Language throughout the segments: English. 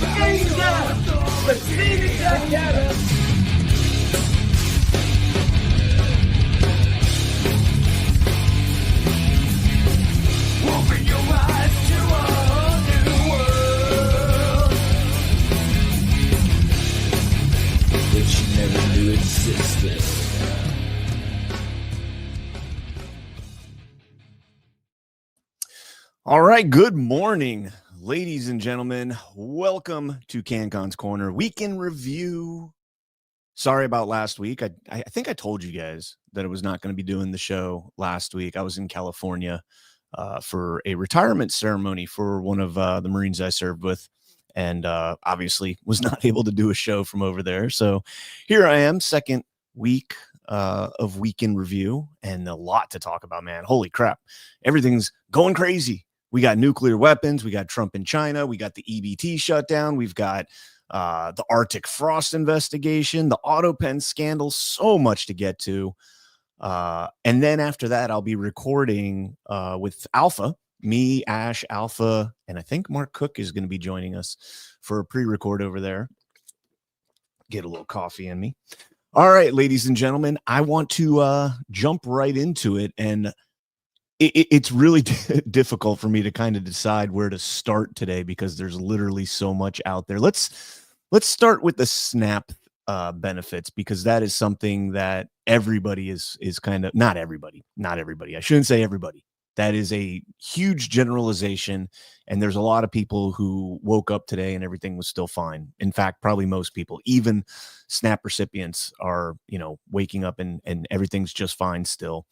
Open your eyes to a new world, which you never knew existed. All right, good morning, ladies and gentlemen. Welcome to CannCon's Corner Weekend Review. Sorry about last week. I think I told you guys that I was not going to be doing the show last week. I was in California for a retirement ceremony for one of the Marines I served with, and obviously was not able to do a show from over there. So here I am, second week of Weekend Review, and a lot to talk about, man. Holy crap. Everything's going crazy. We got nuclear weapons. We got Trump in China. We got the EBT shutdown. We've got the Arctic frost investigation, the auto pen scandal, so much to get to. And then after that, I'll be recording with Alpha, me, Ash, Alpha, and I think Mark Cook is going to be joining us for a pre-record over there. Get a little coffee in me. All right, ladies and gentlemen, I want to jump right into it, and it's really difficult for me to kind of decide where to start today because there's literally so much out there. Let's start with the SNAP benefits, because that is something that everybody is kind of not everybody. I shouldn't say everybody. That is a huge generalization, and there's a lot of people who woke up today and everything was still fine. In fact, probably most people, even SNAP recipients, are waking up and everything's just fine still.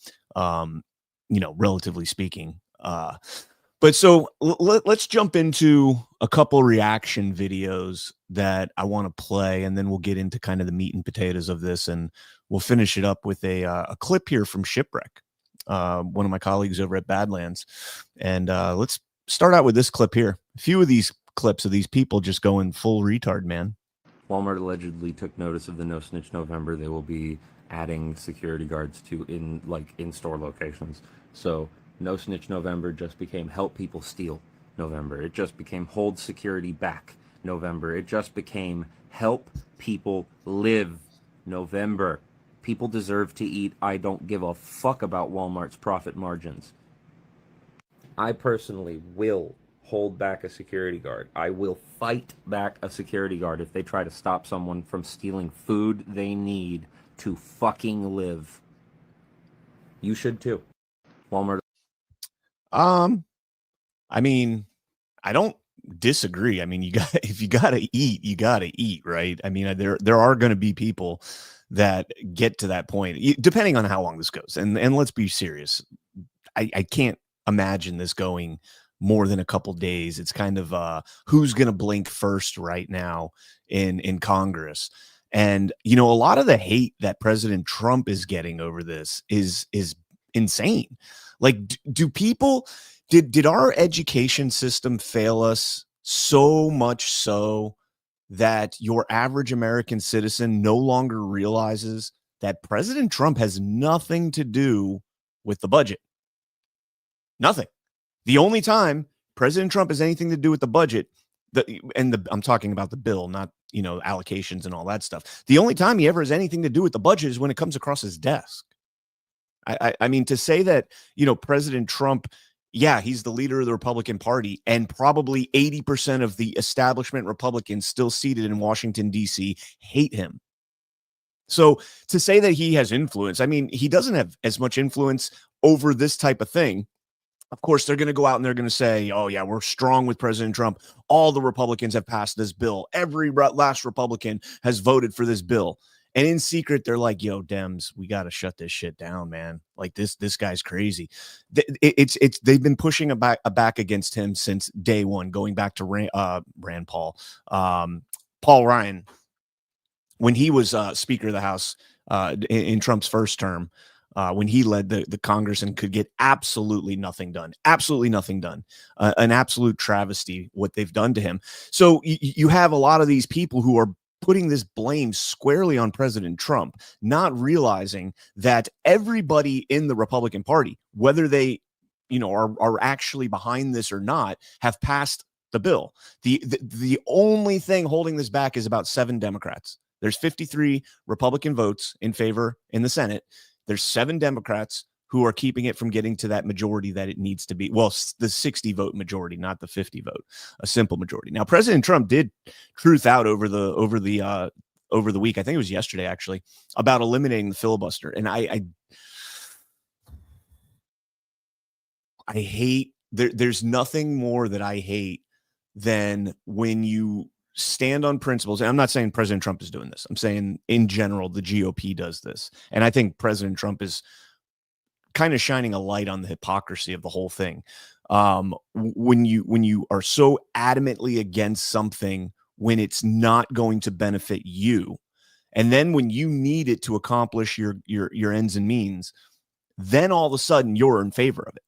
Relatively speaking. But so let's jump into a couple reaction videos that I want to play, and then we'll get into kind of the meat and potatoes of this, and we'll finish it up with a clip here from Shipwreck, one of my colleagues over at Badlands. And let's start out with this clip here. A few of these clips of these people just going full retard, man. Walmart allegedly took notice of the No Snitch November. They will be adding security guards to in-store locations. So No Snitch November just became Help People Steal November. It just became Hold Security Back November. It just became Help People Live November. People deserve to eat. I don't give a fuck about Walmart's profit margins. I personally will hold back a security guard. I will fight back a security guard if they try to stop someone from stealing food they need to fucking live. You should too. Walmart. I mean, I don't disagree. I mean, if you gotta eat, you gotta eat, right? I mean, there are going to be people that get to that point, depending on how long this goes. And let's be serious. I can't imagine this going more than a couple days. It's kind of who's going to blink first right now in Congress. And, a lot of the hate that President Trump is getting over this is insane. Like, do people, did our education system fail us so much so that your average American citizen no longer realizes that President Trump has nothing to do with the budget? Nothing. The only time President Trump has anything to do with the budget, I'm talking about the bill, not, allocations and all that stuff. The only time he ever has anything to do with the budget is when it comes across his desk. I mean, to say that, President Trump, yeah, he's the leader of the Republican Party, and probably 80% of the establishment Republicans still seated in Washington, D.C. hate him. So to say that he has influence, I mean, he doesn't have as much influence over this type of thing. Of course, they're going to go out and they're going to say, oh, yeah, we're strong with President Trump. All the Republicans have passed this bill. Every last Republican has voted for this bill. And in secret, they're like, yo, Dems, we got to shut this shit down, man. Like, this guy's crazy. They've been pushing a back against him since day one, going back to Rand Paul. Paul Ryan, when he was Speaker of the House in Trump's first term, when he led the Congress and could get absolutely nothing done, an absolute travesty what they've done to him. So you have a lot of these people who are putting this blame squarely on President Trump, not realizing that everybody in the Republican Party, whether they, are actually behind this or not, have passed the bill. The only thing holding this back is about 7 Democrats. There's 53 Republican votes in favor in the Senate. There's 7 Democrats who are keeping it from getting to that majority that it needs to be. Well, the 60 vote majority, not the 50 vote, a simple majority. Now, President Trump did truth out over the week. I think it was yesterday, actually, about eliminating the filibuster. And I hate, there's nothing more that I hate than when you stand on principles. And I'm not saying President Trump is doing this. I'm saying in general, the GOP does this. And I think President Trump is kind of shining a light on the hypocrisy of the whole thing. When you are so adamantly against something when it's not going to benefit you, and then when you need it to accomplish your ends and means, then all of a sudden you're in favor of it.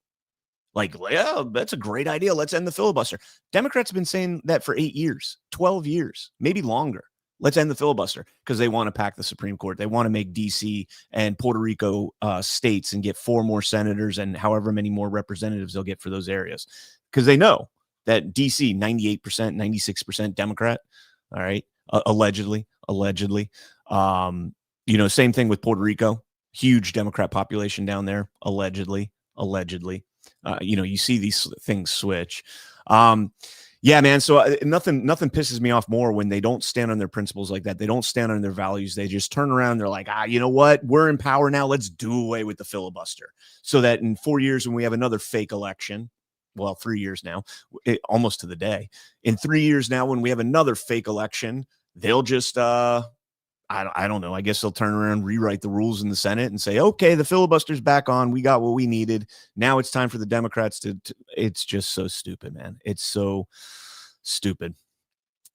Like, yeah, that's a great idea. Let's end the filibuster. Democrats have been saying that for 8 years, 12 years, maybe longer. Let's end the filibuster because they want to pack the Supreme Court. They want to make D.C. and Puerto Rico states and get 4 more senators and however many more representatives they'll get for those areas, because they know that D.C. 98%, 96% Democrat. All right, allegedly. Same thing with Puerto Rico. Huge Democrat population down there. Allegedly. You see these things switch. Yeah, man. So nothing pisses me off more when they don't stand on their principles like that. They don't stand on their values. They just turn around. They're like, you know what? We're in power now. Let's do away with the filibuster so that in 4 years, when we have another fake election, well, 3 years now, almost to the day, in 3 years now, when we have another fake election, they'll just, I don't know. I guess they'll turn around, rewrite the rules in the Senate and say, okay, the filibuster's back on. We got what we needed. Now it's time for the Democrats to it's just so stupid, man. It's so stupid.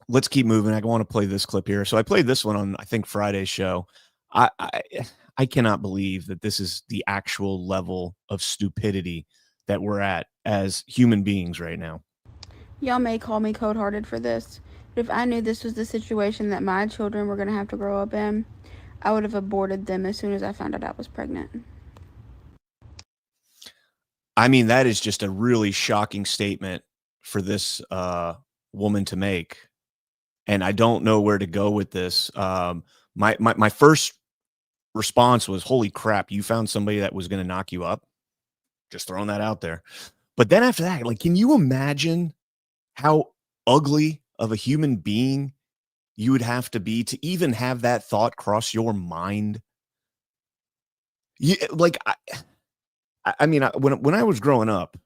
Let's keep moving. I want to play this clip here. So I played this one on, I think, Friday's show. I cannot believe that this is the actual level of stupidity that we're at as human beings right now. Y'all may call me cold-hearted for this, but if I knew this was the situation that my children were going to have to grow up in, I would have aborted them as soon as I found out I was pregnant. I mean, that is just a really shocking statement for this woman to make. And I don't know where to go with this. My first response was, holy crap, you found somebody that was going to knock you up? Just throwing that out there. But then after that, like, can you imagine how ugly of a human being you would have to be to even have that thought cross your mind? When I was growing up,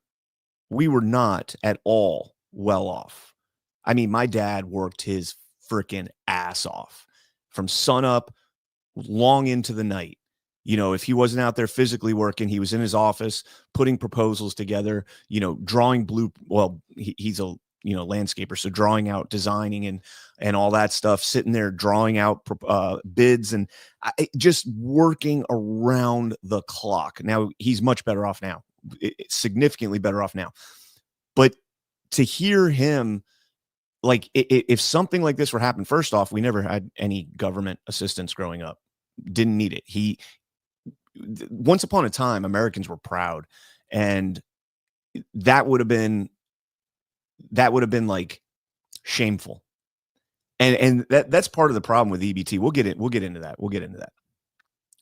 we were not at all well off. I mean, my dad worked his freaking ass off from sunup long into the night. You know, if he wasn't out there physically working, he was in his office putting proposals together, drawing he's a landscaper, so drawing out, designing and all that stuff, sitting there drawing out bids and just working around the clock. Now he's much better off now, significantly better off now. But to hear him, like, if something like this were happening, first off, we never had any government assistance growing up. Didn't need it. Once upon a time, Americans were proud, and that would have been like shameful. And that's part of the problem with EBT. We'll get into that.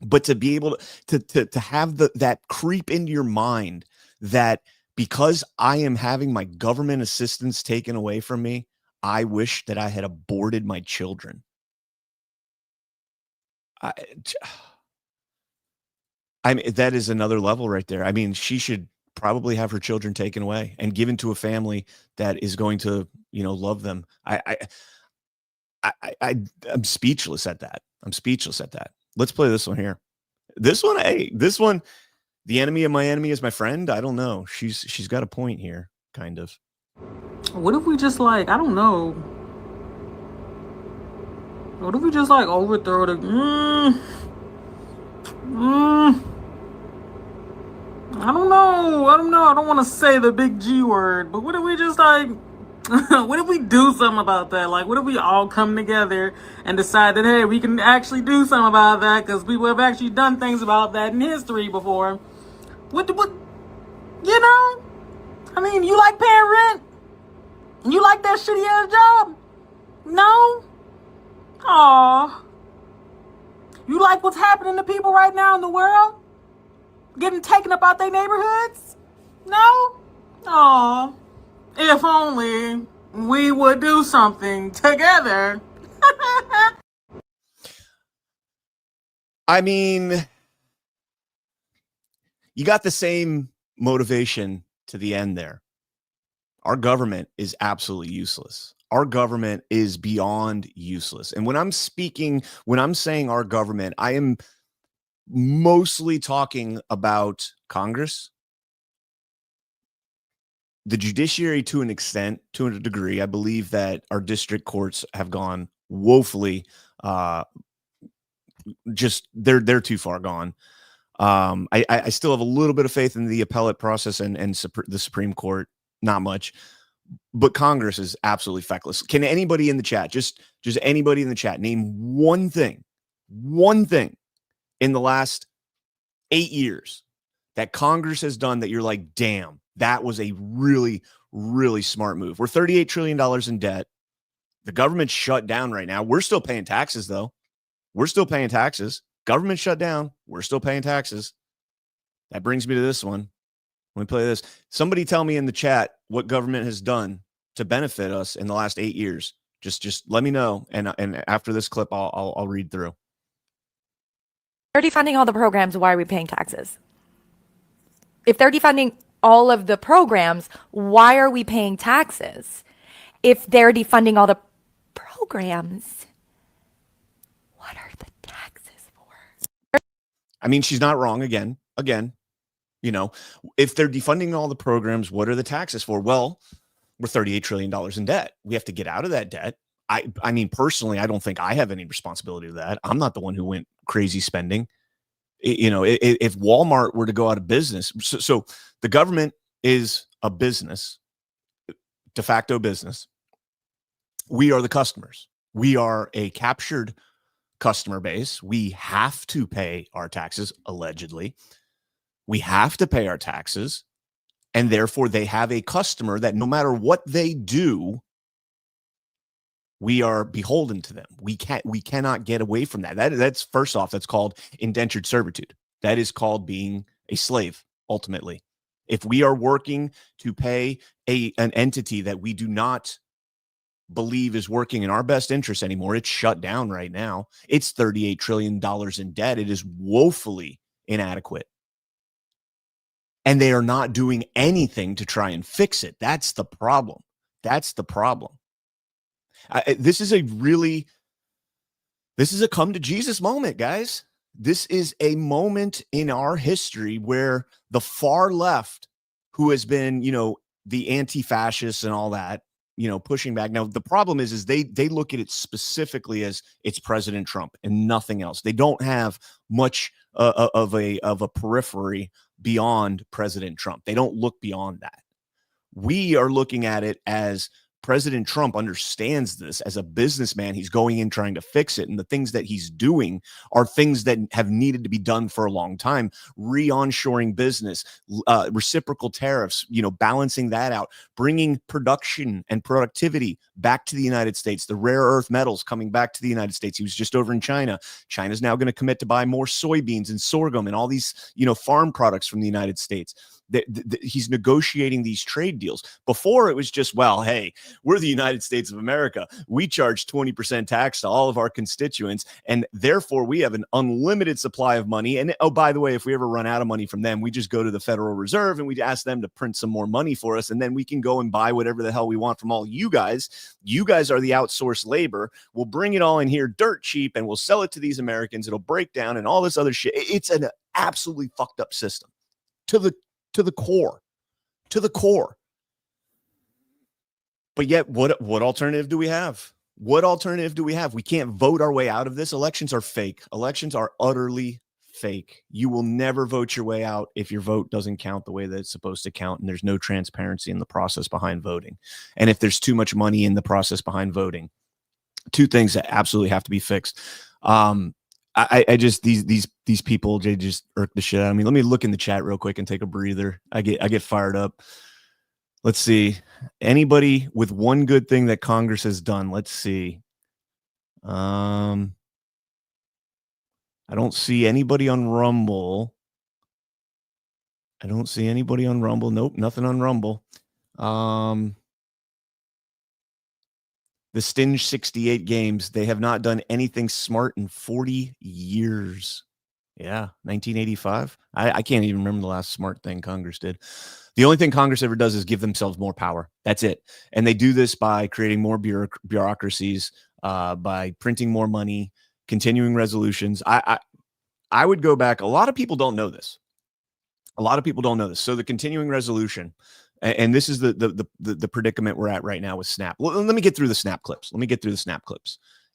But to be able to have that creep into your mind that because I am having my government assistance taken away from me, I wish that I had aborted my children. I mean, that is another level right there. I mean, she should probably have her children taken away and given to a family that is going to, love them. I'm speechless at that. Let's play this one here. This one, the enemy of my enemy is my friend. I don't know. She's got a point here, kind of. What if we just I don't know. What if we just overthrow the I don't know. I don't want to say the big G word, but what if we just what if we do something about that? What if we all come together and decide that, hey, we can actually do something about that because people have actually done things about that in history before. What, I mean, you like paying rent? You like that shitty ass job? No? Aw. You like what's happening to people right now in the world? Getting taken up out their neighborhoods? No? Aw. If only we would do something together. I mean, you got the same motivation to the end there. Our government is absolutely useless. Our government is beyond useless. And when I'm saying our government, I am mostly talking about Congress, the judiciary to an extent, to a degree. I believe that our district courts have gone woefully, they're too far gone. I still have a little bit of faith in the appellate process and the Supreme Court. Not much, but Congress is absolutely feckless. Can anybody in the chat, just anybody in the chat, name one thing in the last 8 years that Congress has done that you're like, damn, that was a really, really smart move. We're $38 trillion in debt. The government's shut down right now. We're still paying taxes, though. We're still paying taxes. Government shut down. We're still paying taxes. That brings me to this one. Let me play this. Somebody tell me in the chat what government has done to benefit us in the last 8 years. Just let me know, and after this clip, I'll read through. They're defunding all the programs. Why are we paying taxes? If they're defunding all of the programs, why are we paying taxes? If they're defunding all the programs, what are the taxes for? I mean, she's not wrong. Again, you know, if they're defunding all the programs, what are the taxes for? Well, we're $38 trillion in debt. We have to get out of that debt. I mean, personally, I don't think I have any responsibility to that. I'm not the one who went crazy spending. If Walmart were to go out of business, so the government is a business, de facto business. We are the customers. We are a captured customer base. We have to pay our taxes, allegedly. We have to pay our taxes, and therefore they have a customer that no matter what they do, we are beholden to them. We cannot get away from that. That's first off, that's called indentured servitude. That is called being a slave, ultimately. If we are working to pay an entity that we do not believe is working in our best interest anymore, it's shut down right now. It's $38 trillion in debt. It is woefully inadequate. And they are not doing anything to try and fix it. That's the problem. This is a come to Jesus moment, guys. This is a moment in our history where the far left, who has been, the anti-fascists and all that, pushing back. Now, the problem is they look at it specifically as it's President Trump and nothing else. They don't have much of a periphery beyond President Trump. They don't look beyond that. We are looking at it as President Trump understands this as a businessman. He's going in trying to fix it. And the things that he's doing are things that have needed to be done for a long time. Re-onshoring business, reciprocal tariffs, balancing that out, bringing production and productivity back to the United States, the rare earth metals coming back to the United States. He was just over in China. China's now going to commit to buy more soybeans and sorghum and all these, farm products from the United States. He's negotiating these trade deals. Before it was just, well, hey, we're the United States of America. We charge 20% tax to all of our constituents, and therefore we have an unlimited supply of money. And oh, by the way, if we ever run out of money from them, we just go to the Federal Reserve and we ask them to print some more money for us, and then we can go and buy whatever the hell we want from all you guys. You guys are the outsourced labor. We'll bring it all in here dirt cheap, and we'll sell it to these Americans. It'll break down and all this other shit. It's an absolutely fucked up system to the core. But yet, what alternative do we have? We can't vote our way out of this. Elections are fake. Elections are utterly fake. You will never vote your way out if your vote doesn't count the way that it's supposed to count, and there's no transparency in the process behind voting. And if there's too much money in the process behind voting, two things that absolutely have to be fixed. I just these people, they just irk the shit out of me. Let me look in the chat real quick and take a breather. I get fired up. Let's see. Anybody with one good thing that Congress has done? Let's see. I don't see anybody on Rumble. Nope, nothing on Rumble. The Stinge 68 games, they have not done anything smart in 40 years. Yeah, 1985. I can't even remember the last smart thing Congress did. The only thing Congress ever does is give themselves more power. That's it. And they do this by creating more bureaucracies, by printing more money, continuing resolutions. I would go back. A lot of people don't know this. So the continuing resolution, and this is the predicament we're at right now with Snap. Well, let me get through the Snap clips.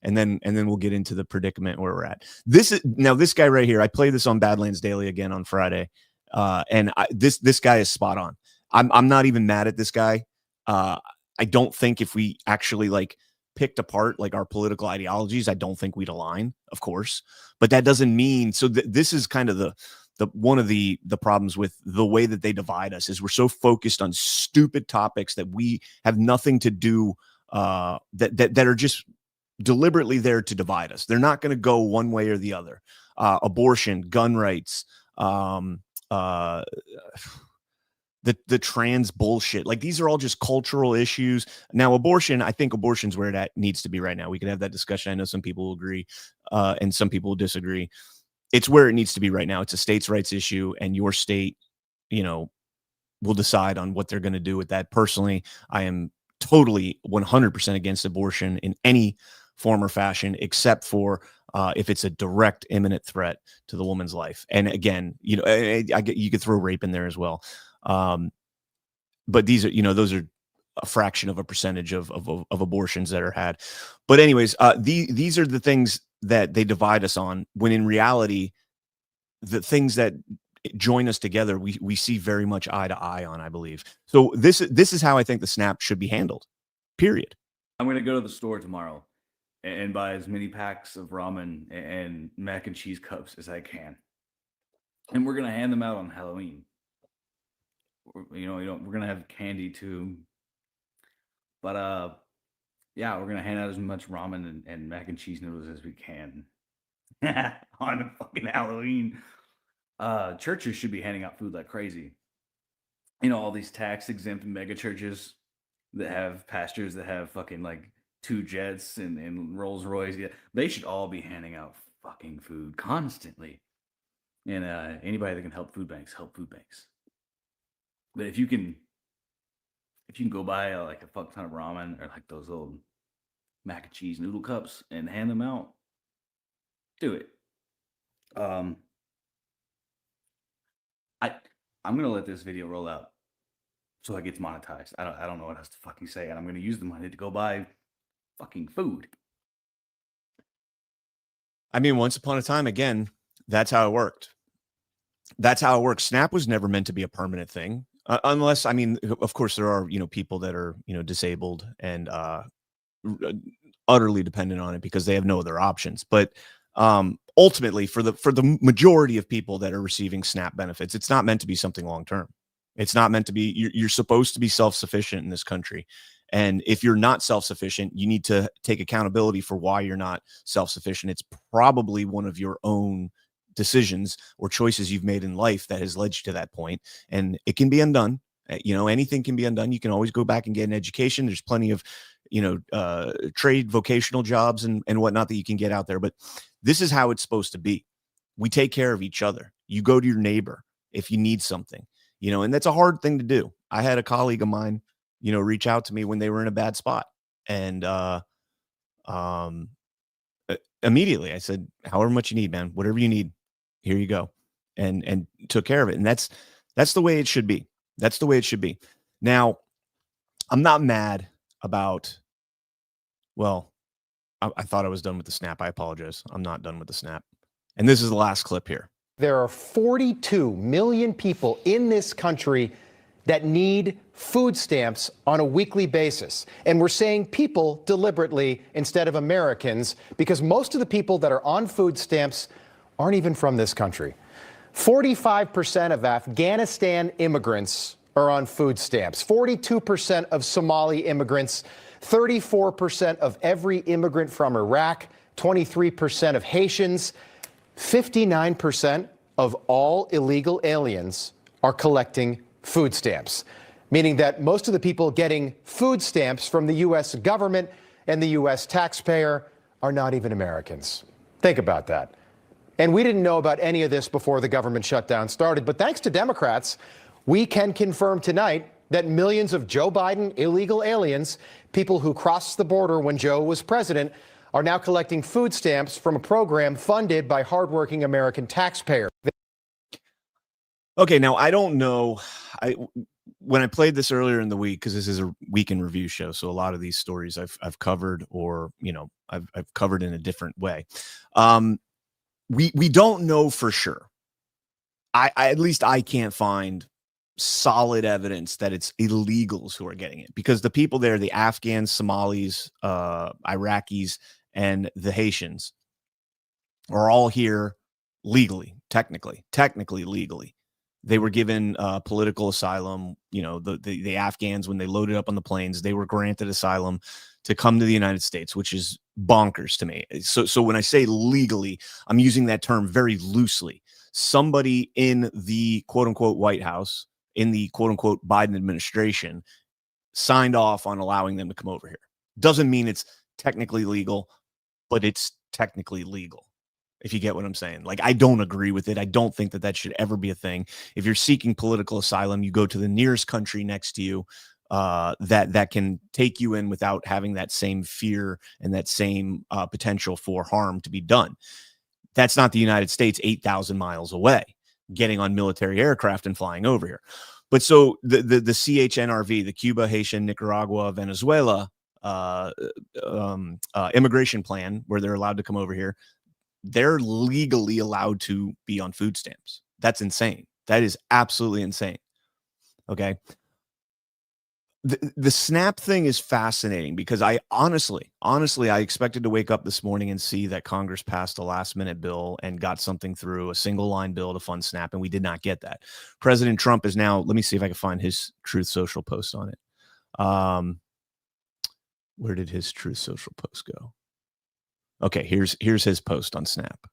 And then we'll get into the predicament where we're at. This guy right here, I play this on Badlands Daily again on Friday. And this guy is spot on. I'm not even mad at this guy. I don't think if we actually like picked apart like our political ideologies, I don't think we'd align, of course. But that doesn't mean so. This is kind of the one of the problems with the way that they divide us is we're so focused on stupid topics that we have nothing to do that are just deliberately there to divide us. They're not going to go one way or the other. Abortion, gun rights, the trans bullshit. Like these are all just cultural issues. Now, abortion, I think abortion's where it needs to be right now. We can have that discussion. I know some people will agree and some people will disagree. It's where it needs to be right now. It's a states' rights issue, and your state, will decide on what they're going to do with that. Personally, I am totally 100% against abortion in any form or fashion, except for if it's a direct, imminent threat to the woman's life. And again, you could throw rape in there as well. But these are, those are a fraction of a percentage of abortions that are had. But anyways, these are the things that they divide us on, when in reality, the things that join us together, we see very much eye to eye on, I believe. So this is how I think the Snap should be handled, period. I'm going to go to the store tomorrow and buy as many packs of ramen and mac and cheese cups as I can. And we're going to hand them out on Halloween. We're going to have candy too. But yeah, we're going to hand out as much ramen and mac and cheese noodles as we can on fucking Halloween. Churches should be handing out food like crazy. All these tax exempt mega churches that have pastors that have fucking like 2 jets and Rolls Royce. Yeah, they should all be handing out fucking food constantly. And anybody that can help food banks, help food banks. But if you can go buy like a fuck ton of ramen or like those little mac and cheese noodle cups and hand them out, do it. I'm gonna let this video roll out so it gets monetized. I don't know what else to fucking say, and I'm gonna use the money to go buy fucking food. I mean, once upon a time, again, that's how it worked. Snap was never meant to be a permanent thing, unless, I mean, of course, there are people that are disabled and utterly dependent on it because they have no other options. But ultimately, for the majority of people that are receiving SNAP benefits, it's not meant to be something long term. It's not meant to be. You're supposed to be self-sufficient in this country. And if you're not self-sufficient, you need to take accountability for why you're not self-sufficient. It's probably one of your own decisions or choices you've made in life that has led you to that point. And it can be undone. Anything can be undone. You can always go back and get an education. There's plenty of, trade vocational jobs and whatnot that you can get out there. But this is how it's supposed to be. We take care of each other. You go to your neighbor if you need something, and that's a hard thing to do. I had a colleague of mine, reach out to me when they were in a bad spot. And immediately I said, however much you need, man, whatever you need, here you go. And took care of it. And that's the way it should be. That's the way it should be. Now, I'm not mad about, I thought I was done with the SNAP. I apologize. I'm not done with the SNAP. And this is the last clip here. There are 42 million people in this country that need food stamps on a weekly basis. And we're saying people deliberately instead of Americans, because most of the people that are on food stamps aren't even from this country. 45% of Afghanistan immigrants are on food stamps. 42% of Somali immigrants, 34% of every immigrant from Iraq, 23% of Haitians, 59% of all illegal aliens are collecting food stamps, meaning that most of the people getting food stamps from the U.S. government and the U.S. taxpayer are not even Americans. Think about that. And we didn't know about any of this before the government shutdown started, but thanks to Democrats, we can confirm tonight that millions of Joe Biden illegal aliens, people who crossed the border when Joe was president, are now collecting food stamps from a program funded by hardworking American taxpayers. Okay, now I don't know. When I played this earlier in the week, because this is a week in review show, so a lot of these stories I've covered, or I've covered in a different way. We don't know for sure. I at least I can't find solid evidence that it's illegals who are getting it, because the people there, the Afghans, Somalis, Iraqis, and the Haitians, are all here legally, technically legally. They were given political asylum. The Afghans, when they loaded up on the planes, they were granted asylum to come to the United States, which is bonkers to me. So when I say legally, I'm using that term very loosely. Somebody in the quote unquote White House, in the quote unquote Biden administration, signed off on allowing them to come over here. Doesn't mean it's technically legal, but it's technically legal, if you get what I'm saying. Like, I don't agree with it. I don't think that should ever be a thing. If you're seeking political asylum, you go to the nearest country next to you that can take you in without having that same fear and that same potential for harm to be done. That's not the United States 8,000 miles away, getting on military aircraft and flying over here. But so the CHNRV, the Cuba, Haitian, Nicaragua, Venezuela immigration plan, where they're allowed to come over here, they're legally allowed to be on food stamps. That's insane. That is absolutely insane. Okay. The SNAP thing is fascinating, because I honestly, I expected to wake up this morning and see that Congress passed a last minute bill and got something through, a single line bill to fund SNAP, and we did not get that. President Trump is now, let me see if I can find his Truth Social post on it. Where did his Truth Social post go? Okay, here's his post on SNAP.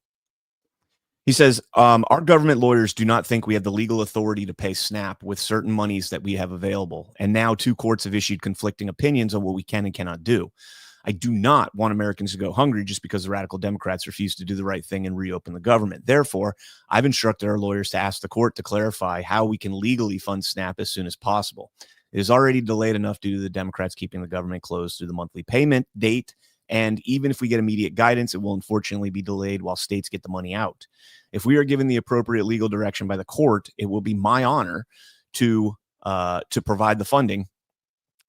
He says, our government lawyers do not think we have the legal authority to pay SNAP with certain monies that we have available. And now 2 courts have issued conflicting opinions on what we can and cannot do. I do not want Americans to go hungry just because the radical Democrats refuse to do the right thing and reopen the government. Therefore, I've instructed our lawyers to ask the court to clarify how we can legally fund SNAP as soon as possible. It is already delayed enough due to the Democrats keeping the government closed through the monthly payment date. And even if we get immediate guidance, it will unfortunately be delayed while states get the money out. If we are given the appropriate legal direction by the court, it will be my honor to provide the funding,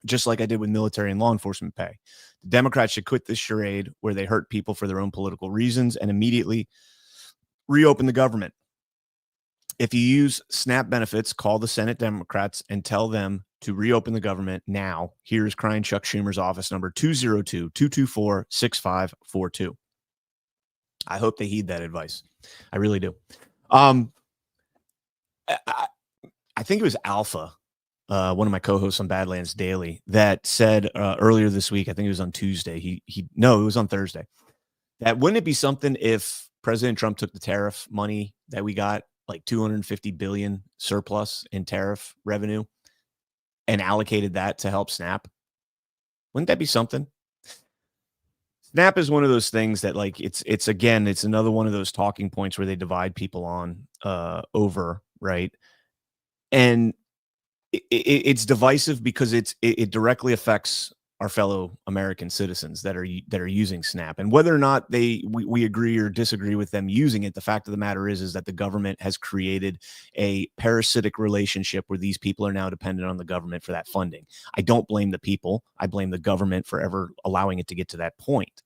just like I did with military and law enforcement pay. The Democrats should quit this charade where they hurt people for their own political reasons and immediately reopen the government. If you use SNAP benefits, call the Senate Democrats and tell them to reopen the government now. Here's crying Chuck Schumer's office number, 202-224-6542. I hope they heed that advice. I really do. I think it was Alpha, one of my co-hosts on Badlands Daily, that said earlier this week, I think it was on Tuesday. No, it was on Thursday. That wouldn't it be something if President Trump took the tariff money that we got, like $250 billion surplus in tariff revenue, and allocated that to help SNAP? Wouldn't that be something? SNAP is one of those things that, like, it's another one of those talking points where they divide people on over, right? And it's divisive because it directly affects our fellow American citizens that are using SNAP, and whether or not we agree or disagree with them using it, the fact of the matter is that the government has created a parasitic relationship where these people are now dependent on the government for that funding. I don't blame the people. I blame the government for ever allowing it to get to that point.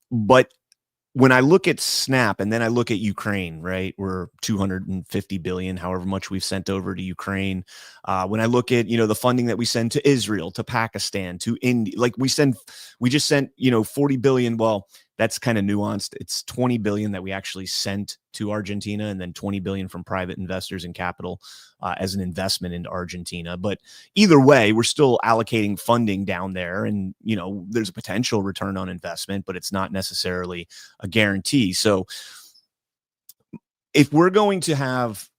But when I look at SNAP and then I look at Ukraine, right, we're 250 billion, however much we've sent over to Ukraine. When I look at, the funding that we send to Israel, to Pakistan, to India, like we just sent, 40 billion. Well, that's kind of nuanced. It's 20 billion that we actually sent to Argentina, and then 20 billion from private investors and capital as an investment into Argentina. But either way, we're still allocating funding down there, and there's a potential return on investment, but it's not necessarily a guarantee. So if we're going to have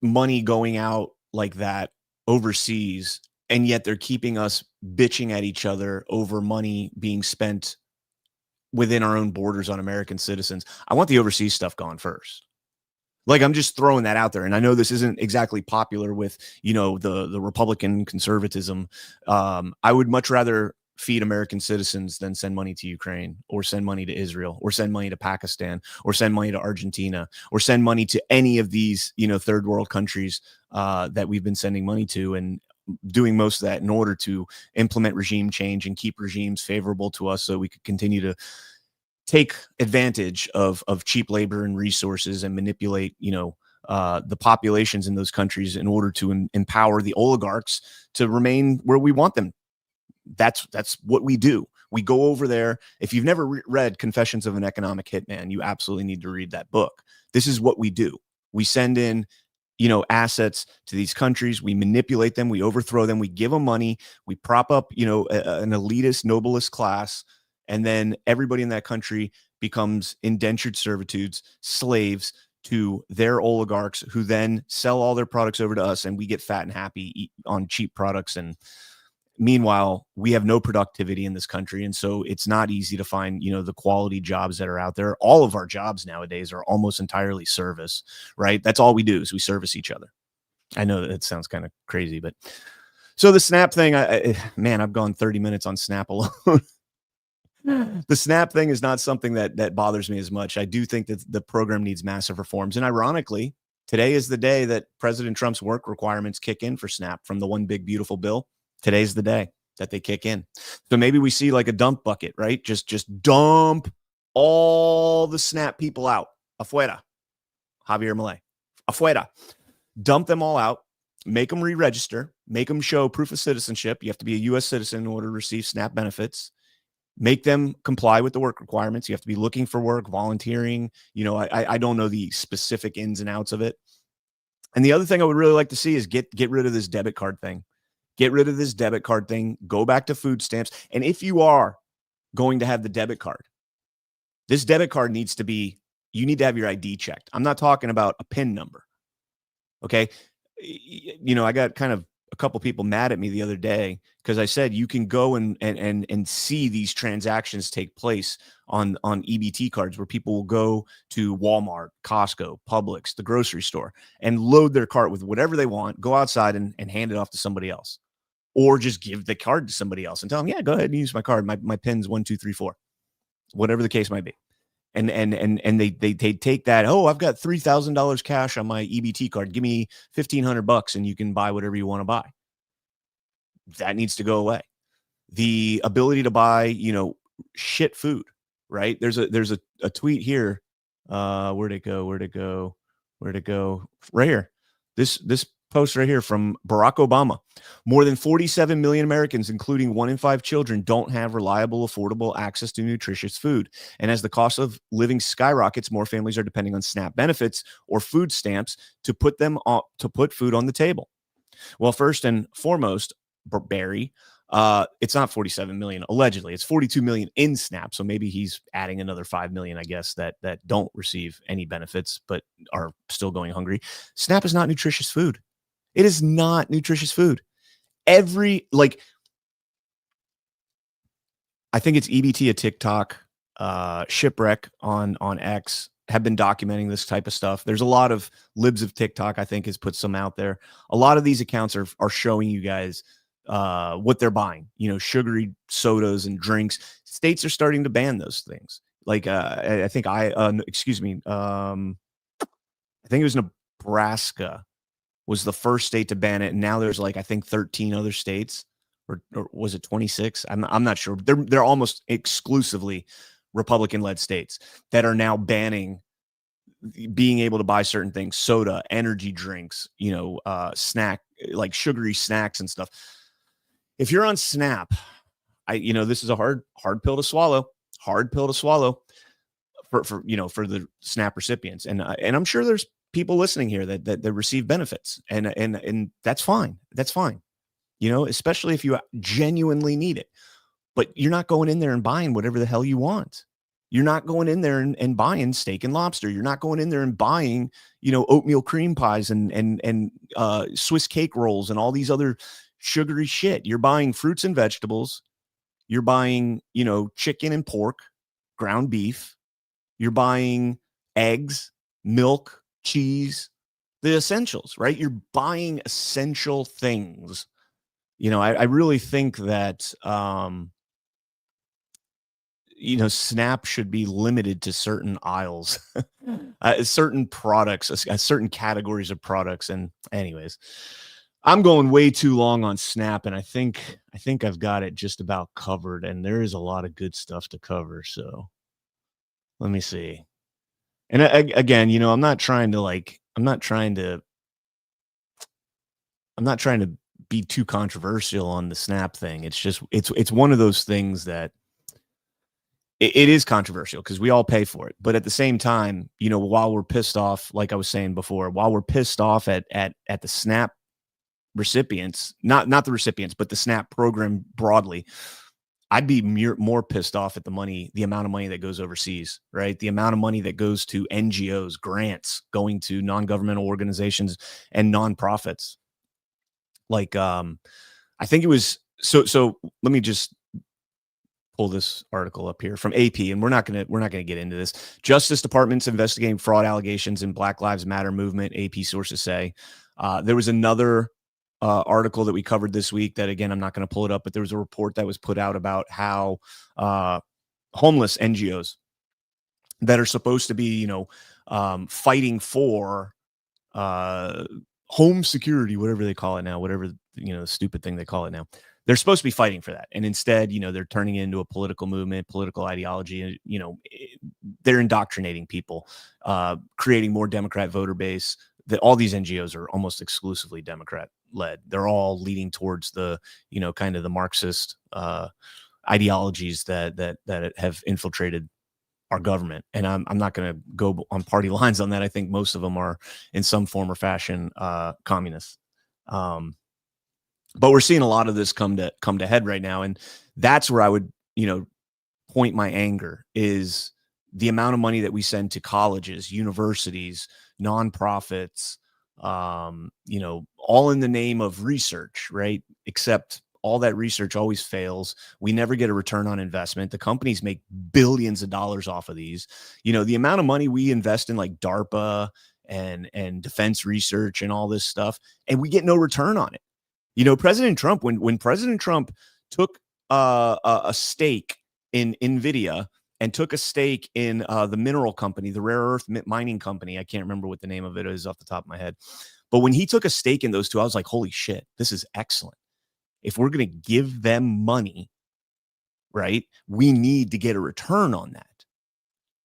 money going out like that overseas, and yet they're keeping us bitching at each other over money being spent within our own borders on American citizens, I want the overseas stuff gone first. Like, I'm just throwing that out there. And I know this isn't exactly popular with, the Republican conservatism. I would much rather feed American citizens than send money to Ukraine, or send money to Israel, or send money to Pakistan, or send money to Argentina, or send money to any of these, third world countries that we've been sending money to, and doing most of that in order to implement regime change and keep regimes favorable to us, so we could continue to take advantage of cheap labor and resources, and manipulate, the populations in those countries in order to empower the oligarchs to remain where we want them. That's what we do. We go over there. If you've never read Confessions of an Economic Hitman, you absolutely need to read that book. This is what we do. We send in, assets to these countries. We manipulate them. We overthrow them. We give them money. We prop up, an elitist, noblest class. And then everybody in that country becomes indentured servitudes, slaves to their oligarchs, who then sell all their products over to us, and we get fat and happy on cheap products. And meanwhile, we have no productivity in this country. And so it's not easy to find, the quality jobs that are out there. All of our jobs nowadays are almost entirely service, right? That's all we do, is we service each other. I know that it sounds kind of crazy, but so the SNAP thing, I've gone 30 minutes on SNAP alone. The SNAP thing is not something that bothers me as much. I do think that the program needs massive reforms. And ironically, today is the day that President Trump's work requirements kick in for SNAP from the one big beautiful bill. Today's the day that they kick in. So maybe we see like a dump bucket, right? Just dump all the SNAP people out. Afuera. Javier Milei. Afuera. Dump them all out. Make them re-register. Make them show proof of citizenship. You have to be a U.S. citizen in order to receive SNAP benefits. Make them comply with the work requirements. You have to be looking for work, volunteering. I don't know the specific ins and outs of it. And the other thing I would really like to see is get rid of this debit card thing. Get rid of this debit card thing. Go back to food stamps. And if you are going to have the debit card, this debit card needs to be, you need to have your ID checked. I'm not talking about a PIN number. Okay. I got kind of a couple people mad at me the other day because I said you can go and see these transactions take place on EBT cards, where people will go to Walmart, Costco, Publix, the grocery store, and load their cart with whatever they want, go outside and hand it off to somebody else, or just give the card to somebody else and tell them, yeah, go ahead and use my card. My PIN's 1, 2, 3, 4, whatever the case might be. And they take that. Oh, I've got $3,000 cash on my EBT card. Give me $1,500 and you can buy whatever you want to buy. That needs to go away. The ability to buy, shit food, right? There's a tweet here. Where'd it go? Right here. This post right here from Barack Obama. More than 47 million Americans, including 1 in 5 children, don't have reliable, affordable access to nutritious food. And as the cost of living skyrockets, more families are depending on SNAP benefits or food stamps to put food on the table. Well, first and foremost, Barry, it's not 47 million allegedly. It's 42 million in SNAP. So maybe he's adding another 5 million, I guess, that don't receive any benefits but are still going hungry. SNAP is not nutritious food. It is not nutritious food. I think it's EBT, a TikTok, Shipwreck on X have been documenting this type of stuff. There's a lot of libs of TikTok, I think, has put some out there. A lot of these accounts are showing you guys what they're buying, sugary sodas and drinks. States are starting to ban those things. Like, I think it was Nebraska was the first state to ban it. And now there's I think 13 other states, or was it 26? I'm not sure. They're almost exclusively Republican-led states that are now banning being able to buy certain things, soda, energy drinks, snack, like sugary snacks and stuff. If you're on SNAP, this is a hard pill to swallow. hard pill to swallow for the SNAP recipients. And I'm sure there's people listening here that receive benefits, and that's fine. That's fine. Especially if you genuinely need it. But you're not going in there and buying whatever the hell you want. You're not going in there and buying steak and lobster. You're not going in there and buying, oatmeal cream pies and Swiss cake rolls and all these other sugary shit. You're buying fruits and vegetables. You're buying, chicken and pork, ground beef. You're buying eggs, milk, cheese, the essentials, right? You're buying essential things. I really think that, SNAP should be limited to certain aisles, certain products, certain categories of products. And anyways, I'm going way too long on SNAP, and I think I've got it just about covered, and there is a lot of good stuff to cover. So let me see. And again, I'm not trying to be too controversial on the SNAP thing. It's just, it's one of those things that it is controversial because we all pay for it. But at the same time, while we're pissed off, like I was saying before, while we're pissed off at the SNAP recipients, not the recipients, but the SNAP program broadly, I'd be more pissed off at the amount of money that goes overseas, right? The amount of money that goes to NGOs, grants going to non-governmental organizations and nonprofits. Like, I think it was, so let me just pull this article up here from AP, and we're not going to get into this. Justice Department's investigating fraud allegations in Black Lives Matter movement, AP sources say. There was another article that we covered this week that, again, I'm not going to pull it up, but there was a report that was put out about how homeless NGOs that are supposed to be, fighting for home security, whatever they call it now, whatever, the stupid thing they call it now. They're supposed to be fighting for that. And instead, they're turning it into a political movement, political ideology. They're indoctrinating people, creating more Democrat voter base. That all these NGOs are almost exclusively Democrat led. They're all leading towards the, kind of the Marxist ideologies that have infiltrated our government. And I'm not going to go on party lines on that. I think most of them are in some form or fashion communists. But we're seeing a lot of this come to head right now. And that's where I would, point my anger is the amount of money that we send to colleges, universities, nonprofits, all in the name of research, right? Except all that research always fails. We never get a return on investment. The companies make billions of dollars off of these. The amount of money we invest in like DARPA and defense research and all this stuff, and we get no return on it. President Trump, when President Trump took a stake in NVIDIA and took a stake in the mineral company, the rare earth mining company, I can't remember what the name of it is off the top of my head. But when he took a stake in those two, I was like, holy shit, this is excellent. If we're going to give them money, right, we need to get a return on that.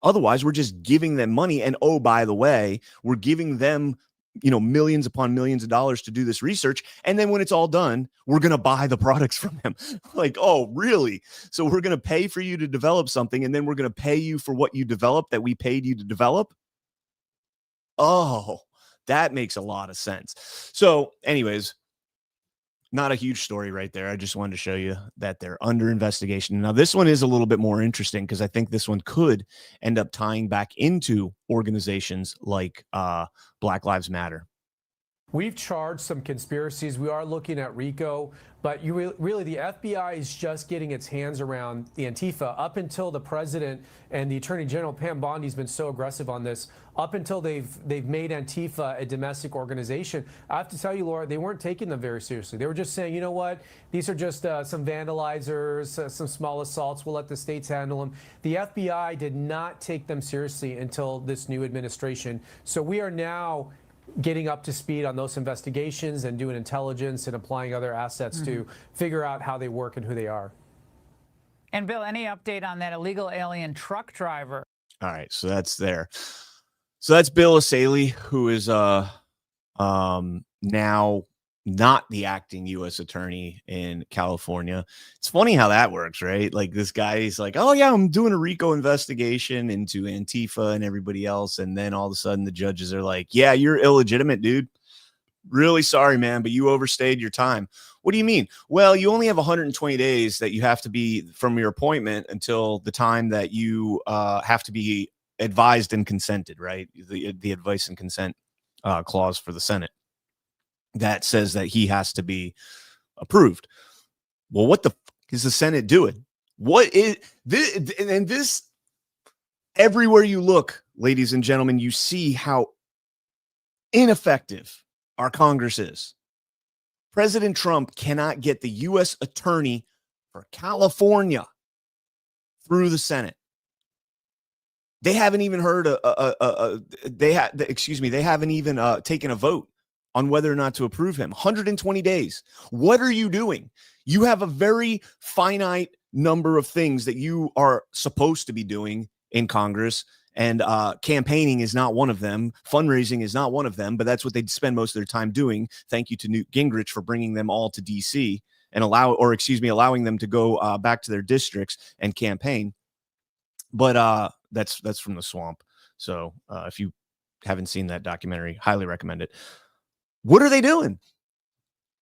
Otherwise, we're just giving them money. And oh, by the way, we're giving them millions upon millions of dollars to do this research. And then when it's all done, we're going to buy the products from them. Like, oh, really? So we're going to pay for you to develop something, and then we're going to pay you for what you developed that we paid you to develop? Oh, that makes a lot of sense. So anyways, not a huge story right there. I just wanted to show you that they're under investigation. Now, this one is a little bit more interesting because I think this one could end up tying back into organizations like Black Lives Matter. We've charged some conspiracies. We are looking at RICO, but really the FBI is just getting its hands around the Antifa. Up until the president and the Attorney General, Pam Bondi's been so aggressive on this. Up until they've made Antifa a domestic organization, I have to tell you, Laura, they weren't taking them very seriously. They were just saying, you know what, these are just some vandalizers, some small assaults. We'll let the states handle them. The FBI did not take them seriously until this new administration. So we are now getting up to speed on those investigations and doing intelligence and applying other assets to figure out how they work and who they are. And Bill, any update on that illegal alien truck driver? All right, so that's there. So that's Bill Asaley, who is now not the acting U.S. attorney in California. It's funny how that works, right? Like this guy is like, oh yeah, I'm doing a RICO investigation into Antifa and everybody else. And then all of a sudden the judges are like, yeah, you're illegitimate, dude. Really sorry, man, but you overstayed your time. What do you mean? Well, you only have 120 days that you have to be from your appointment until the time that you have to be advised and consented, right? The advice and consent clause for the Senate that says that he has to be approved. Well, what the fuck is the Senate doing? What is this? And this, everywhere you look, ladies and gentlemen, you see how ineffective our Congress is. President Trump cannot get the U.S. attorney for California through the Senate. They haven't even heard they haven't even taken a vote on whether or not to approve him. 120 days. What are you doing? You have a very finite number of things that you are supposed to be doing in Congress, and campaigning is not one of them. Fundraising is not one of them, but that's what they spend most of their time doing. Thank you to Newt Gingrich for bringing them all to D.C. and allowing them to go back to their districts and campaign. But that's from the swamp. So if you haven't seen that documentary, highly recommend it. What are they doing?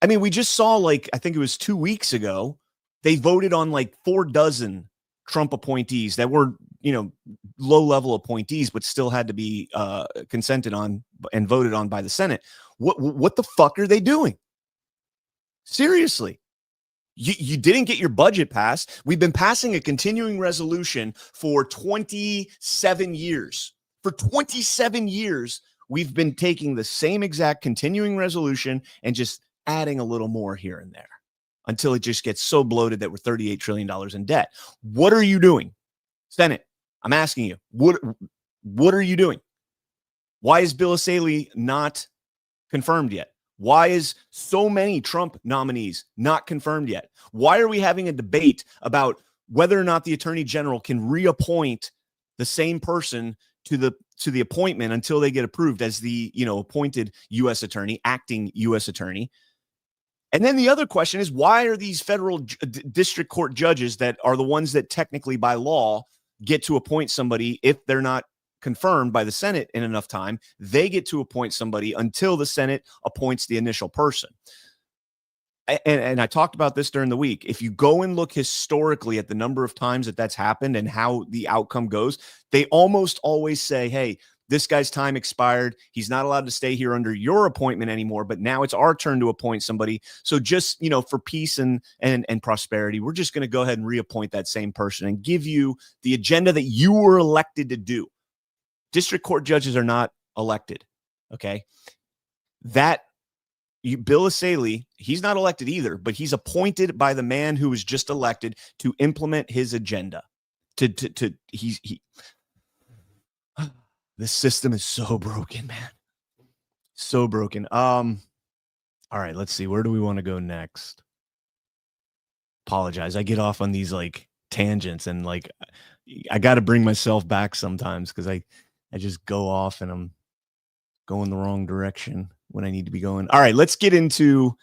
I mean, we just saw, like, I think it was 2 weeks ago, they voted on like 4 dozen Trump appointees that were, low-level appointees, but still had to be consented on and voted on by the Senate. What the fuck are they doing? Seriously. You didn't get your budget passed. We've been passing a continuing resolution for 27 years. For 27 years, we've been taking the same exact continuing resolution and just adding a little more here and there until it just gets so bloated that we're $38 trillion in debt. What are you doing? Senate, I'm asking you, what are you doing? Why is Bill O'Reilly not confirmed yet? Why is so many Trump nominees not confirmed yet? Why are we having a debate about whether or not the attorney general can reappoint the same person to the appointment until they get approved as the appointed U.S. attorney, acting U.S. attorney? And then the other question is, why are these federal district court judges that are the ones that technically by law get to appoint somebody if they're not confirmed by the Senate in enough time, they get to appoint somebody until the Senate appoints the initial person? And I talked about this during the week. If you go and look historically at the number of times that that's happened and how the outcome goes, they almost always say, hey, this guy's time expired. He's not allowed to stay here under your appointment anymore, but now it's our turn to appoint somebody. So just, for peace and prosperity, we're just going to go ahead and reappoint that same person and give you the agenda that you were elected to do. District court judges are not elected. Okay. Bill O'Reilly, he's not elected either, but he's appointed by the man who was just elected to implement his agenda. This system is so broken, man. So broken. All right, let's see. Where do we want to go next? Apologize. I get off on these like tangents and like I got to bring myself back sometimes because I just go off and I'm going the wrong direction when I need to be going. All right, let's get into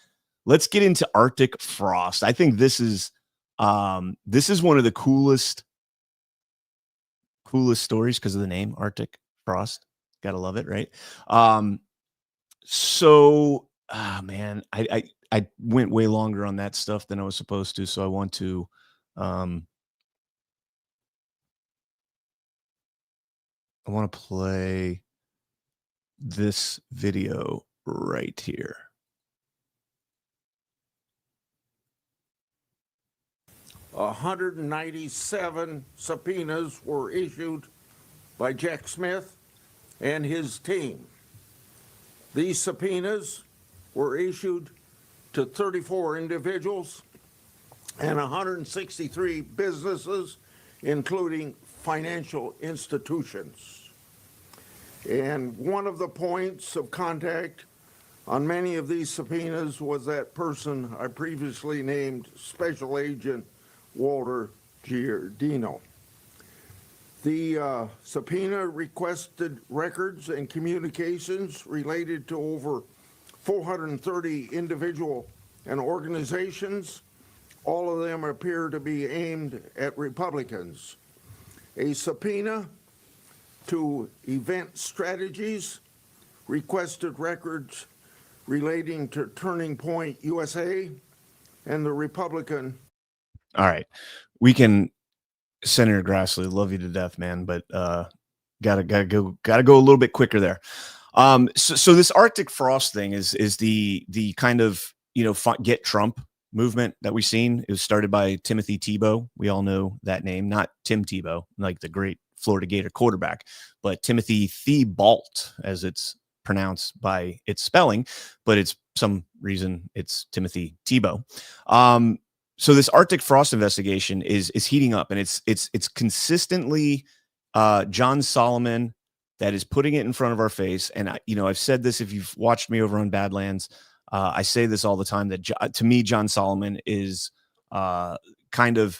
Arctic frost. I think this is one of the coolest stories because of the name, Arctic frost. Gotta love it, right? Man, I went way longer on that stuff than I was supposed to, so I want to play this video right here. A 197 subpoenas were issued by Jack Smith and his team. These subpoenas were issued to 34 individuals and 163 businesses, including financial institutions. And one of the points of contact on many of these subpoenas was that person I previously named, Special Agent Walter Giardino. The subpoena requested records and communications related to over 430 individual and organizations. All of them appear to be aimed at Republicans. A subpoena to event strategies, requested records relating to Turning Point USA and the Republican. All right. We can, Senator Grassley, love you to death, man, but gotta go a little bit quicker there. So this Arctic frost thing is the kind of, get Trump movement that we've seen. It was started by Timothy Tebow. We all know that name, not Tim Tebow, like the great Florida Gator quarterback, but Timothy Thibault, as it's pronounced by its spelling, but it's some reason it's Timothy Tebow. So this Arctic frost investigation is heating up, and it's consistently John Solomon that is putting it in front of our face. And I've said this, if you've watched me over on Badlands, I say this all the time, that to me, John Solomon is kind of,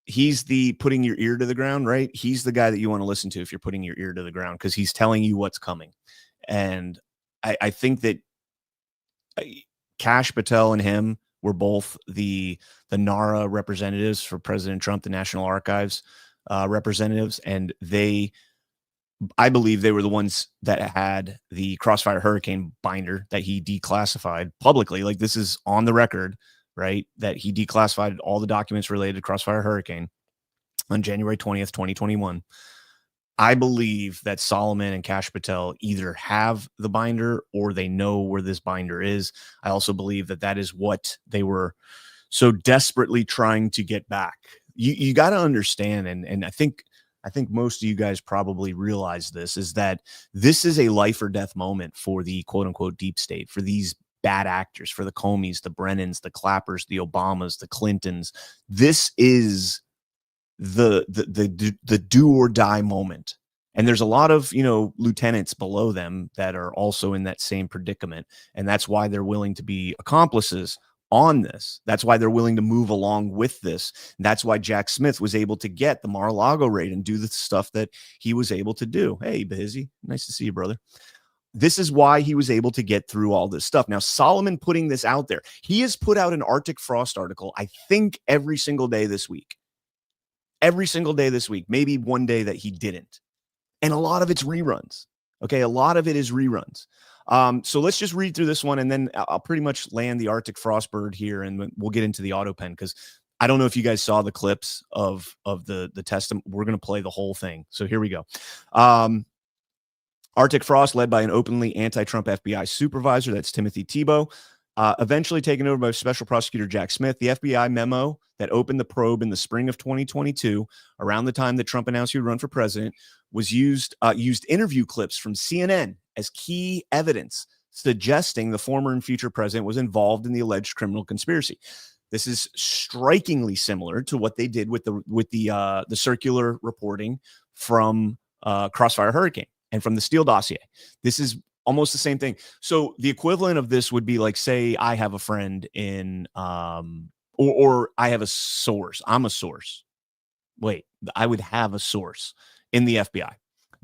he's the putting your ear to the ground, right? He's the guy that you want to listen to if you're putting your ear to the ground, because he's telling you what's coming. And I think that Kash Patel and him were both the NARA representatives for President Trump, the National Archives representatives, and I believe they were the ones that had the Crossfire Hurricane binder that he declassified publicly. Like, this is on the record, right? That he declassified all the documents related to Crossfire Hurricane on January 20th, 2021. I believe that Solomon and Kash Patel either have the binder or they know where this binder is. I also believe that that is what they were so desperately trying to get back. You got to understand, and I think most of you guys probably realize this, is that this is a life or death moment for the quote unquote deep state, for these bad actors, for the Comeys, the Brennans, the Clappers, the Obamas, the Clintons. This is the do or die moment. And there's a lot of, lieutenants below them that are also in that same predicament. And that's why they're willing to be accomplices on this. That's why they're willing to move along with this. And that's why Jack Smith was able to get the Mar-a-Lago raid and do the stuff that he was able to do. Hey, Bahizzy, nice to see you, brother. This is why he was able to get through all this stuff. Now, Solomon putting this out there, he has put out an Arctic frost article, I think, every single day this week. Every single day this week, maybe one day that he didn't. And a lot of it's reruns. Okay, a lot of it is reruns. So let's just read through this one, and then I'll pretty much land the Arctic frostbird here, and we'll get into the auto pen, because I don't know if you guys saw the clips of the testimony. We're going to play the whole thing. So here we go. Arctic frost led by an openly anti-Trump FBI supervisor. That's Timothy Tebow. Eventually taken over by Special Prosecutor Jack Smith. The FBI memo that opened the probe in the spring of 2022, around the time that Trump announced he would run for president, was used interview clips from CNN as key evidence, suggesting the former and future president was involved in the alleged criminal conspiracy. This is strikingly similar to what they did with the circular reporting from Crossfire Hurricane and from the Steele dossier. This is almost the same thing. So the equivalent of this would be like, say I have a friend in, or I have a source. I'm a source. Wait, I would have a source in the FBI.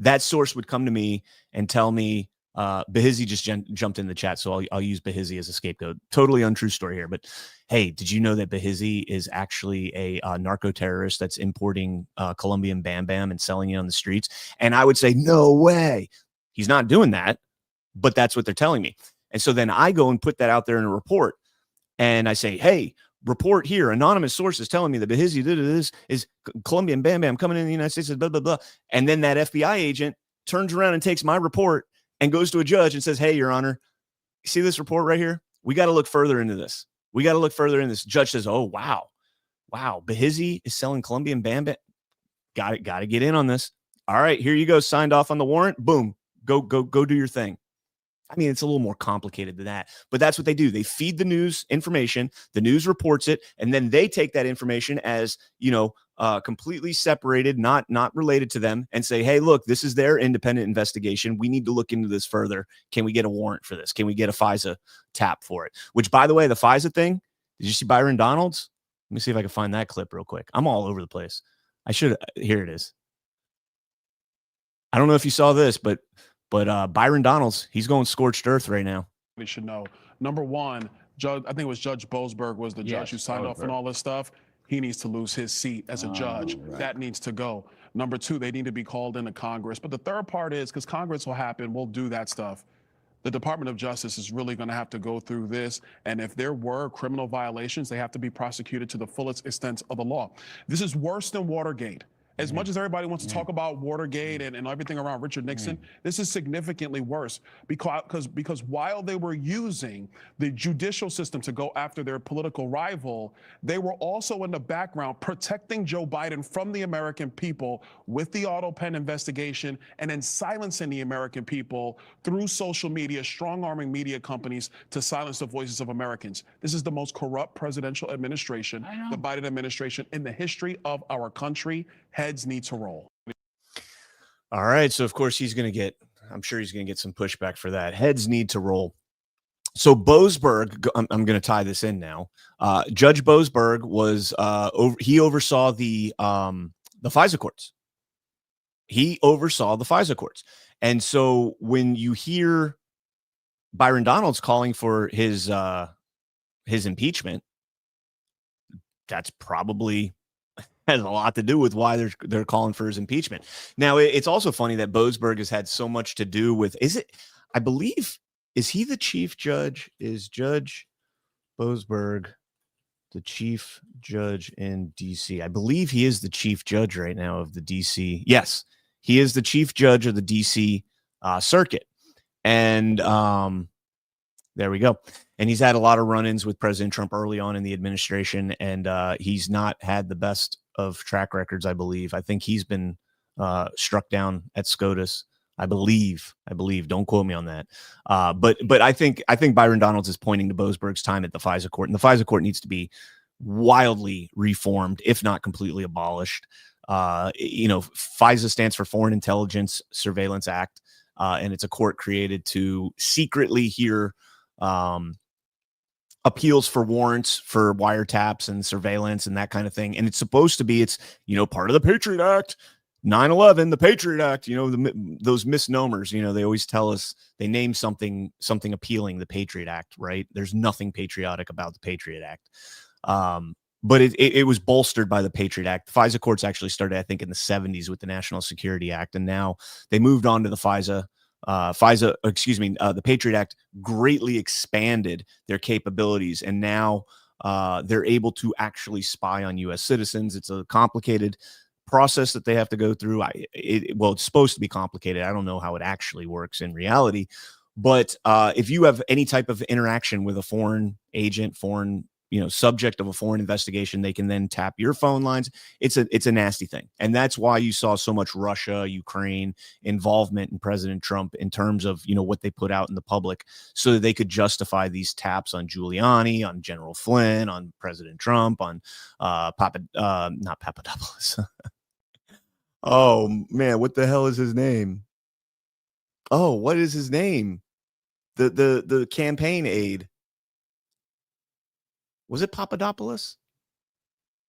That source would come to me and tell me, Bahizzy just jumped in the chat, so I'll use Bahizzy as a scapegoat. Totally untrue story here, but hey, did you know that Bahizzy is actually a narco terrorist that's importing Colombian Bam Bam and selling it on the streets? And I would say, no way. He's not doing that, but that's what they're telling me. And so then I go and put that out there in a report, and I say, hey, report here, anonymous sources telling me that Bahizzy did this, is Colombian Bam Bam coming in the United States, blah, blah, blah. And then that FBI agent turns around and takes my report and goes to a judge and says, hey, Your Honor, see this report right here? We got to look further into this. We got to look further in this. Judge says, oh, wow, Bahizzy is selling Colombian Bam Bam. Got to get in on this. All right, here you go. Signed off on the warrant. Boom. Go do your thing. I mean, it's a little more complicated than that, but that's what they do. They feed the news information, the news reports it, and then they take that information as, completely separated, not related to them, and say, hey, look, this is their independent investigation. We need to look into this further. Can we get a warrant for this? Can we get a FISA tap for it? Which, by the way, the FISA thing, did you see Byron Donalds? Let me see if I can find that clip real quick. I'm all over the place. Here it is. I don't know if you saw this, but Byron Donalds, he's going scorched earth right now. should know. Number one, Judge, I think it was Judge Boasberg was the judge who signed off on all this stuff. He needs to lose his seat as a judge. Right. That needs to go. Number two, they need to be called into Congress. But the third part is, because Congress will happen, we'll do that stuff. The Department of Justice is really going to have to go through this. And if there were criminal violations, they have to be prosecuted to the fullest extent of the law. This is worse than Watergate. As much as everybody wants to talk about Watergate and everything around Richard Nixon, this is significantly worse because while they were using the judicial system to go after their political rival, they were also in the background protecting Joe Biden from the American people with the auto pen investigation and then silencing the American people through social media, strong-arming media companies to silence the voices of Americans. This is the most corrupt presidential administration, the Biden administration, in the history of our country. Heads need to roll. All right. So, of course, I'm sure he's going to get some pushback for that. Heads need to roll. So Boasberg, I'm going to tie this in now. Judge Boasberg was, he oversaw the FISA courts. He oversaw the FISA courts. And so when you hear Byron Donalds calling for his impeachment, that's probably has a lot to do with why they're calling for his impeachment. Now, it's also funny that Boasberg has had so much to do with, is he the chief judge? Is Judge Boasberg the chief judge in DC? I believe he is the chief judge right now of the DC. Yes, he is the chief judge of the DC circuit. And there we go. And he's had a lot of run-ins with President Trump early on in the administration, and he's not had the best of track records, I believe. I think he's been struck down at SCOTUS. I believe. Don't quote me on that. But I think Byron Donalds is pointing to Boasberg's time at the FISA court, and the FISA court needs to be wildly reformed, if not completely abolished. FISA stands for Foreign Intelligence Surveillance Act, and it's a court created to secretly hear appeals for warrants for wiretaps and surveillance and that kind of thing. And it's supposed to be, part of the Patriot Act, 9/11, the Patriot Act, those misnomers, they always tell us they name something appealing, the Patriot Act, right? There's nothing patriotic about the Patriot Act. But it was bolstered by the Patriot Act. The FISA courts actually started, I think, in the 70s with the National Security Act. And now they moved on to the the Patriot Act greatly expanded their capabilities, and now they're able to actually spy on U.S. citizens. It's a complicated process that they have to go through. It's supposed to be complicated. I don't know how it actually works in reality, but if you have any type of interaction with a foreign agent, subject of a foreign investigation, they can then tap your phone lines. It's a nasty thing. And that's why you saw so much Russia, Ukraine involvement in President Trump in terms of, what they put out in the public so that they could justify these taps on Giuliani, on General Flynn, on President Trump, on not Papadopoulos. Oh man, what the hell is his name? Oh, what is his name? The campaign aide. Was it Papadopoulos?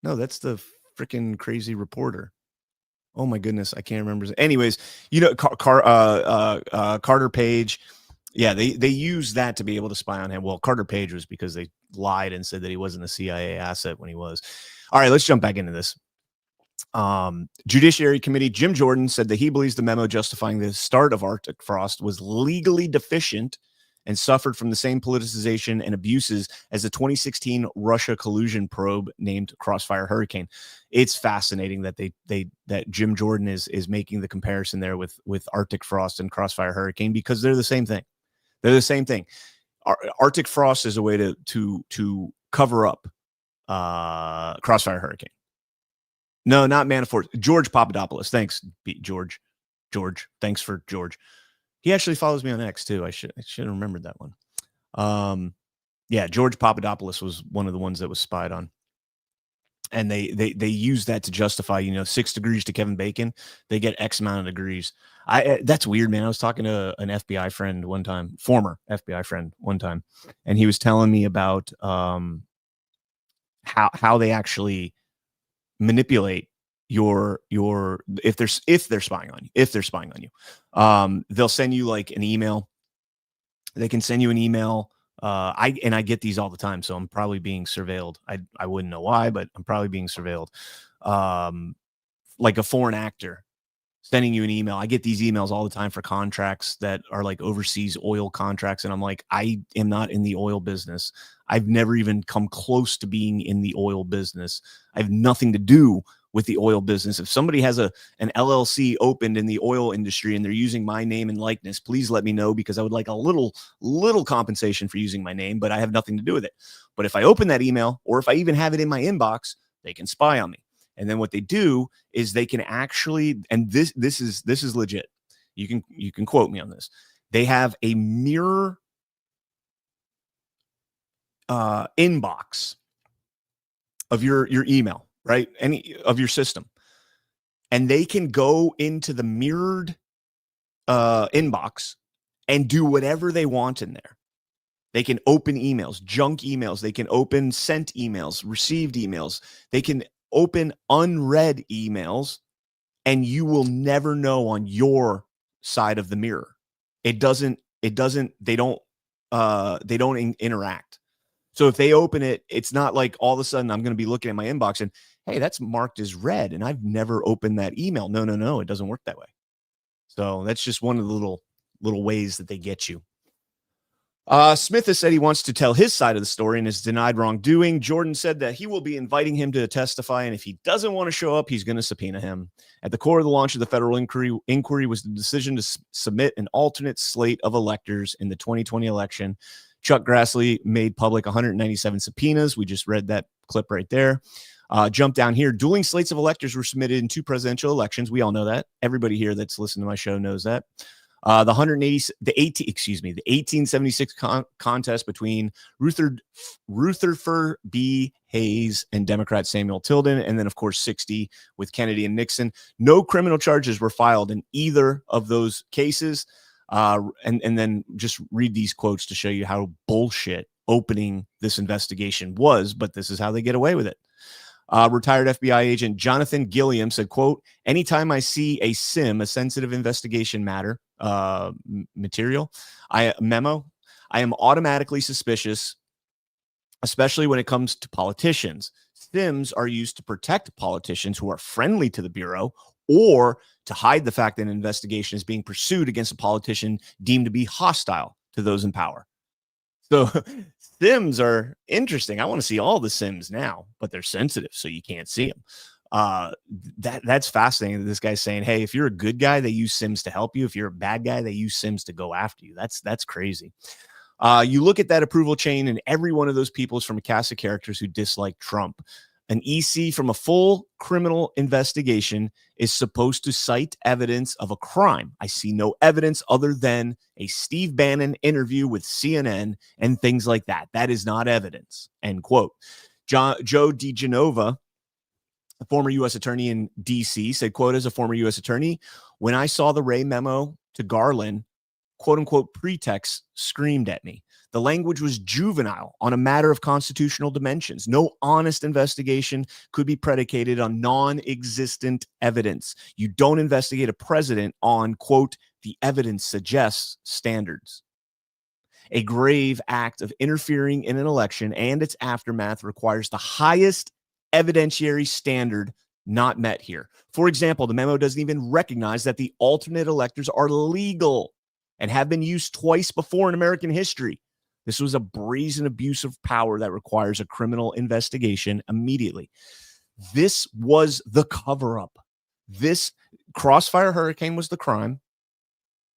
No, that's the freaking crazy reporter. Oh my goodness, I can't remember. Anyways, Carter Page. Yeah, they used that to be able to spy on him. Well, Carter Page was because they lied and said that he wasn't a CIA asset when he was. All right, let's jump back into this. Judiciary Committee, Jim Jordan said that he believes the memo justifying the start of Arctic Frost was legally deficient and suffered from the same politicization and abuses as the 2016 Russia collusion probe named Crossfire Hurricane. It's fascinating that that Jim Jordan is making the comparison there with Arctic Frost and Crossfire Hurricane, because they're the same thing. They're the same thing. Arctic Frost is a way to cover up Crossfire Hurricane. No, not Manafort. George Papadopoulos. Thanks, George. Thanks for George. He actually follows me on X too. I should have remembered that one. Yeah, George Papadopoulos was one of the ones that was spied on. And they use that to justify, 6 degrees to Kevin Bacon. They get X amount of degrees. That's weird, man. I was talking to an FBI friend one time, former FBI friend one time, and he was telling me about how they actually manipulate your if they're spying on you, they'll send you like an email They can send you an email. I get these all the time, so I'm probably being surveilled. I wouldn't know why, but I'm probably being surveilled. Like a foreign actor sending you an email. I get these emails all the time for contracts that are like overseas oil contracts. And I'm like, I am not in the oil business. I've never even come close to being in the oil business. I have nothing to do with the oil business. If somebody has an LLC opened in the oil industry and they're using my name and likeness, please let me know, because I would like a little compensation for using my name, but I have nothing to do with it. But if I open that email, or if I even have it in my inbox, they can spy on me. And then what they do is they can actually, and this is legit. You can quote me on this. They have a mirror inbox of your email, right? Any of your system. And they can go into the mirrored inbox and do whatever they want in there. They can open emails, junk emails. They can open sent emails, received emails. They can open unread emails, and you will never know on your side of the mirror. They don't interact. So if they open it, it's not like all of a sudden I'm going to be looking at my inbox and, hey, that's marked as read, and I've never opened that email. No, it doesn't work that way. So that's just one of the little ways that they get you. Smith has said he wants to tell his side of the story and is denied wrongdoing. Jordan said that he will be inviting him to testify, and if he doesn't want to show up, he's going to subpoena him. At the core of the launch of the federal inquiry was the decision to submit an alternate slate of electors in the 2020 election. Chuck Grassley made public 197 subpoenas. We just read that clip right there. Jump down here. Dueling slates of electors were submitted in 2 presidential elections. We all know that. Everybody here that's listened to my show knows that. The 1876 contest between Rutherford B. Hayes and Democrat Samuel Tilden, and then of course 60 with Kennedy and Nixon. No criminal charges were filed in either of those cases. And then just read these quotes to show you how bullshit opening this investigation was, but this is how they get away with it. Retired FBI agent Jonathan Gilliam said, quote, anytime I see a SIM, a sensitive investigation matter, material, memo, I am automatically suspicious, especially when it comes to politicians. SIMs are used to protect politicians who are friendly to the Bureau, or to hide the fact that an investigation is being pursued against a politician deemed to be hostile to those in power. So SIMs are interesting. I want to see all the SIMs now, but they're sensitive, so you can't see them. That's fascinating. This guy's saying, hey, if you're a good guy, they use SIMs to help you. If you're a bad guy, they use SIMs to go after you. That's crazy. You look at that approval chain, and every one of those people is from a cast of characters who dislike Trump. An EC from a full criminal investigation is supposed to cite evidence of a crime. I see no evidence other than a Steve Bannon interview with CNN and things like that. That is not evidence, end quote. Joe DeGenova, a former U.S. attorney in D.C., said, quote, as a former U.S. attorney, when I saw the Wray memo to Garland, quote unquote, pretext screamed at me. The language was juvenile on a matter of constitutional dimensions. No honest investigation could be predicated on non-existent evidence. You don't investigate a president on, quote, the evidence suggests standards. A grave act of interfering in an election and its aftermath requires the highest evidentiary standard not met here. For example, the memo doesn't even recognize that the alternate electors are legal and have been used twice before in American history. This was a brazen abuse of power that requires a criminal investigation immediately. This was the cover-up. This Crossfire Hurricane was the crime.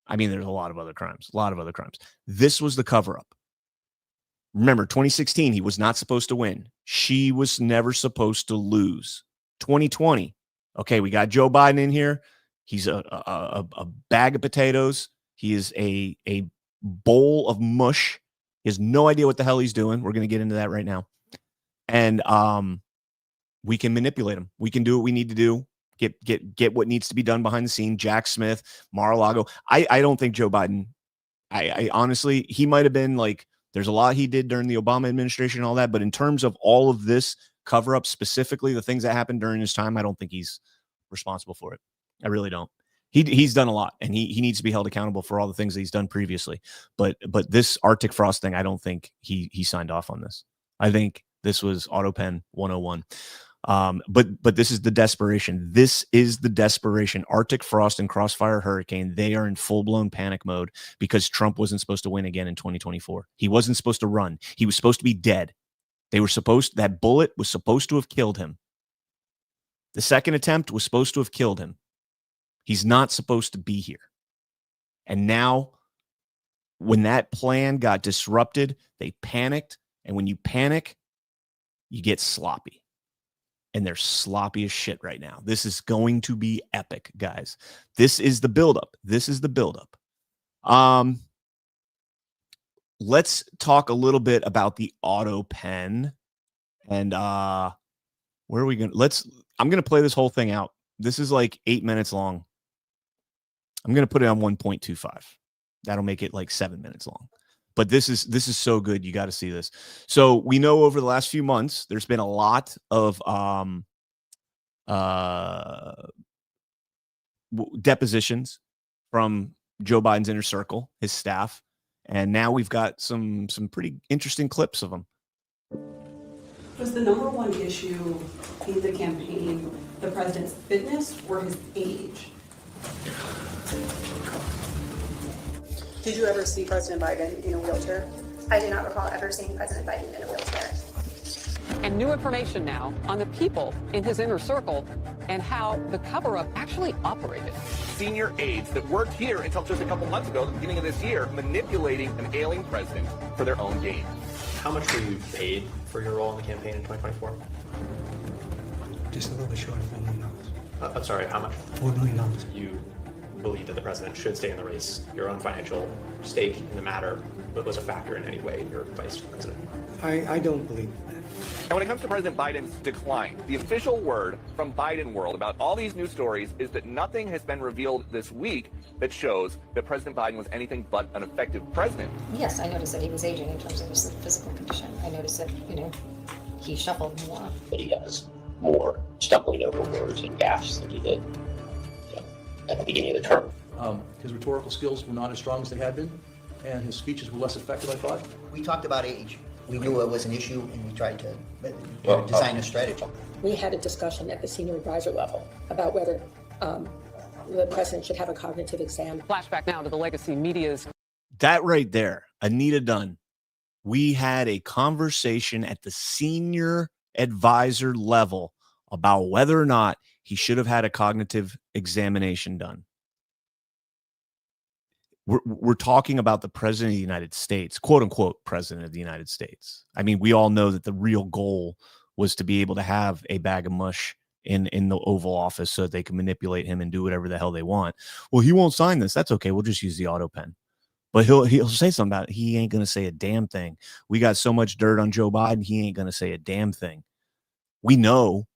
I mean, there's a lot of other crimes. This was the cover-up. Remember, 2016, he was not supposed to win. She was never supposed to lose. 2020, okay, we got Joe Biden in here. He's a bag of potatoes. He is a bowl of mush. He has no idea what the hell he's doing. We're going to get into that right now. And we can manipulate him. We can do what we need to do. Get what needs to be done behind the scene. Jack Smith, Mar-a-Lago. I don't think Joe Biden, I honestly, he might have been like, there's a lot he did during the Obama administration and all that. But in terms of all of this cover-up, specifically the things that happened during his time, I don't think he's responsible for it. I really don't. He's done a lot, and he needs to be held accountable for all the things that he's done previously. But this Arctic frost thing, I don't think he signed off on this. I think this was AutoPen 101. But this is the desperation. This is the desperation. Arctic frost and crossfire hurricane, they are in full-blown panic mode because Trump wasn't supposed to win again in 2024. He wasn't supposed to run. He was supposed to be dead. That bullet was supposed to have killed him. The second attempt was supposed to have killed him. He's not supposed to be here. And now, when that plan got disrupted, they panicked. And when you panic, you get sloppy. And they're sloppy as shit right now. This is going to be epic, guys. This is the buildup. Let's talk a little bit about the AutoPen. And where are we going? I'm going to play this whole thing out. This is like 8 minutes long. I'm going to put it on 1.25. That'll make it like 7 minutes long. But this is so good. You got to see this. So we know over the last few months, there's been a lot of depositions from Joe Biden's inner circle, his staff. And now we've got some pretty interesting clips of them. Was the number one issue in the campaign the president's fitness or his age? Did you ever see President Biden in a wheelchair? I do not recall ever seeing President Biden in a wheelchair. And new information now on the people in his inner circle and how the cover-up actually operated. Senior aides that worked here until just a couple months ago, the beginning of this year, manipulating an ailing president for their own gain. How much were you paid for your role in the campaign in 2024? Just a little bit short of $4 million. I'm sorry, how much? $4 million. You believe that the president should stay in the race. Your own financial stake in the matter was a factor in any way, your vice president. I don't believe that. And when it comes to President Biden's decline, the official word from Biden world about all these news stories is that nothing has been revealed this week that shows that President Biden was anything but an effective president. Yes, I noticed that he was aging in terms of his physical condition. I noticed that, he shuffled more. But he has more stumbling over words and gaffes than he did at the beginning of the term. His rhetorical skills were not as strong as they had been, and his speeches were less effective, I thought. We talked about age. We knew it was an issue, and we tried to design a strategy. We had a discussion at the senior advisor level about whether the president should have a cognitive exam. Flashback now to the legacy media's. That right there, Anita Dunn. We had a conversation at the senior advisor level about whether or not he should have had a cognitive examination done. We're talking about the president of the United States, quote unquote, president of the United States. I mean, we all know that the real goal was to be able to have a bag of mush in the Oval Office so that they can manipulate him and do whatever the hell they want. Well, he won't sign this. That's okay. We'll just use the AutoPen. But he'll say something about it. He ain't going to say a damn thing. We got so much dirt on Joe Biden. He ain't going to say a damn thing. We know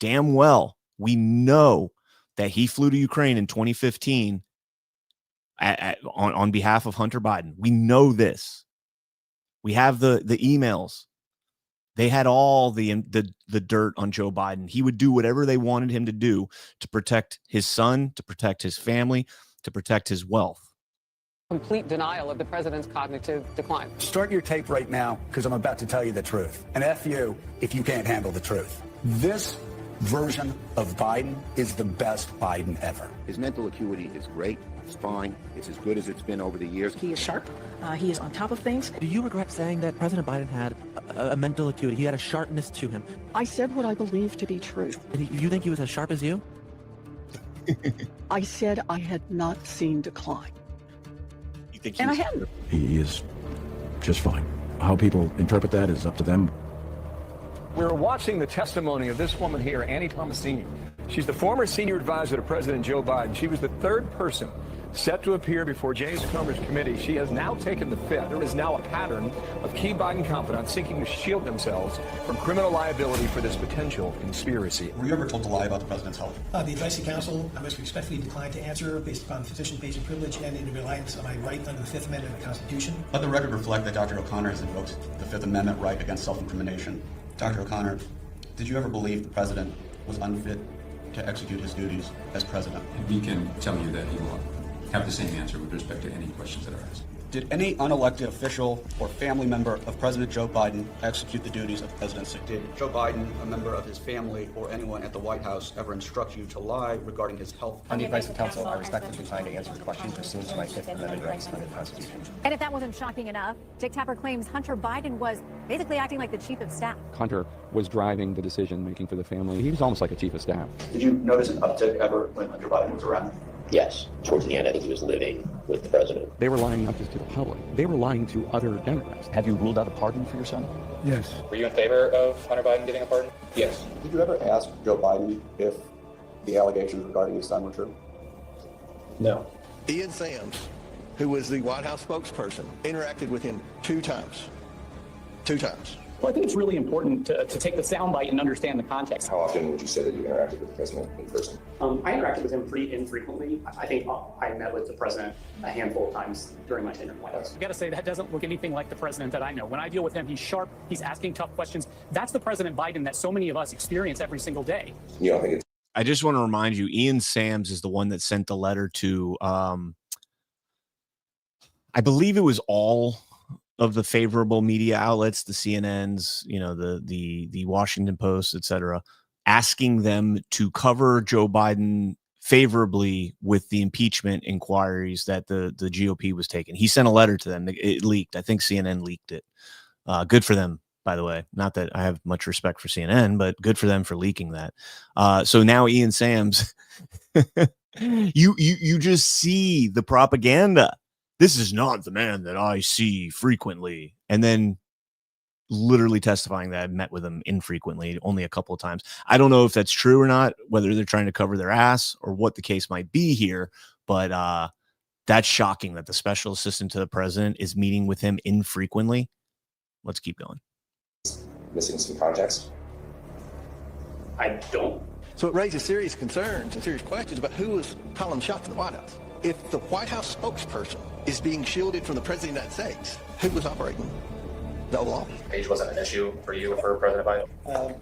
damn well. We know that he flew to Ukraine in 2015 on behalf of Hunter Biden. We know this. We have the emails. They had all the dirt on Joe Biden. He would do whatever they wanted him to do to protect his son, to protect his family, to protect his wealth. Complete denial of the president's cognitive decline. Start your tape right now, because I'm about to tell you the truth. And F you if you can't handle the truth. This version of Biden is the best Biden ever. His mental acuity is great. It's fine. It's as good as it's been over the years. He is sharp. He is on top of things. Do you regret saying that President Biden had a mental acuity? He had a sharpness to him. I said what I believe to be true. You think he was as sharp as you? I said I had not seen decline. You think and I hadn't. He is just fine. How people interpret that is up to them. We're watching the testimony of this woman here, Annie Thomas Sr. She's the former senior advisor to President Joe Biden. She was the third person set to appear before James Comer's committee. She has now taken the fifth. There is now a pattern of key Biden confidants seeking to shield themselves from criminal liability for this potential conspiracy. Were you ever told to lie about the president's health? The advice of counsel, I must respectfully decline to answer based upon physician-patient privilege and in reliance on my right under the Fifth Amendment of the Constitution. Let the record reflect that Dr. O'Connor has invoked the Fifth Amendment right against self-incrimination. Dr. O'Connor, did you ever believe the president was unfit to execute his duties as president. And he can tell you that he will have the same answer with respect to any questions that are asked. Did any unelected official or family member of President Joe Biden execute the duties of presidency? Did Joe Biden, a member of his family, or anyone at the White House ever instruct you to lie regarding his health? On the advice of counsel, I respectfully decline to answer the question pursuant to my Fifth Amendment rights under the Constitution. And if that wasn't shocking enough, Dick Tapper claims Hunter Biden was basically acting like the chief of staff. Hunter was driving the decision making for the family. He was almost like a chief of staff. Did you notice an uptick ever when Hunter Biden was around? Yes, towards the end, I think he was living with the president. They were lying not just to the public, they were lying to other Democrats. Have you ruled out a pardon for your son? Yes. Were you in favor of Hunter Biden getting a pardon? Yes. Did you ever ask Joe Biden if the allegations regarding his son were true? No. Ian Sams, who was the White House spokesperson, interacted with him 2 times. 2 times. Well, I think it's really important to take the soundbite and understand the context. How often would you say that you interacted with the president in person? I interacted with him pretty infrequently. I think I met with the president a handful of times during my tenure in the White House. I got to say, that doesn't look anything like the president that I know. When I deal with him, he's sharp, he's asking tough questions. That's the President Biden that so many of us experience every single day. You don't think it's... I just want to remind you, Ian Sams is the one that sent the letter to, I believe it was all of the favorable media outlets, the CNNs, you know, the Washington Post, etc., asking them to cover Joe Biden favorably with the impeachment inquiries that the GOP was taking. He sent a letter to them. It leaked. I think CNN leaked it. Good for them, by the way. Not that I have much respect for CNN, but good for them for leaking that. So now Ian Sams, you just see the propaganda. This is not the man that I see frequently. And then literally testifying that I met with him infrequently, only a couple of times. I don't know if that's true or not, whether they're trying to cover their ass or what the case might be here. But that's shocking that the special assistant to the president is meeting with him infrequently. Let's keep going. Missing some context? I don't. So it raises serious concerns and serious questions about who was calling the shots in the White House. If the White House spokesperson is being shielded from the President of the United States, who was operating the Oval Office? Age wasn't an issue for you or for President Biden?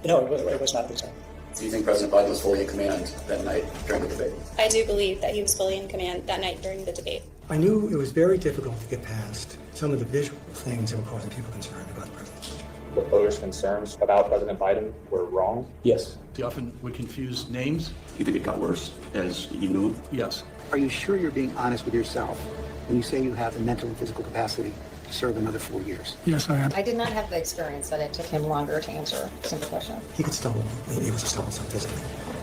No, it was not a concern. Do you think President Biden was fully in command that night during the debate? I do believe that he was fully in command that night during the debate. I knew it was very difficult to get past some of the visual things that were causing people concern about the president. The voters' concerns about President Biden were wrong? Yes. He often would confuse names. You think it got worse as you moved? Yes. Are you sure you're being honest with yourself when you say you have the mental and physical capacity to serve another 4 years? Yes, I am. I did not have the experience that it took him longer to answer a simple question. He could stumble. He was stumbling so physically.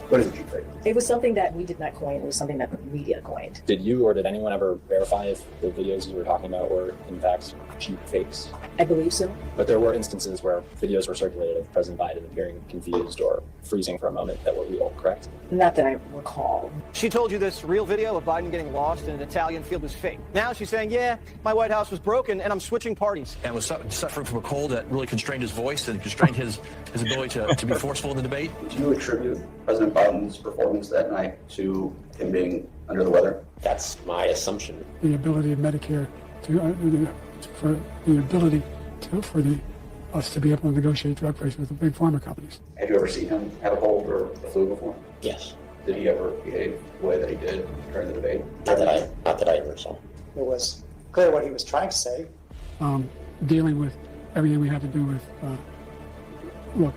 What did you think? It was something that we did not coin. It was something that the media coined. Did you or did anyone ever verify if the videos you were talking about were in fact cheap fakes? I believe so. But there were instances where videos were circulated of President Biden appearing confused or freezing for a moment that were real, correct? Not that I recall. She told you this real video of Biden getting lost in an Italian field was fake. Now she's saying, yeah, my White House was broken and I'm switching parties. And was suffering from a cold that really constrained his voice and constrained his ability to be forceful in the debate. Do you attribute President Biden's performance that night to him being under the weather? That's my assumption. The ability of Medicare for us to be able to negotiate drug prices with the big pharma companies. Have you ever seen him have a cold or the flu before? Yes. Did he ever behave the way that he did during the debate? Not that I ever saw. It was clear what he was trying to say. Dealing with everything we had to do with, look,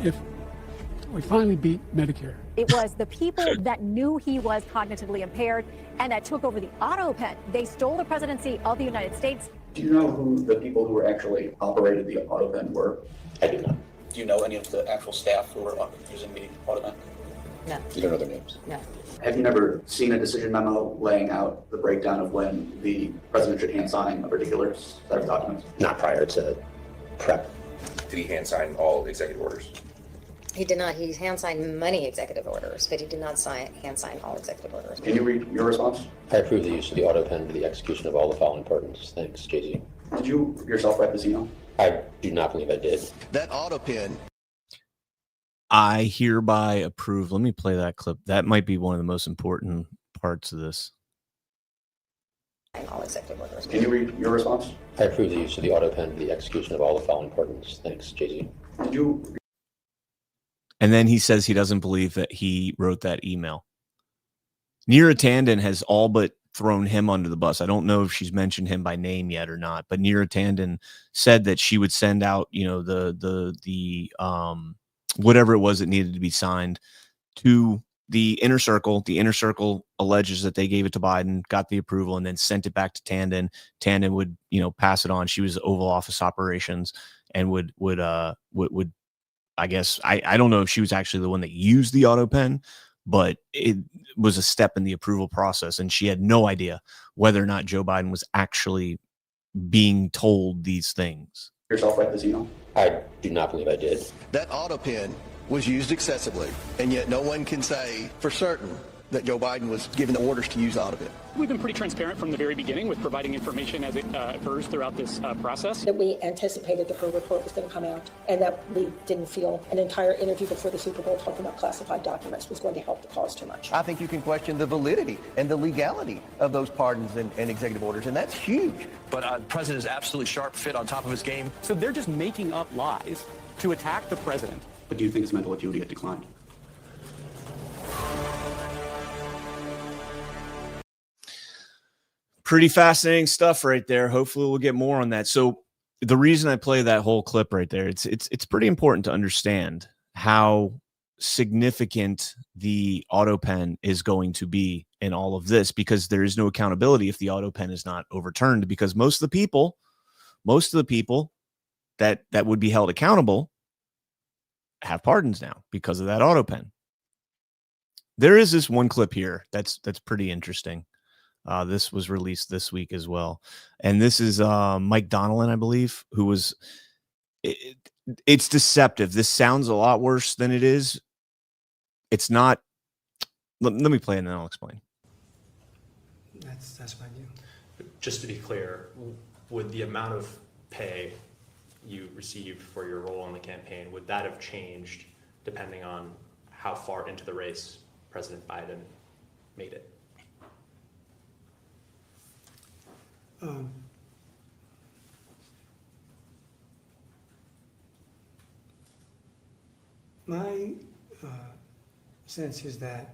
if we finally beat Medicare. It was the people that knew he was cognitively impaired and that took over the auto pen. They stole the presidency of the United States. Do you know who the people who were actually operated the auto pen were? I do not. Do you know any of the actual staff who were using the auto pen? No. You don't know their names? No. Have you never seen a decision memo laying out the breakdown of when the president should hand sign a particular set of documents? Not prior to prep. Did he hand sign all executive orders? He did not. He hand signed many executive orders, but he did not hand sign all executive orders. Can you read your response? I approve the use of the auto pen for the execution of all the following pardons. Thanks, JZ. Did you yourself write this email? I do not believe I did. That auto pen. I hereby approve. Let me play that clip. That might be one of the most important parts of this. All executive orders. Can you read your response? I approve the use of the auto pen for the execution of all the following pardons. Thanks, JZ. Did you And then he says he doesn't believe that he wrote that email. Neera Tanden has all but thrown him under the bus. I don't know if she's mentioned him by name yet or not, but Neera Tanden said that she would send out, the whatever it was that needed to be signed to the inner circle. The inner circle alleges that they gave it to Biden, got the approval, and then sent it back to Tanden. Tanden would, pass it on. She was Oval Office operations and would I guess I don't know if she was actually the one that used the auto pen, but it was a step in the approval process, and she had no idea whether or not Joe Biden was actually being told these things. Yourself write this email? I do not believe I did. That auto pen was used excessively, and yet no one can say for certain that Joe Biden was given the orders to use the auto pen. We've been pretty transparent from the very beginning with providing information as it occurs throughout this process. That we anticipated that her report was going to come out, and that we didn't feel an entire interview before the Super Bowl talking about classified documents was going to help the cause too much. I think you can question the validity and the legality of those pardons and executive orders, and that's huge. But the president is absolutely sharp, fit, on top of his game. So they're just making up lies to attack the president. But do you think his mental acuity had declined? Pretty fascinating stuff right there. Hopefully we'll get more on that. So the reason I play that whole clip right there, it's pretty important to understand how significant the auto pen is going to be in all of this, because there is no accountability if the auto pen is not overturned, because most of the people that would be held accountable have pardons now because of that auto pen. There is this one clip here that's pretty interesting. This was released this week as well. And this is Mike Donnellan, I believe, who was... It's deceptive. This sounds a lot worse than it is. It's not... Let me play it and then I'll explain. That's my view. Just to be clear, would the amount of pay you received for your role in the campaign, would that have changed depending on how far into the race President Biden made it? My sense is that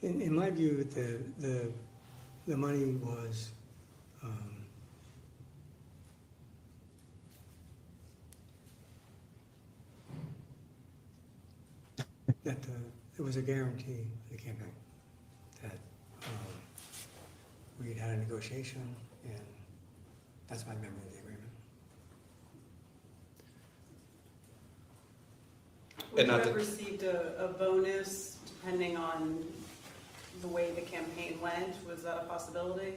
in my view, the money was that it was a guarantee for the campaign that we had a negotiation, and that's my memory of the agreement. Would you have received a bonus depending on the way the campaign went? Was that a possibility?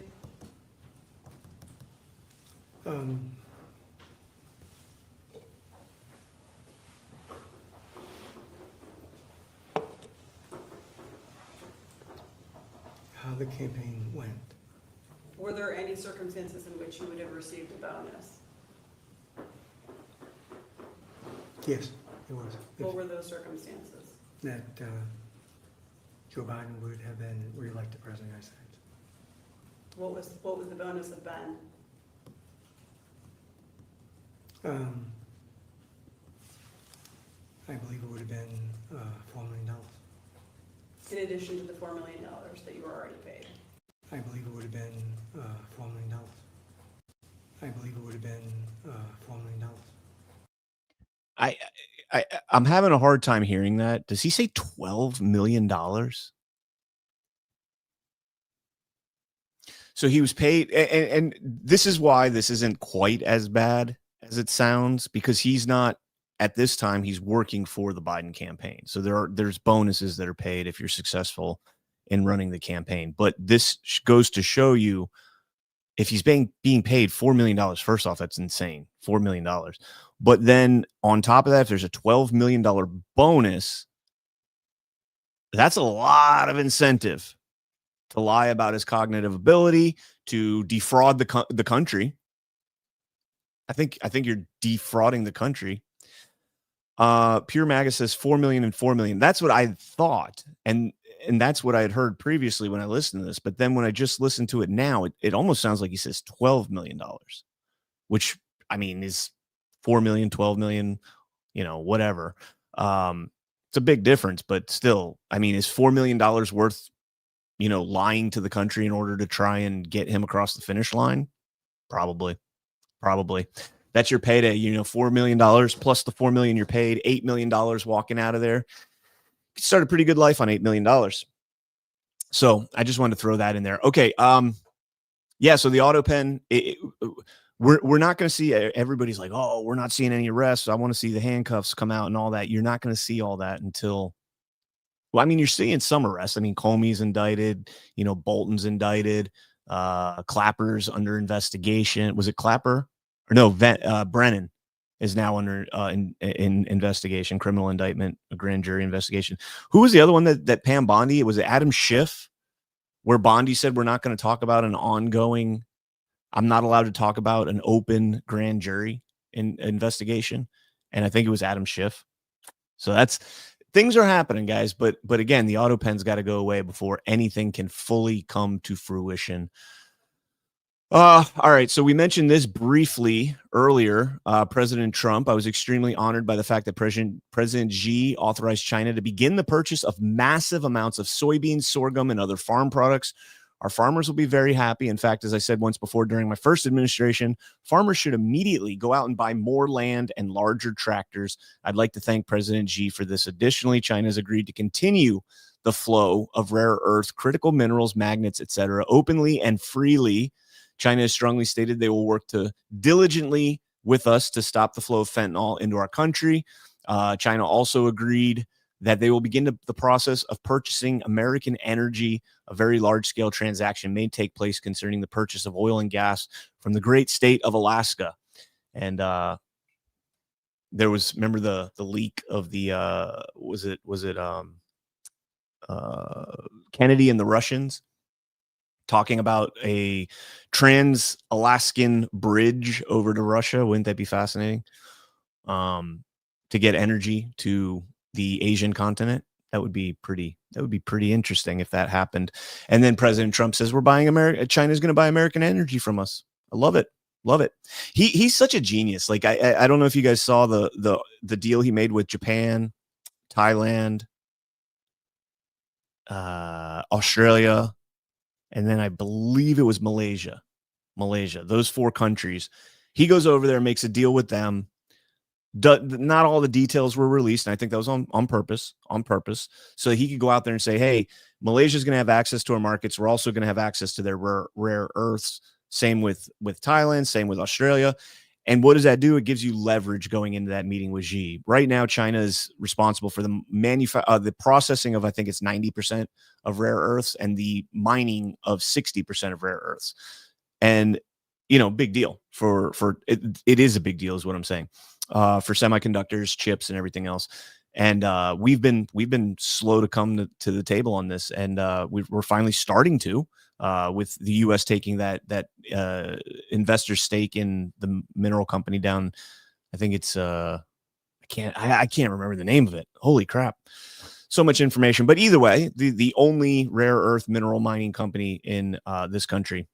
How the campaign went. Were there any circumstances in which you would have received a bonus? Yes, it was. What were those circumstances? That Joe Biden would have been reelected president of the United States. What would the bonus have been? I believe it would have been $4 million. In addition to the $4 million that you were already paid? I believe it would have been $4 million. I believe it would have been $4 million. I'm having a hard time hearing that. Does he say $12 million? So he was paid, and this is why this isn't quite as bad as it sounds, because he's not, at this time, he's working for the Biden campaign. So there's bonuses that are paid if you're successful in running the campaign. But this goes to show you, if he's being paid $4 million, first off, that's insane, $4 million. But then on top of that, if there's a $12 million bonus, that's a lot of incentive to lie about his cognitive ability, to defraud the country, I think you're defrauding the country. Pure Maga says 4 million and 4 million. That's what I thought. And that's what I had heard previously when I listened to this. But then when I just listened to it now, it almost sounds like he says $12 million, which I mean is 4 million, 12 million, whatever. It's a big difference, but still, I mean, is $4 million worth, lying to the country in order to try and get him across the finish line? Probably. That's your payday, $4 million plus the $4 million you're paid, $8 million walking out of there. You could start a pretty good life on $8 million. So I just wanted to throw that in there. Okay. Yeah. So the auto pen, we're not going to see, everybody's like, oh, we're not seeing any arrests. I want to see the handcuffs come out and all that. You're not going to see all that until, well, I mean, you're seeing some arrests. I mean, Comey's indicted, Bolton's indicted, Clapper's under investigation. Was it Clapper? Or no, Brennan is now under in investigation, criminal indictment, a grand jury investigation. Who was the other one that Pam Bondi? Was it Adam Schiff, where Bondi said we're not going to talk about an ongoing, I'm not allowed to talk about an open grand jury investigation. And I think it was Adam Schiff. So things are happening, guys. But again, the auto pen's got to go away before anything can fully come to fruition. All right. So we mentioned this briefly earlier. President Trump, I was extremely honored by the fact that President Xi authorized China to begin the purchase of massive amounts of soybeans, sorghum, and other farm products. Our farmers will be very happy. In fact, as I said once before, during my first administration, farmers should immediately go out and buy more land and larger tractors. I'd like to thank President Xi for this. Additionally, China has agreed to continue the flow of rare earth, critical minerals, magnets, etc., openly and freely. China has strongly stated they will work diligently with us to stop the flow of fentanyl into our country. China also agreed that they will begin the process of purchasing American energy. A very large-scale transaction may take place concerning the purchase of oil and gas from the great state of Alaska. And there was, remember the leak of the was it Kennedy and the Russians talking about a trans-Alaskan bridge over to Russia? Wouldn't that be fascinating? To get energy to the Asian continent. That would be pretty interesting if that happened. And then President Trump says China's going to buy American energy from us. I love it. Love it. He's such a genius. Like I don't know if you guys saw the deal he made with Japan, Thailand, Australia, and then I believe it was Malaysia. Those 4 countries. He goes over there and makes a deal with them. Not all the details were released, and I think that was on purpose, so he could go out there and say, hey, Malaysia's going to have access to our markets. We're also going to have access to their rare earths. Same with Thailand, same with Australia. And what does that do? It gives you leverage going into that meeting with Xi. Right now, China is responsible for the processing of, I think it's 90% of rare earths and the mining of 60% of rare earths. And, big deal for it is a big deal is what I'm saying. For semiconductors, chips, and everything else. And we've been slow to come to the table on this. And we're finally starting to, with the U.S. taking that investor stake in the mineral company down. I think it's I can't remember the name of it. Holy crap. So much information. But either way, the only rare earth mineral mining company in this country.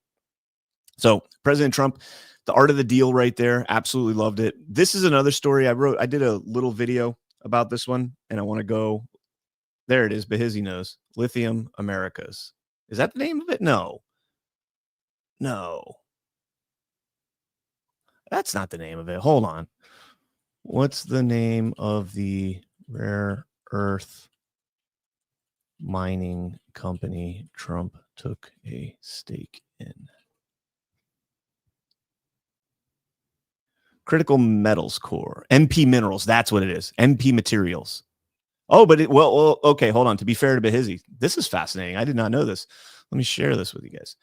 So President Trump, the art of the deal right there. Absolutely loved it. This is another story I did a little video about this one, and I want to go. There it is. Bahizzy knows. Lithium Americas. Is that the name of it? No. That's not the name of it. Hold on. What's the name of the rare earth mining company Trump took a stake in? Critical Metals Core. MP Minerals. That's what it is. MP Materials. Oh, but okay, hold on. To be fair to Bahizzy, this is fascinating. I did not know this. Let me share this with you guys.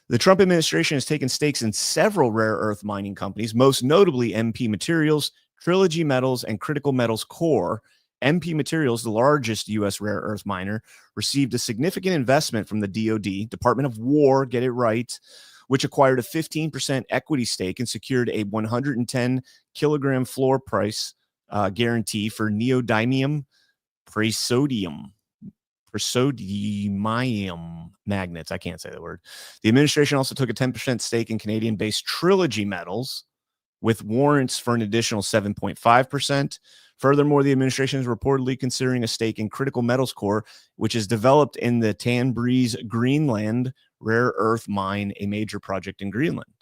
The Trump administration has taken stakes in several rare earth mining companies, most notably MP Materials, Trilogy Metals, and Critical Metals Core. MP Materials, the largest U.S. rare earth miner, received a significant investment from the DoD, Department of War, get it right, which acquired a 15% equity stake and secured a 110 kilogram floor price guarantee for neodymium praseodymium magnets. I can't say the word. The administration also took a 10% stake in Canadian-based Trilogy Metals with warrants for an additional 7.5%. Furthermore, the administration is reportedly considering a stake in Critical Metals Corp, which is developed in the Tanbreeze Greenland rare earth mine, a major project in Greenland.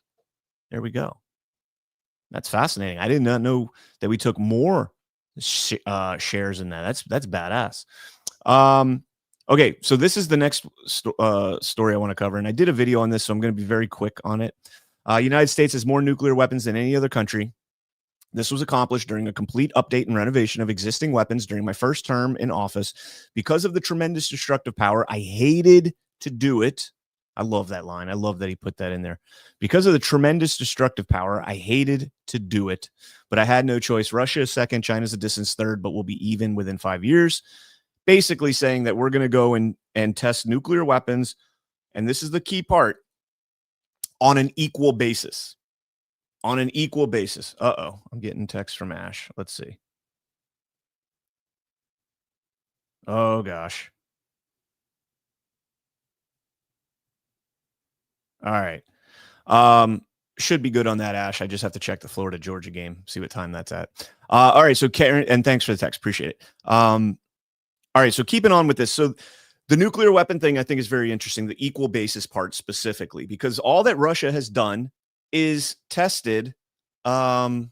There we go. That's fascinating. I did not know that we took more shares in that. That's badass. Okay, so this is the next story I want to cover, and I did a video on this, so I'm going to be very quick on it. United States has more nuclear weapons than any other country. This was accomplished during a complete update and renovation of existing weapons during my first term in office. Because of the tremendous destructive power, I hated to do it. I love that line. I love that he put that in there. Because of the tremendous destructive power, I hated to do it, but I had no choice. Russia is second, China's a distant third, but we'll be even within 5 years. Basically saying that we're going to go and test nuclear weapons, and this is the key part, on an equal basis. On an equal basis. Uh-oh, I'm getting text from Ash. Let's see. Oh, gosh. All right. Should be good on that, Ash. I just have to check the Florida-Georgia game, see what time that's at. All right, so Karen, and thanks for the text. Appreciate it. All right, so keeping on with this. So the nuclear weapon thing I think is very interesting, the equal basis part specifically, because all that Russia has done is tested nuclear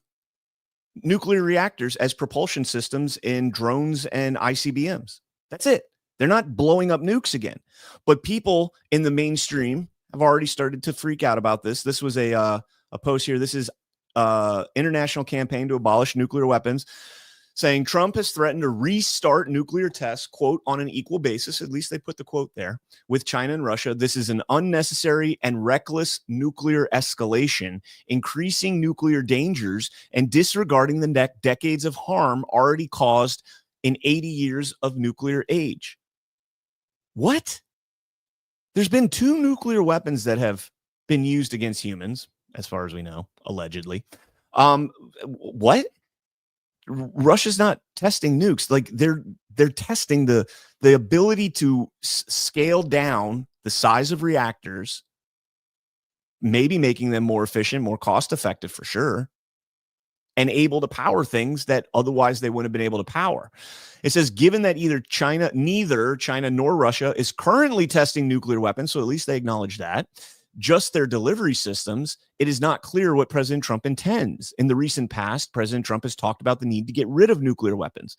reactors as propulsion systems in drones and ICBMs. That's it. They're not blowing up nukes again. But people in the mainstream have already started to freak out about this. This was a post here. This is International Campaign to Abolish Nuclear Weapons, saying Trump has threatened to restart nuclear tests, quote, on an equal basis. At least they put the quote there, with China and Russia. This is an unnecessary and reckless nuclear escalation, increasing nuclear dangers and disregarding the decades of harm already caused in 80 years of nuclear age. What? There's been 2 nuclear weapons that have been used against humans, as far as we know, allegedly. What? Russia's not testing nukes. Like they're testing the ability to scale down the size of reactors, maybe making them more efficient, more cost effective for sure, and able to power things that otherwise they wouldn't have been able to power. It says, given that neither China nor Russia is currently testing nuclear weapons, so at least they acknowledge that, just their delivery systems, it is not clear what President Trump intends. In the recent past, President Trump has talked about the need to get rid of nuclear weapons.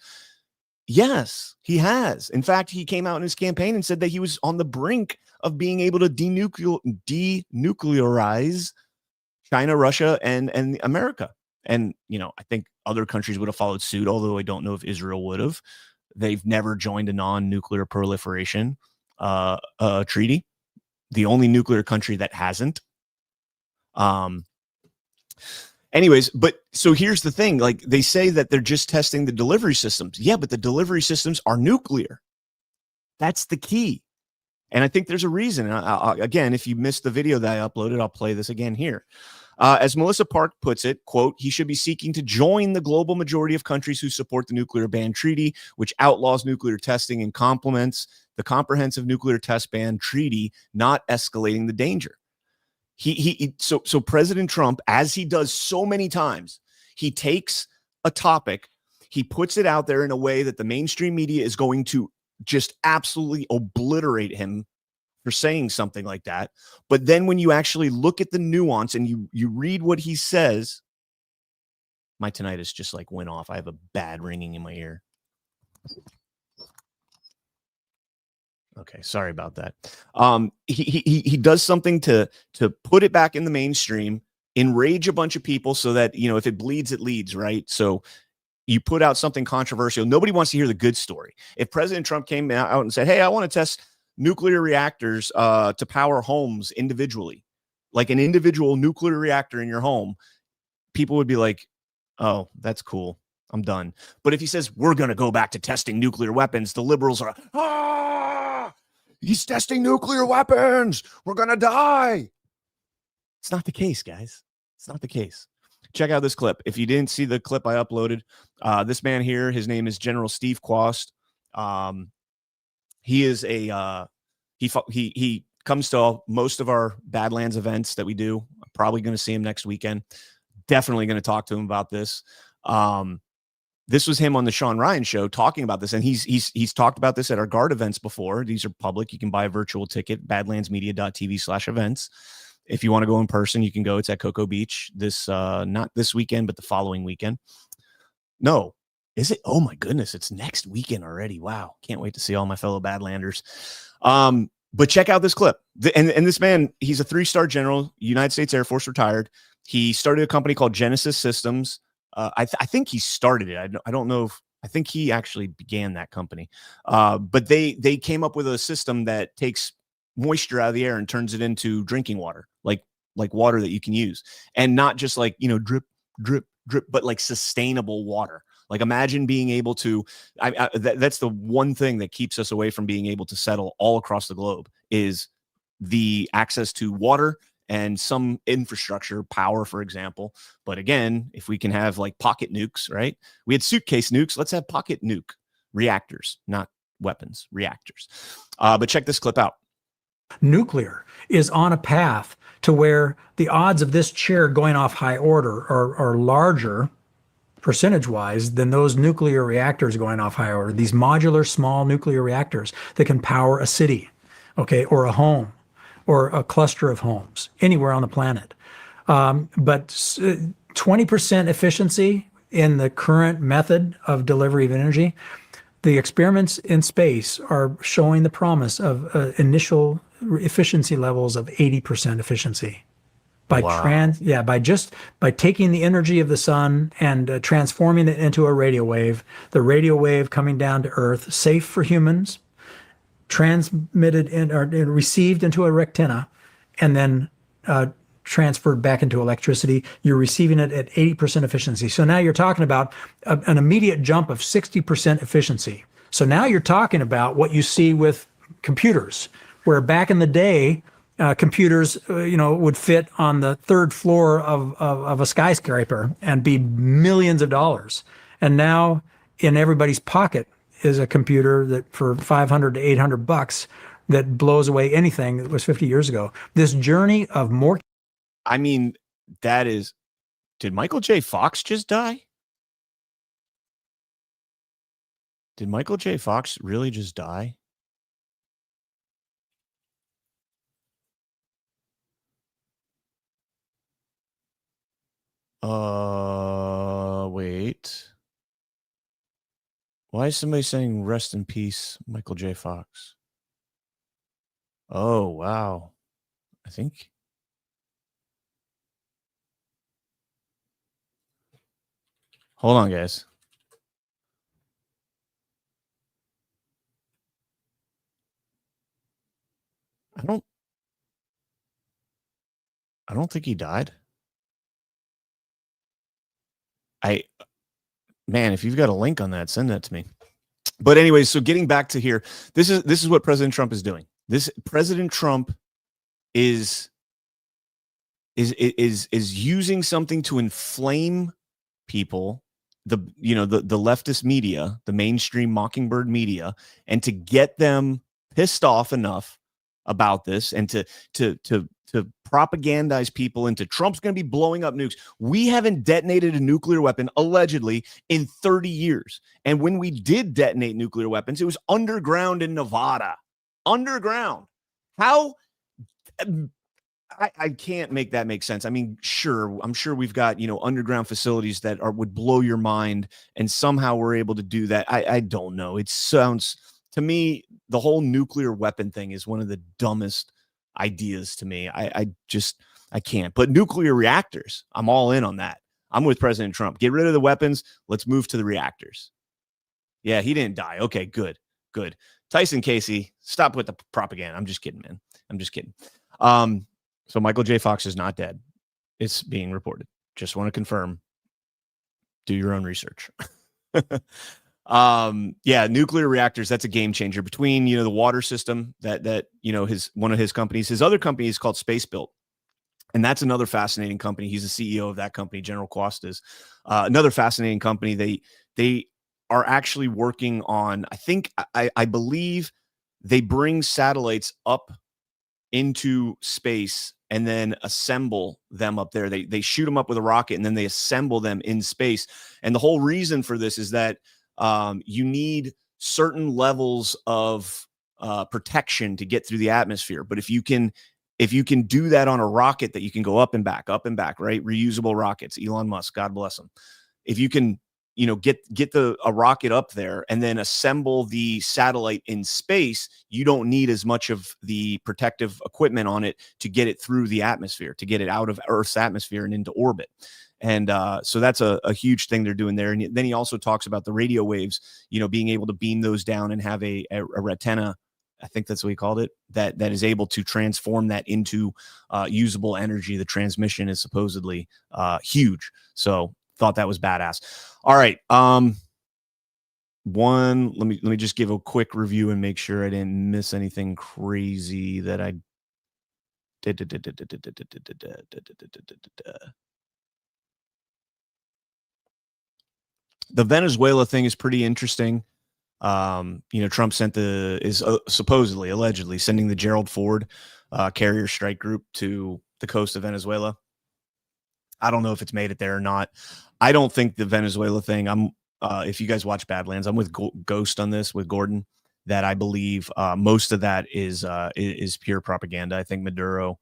Yes, he has. In fact, he came out in his campaign and said that he was on the brink of being able to denuclearize China, Russia, and America. And, you know, I think other countries would have followed suit, although I don't know if Israel would have. They've never joined a non-nuclear proliferation treaty. The only nuclear country that hasn't. Anyways, but so here's the thing. Like, they say that they're just testing the delivery systems. Yeah, but the delivery systems are nuclear. That's the key. And I think there's a reason. Again, if you missed the video that I uploaded, I'll play this again here. As Melissa Park puts it, quote, he should be seeking to join the global majority of countries who support the nuclear ban treaty, which outlaws nuclear testing and complements the comprehensive nuclear test ban treaty, not escalating the danger. So President Trump, as he does so many times, he takes a topic, he puts it out there in a way that the mainstream media is going to just absolutely obliterate him for saying something like that. But then when you actually look at the nuance and you read what he says, my tinnitus just like went off. I have a bad ringing in my ear. Okay, sorry about that. He does something to put it back in the mainstream, enrage a bunch of people so that, you know, if it bleeds, it leads, right? So you put out something controversial. Nobody wants to hear the good story. If President Trump came out and said, hey, I want to test nuclear reactors to power homes individually, like an individual nuclear reactor in your home, people would be like, oh, that's cool. I'm done. But if he says, we're going to go back to testing nuclear weapons, the liberals are, he's testing nuclear weapons. We're going to die. It's not the case, guys. It's not the case. Check out this clip. If you didn't see the clip I uploaded, this man here, his name is General Steve Quast. He is a he comes to most of our Badlands events that we do. I'm probably going to see him next weekend. Definitely going to talk to him about this. This was him on the Sean Ryan show talking about this, and he's talked about this at our guard events before. These are public. You can buy a virtual ticket, badlandsmedia.tv/events. If you want to go in person, you can go. It's at Cocoa Beach this not this weekend, but the following weekend. No, is it? Oh my goodness, it's next weekend already. Wow, can't wait to see all my fellow Badlanders. But check out this clip. And this man, he's a 3-star general, United States Air Force, retired. He started a company called Genesis Systems. I think he started it. I don't know if I think he actually began that company. But they came up with a system that takes moisture out of the air and turns it into drinking water, like water that you can use, and not just like, drip, drip, drip, but like sustainable water. Like imagine being able to, that's the one thing that keeps us away from being able to settle all across the globe is the access to water and some infrastructure, power, for example. But again, if we can have like pocket nukes, right? We had suitcase nukes. Let's have pocket nuke reactors, not weapons, reactors. But check this clip out. Nuclear is on a path to where the odds of this chair going off high order are larger percentage-wise than those nuclear reactors going off high order, these modular small nuclear reactors that can power a city, okay, or a home, or a cluster of homes anywhere on the planet. But 20% efficiency in the current method of delivery of energy, the experiments in space are showing the promise of initial efficiency levels of 80% efficiency. By by taking the energy of the sun and transforming it into a radio wave, the radio wave coming down to Earth, safe for humans, transmitted or received into a rectina, and then transferred back into electricity. You're receiving it at 80% efficiency. So now you're talking about an immediate jump of 60% efficiency. So now you're talking about what you see with computers, where back in the day, computers, would fit on the third floor of a skyscraper and be millions of dollars. And now in everybody's pocket is a computer that for $500 to $800 that blows away anything that was 50 years ago. This journey of more. I mean, did Michael J. Fox just die? Did Michael J. Fox really just die? Wait. Why is somebody saying rest in peace, Michael J. Fox? Oh, wow. I think. Hold on, guys. I don't think he died. Man, if you've got a link on that, send that to me. But anyways, so getting back to here, this is what President Trump is doing. President Trump is using something to inflame people, the leftist media, the mainstream Mockingbird media, and to get them pissed off enough about this and to propagandize people into Trump's going to be blowing up nukes. We haven't detonated a nuclear weapon allegedly in 30 years. And when we did detonate nuclear weapons, it was underground in Nevada. Underground. How? I can't make that make sense. I mean, sure, I'm sure we've got, underground facilities that would blow your mind, and somehow we're able to do that. I don't know. It sounds, to me, the whole nuclear weapon thing is one of the dumbest ideas to me. I can't. But nuclear reactors, I'm all in on that. I'm with President Trump. Get rid of the weapons. Let's move to the reactors. Yeah, he didn't die. Okay, good. Tyson Casey, stop with the propaganda. I'm just kidding, man. I'm just kidding. So Michael J. Fox is not dead. It's being reported. Just want to confirm. Do your own research. Nuclear reactors, that's a game changer between, the water system that one of his companies, his other company is called Space Built. And that's another fascinating company. He's the CEO of that company, General Quastas. Another fascinating company. They are actually working on, I believe they bring satellites up into space and then assemble them up there. They shoot them up with a rocket and then they assemble them in space. And the whole reason for this is that you need certain levels of protection to get through the atmosphere. But if you can do that on a rocket that you can go up and back, right? Reusable rockets, Elon Musk, God bless him. If you can, get a rocket up there and then assemble the satellite in space, you don't need as much of the protective equipment on it to get it through the atmosphere, to get it out of Earth's atmosphere and into orbit. And so that's a huge thing they're doing there. And then he also talks about the radio waves, being able to beam those down and have a retina, I think that's what he called it, that is able to transform that into usable energy. The transmission is supposedly huge. So thought that was badass. All right. Let me just give a quick review and make sure I didn't miss anything crazy that I did. The Venezuela thing is pretty interesting. Trump is supposedly, allegedly sending the Gerald Ford carrier strike group to the coast of Venezuela. I don't know if it's made it there or not. I don't think the Venezuela thing, if you guys watch Badlands, I'm with Ghost on this, with Gordon, that I believe most of that is pure propaganda. I think Maduro,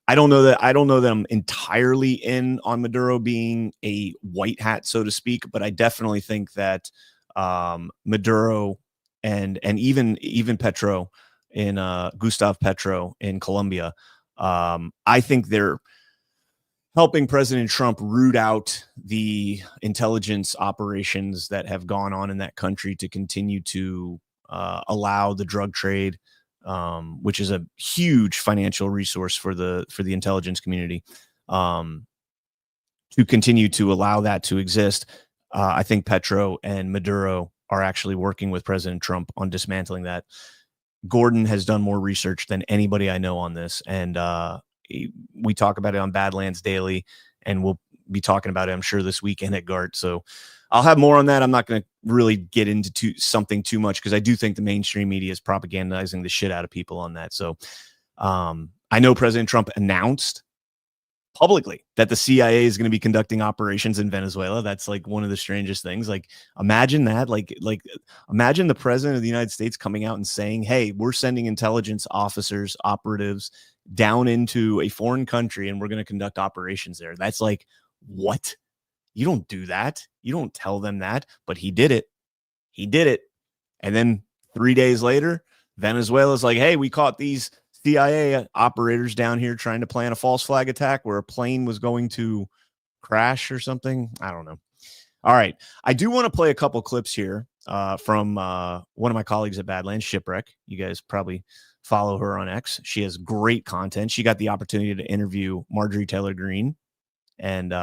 I don't know that I'm entirely in on Maduro being a white hat, so to speak, but I definitely think that Maduro and even Petro in Gustavo Petro in Colombia, I think they're helping President Trump root out the intelligence operations that have gone on in that country to continue to allow the drug trade, which is a huge financial resource for the intelligence community, to continue to allow that to exist. I think Petro and Maduro are actually working with President Trump on dismantling that. Gordon has done more research than anybody I know on this, and we talk about it on Badlands Daily, and we'll be talking about it, I'm sure, this weekend at GART. So I'll have more on that. I'm not going to really get into something too much because I do think the mainstream media is propagandizing the shit out of people on that. So I know President Trump announced publicly that the CIA is going to be conducting operations in Venezuela. That's like one of the strangest things. Like, imagine that. Like imagine the president of the United States coming out and saying, "Hey, we're sending intelligence officers, operatives down into a foreign country, and we're going to conduct operations there." That's like, what? You don't do that. You don't tell them that. But he did it. He did it. And then 3 days later, Venezuela's like, "Hey, we caught these CIA operators down here trying to plan a false flag attack where a plane was going to crash or something." I don't know. All right. I do want to play a couple clips here from one of my colleagues at Badlands, Shipwreck. You guys probably follow her on X. She has great content. She got the opportunity to interview Marjorie Taylor Greene. And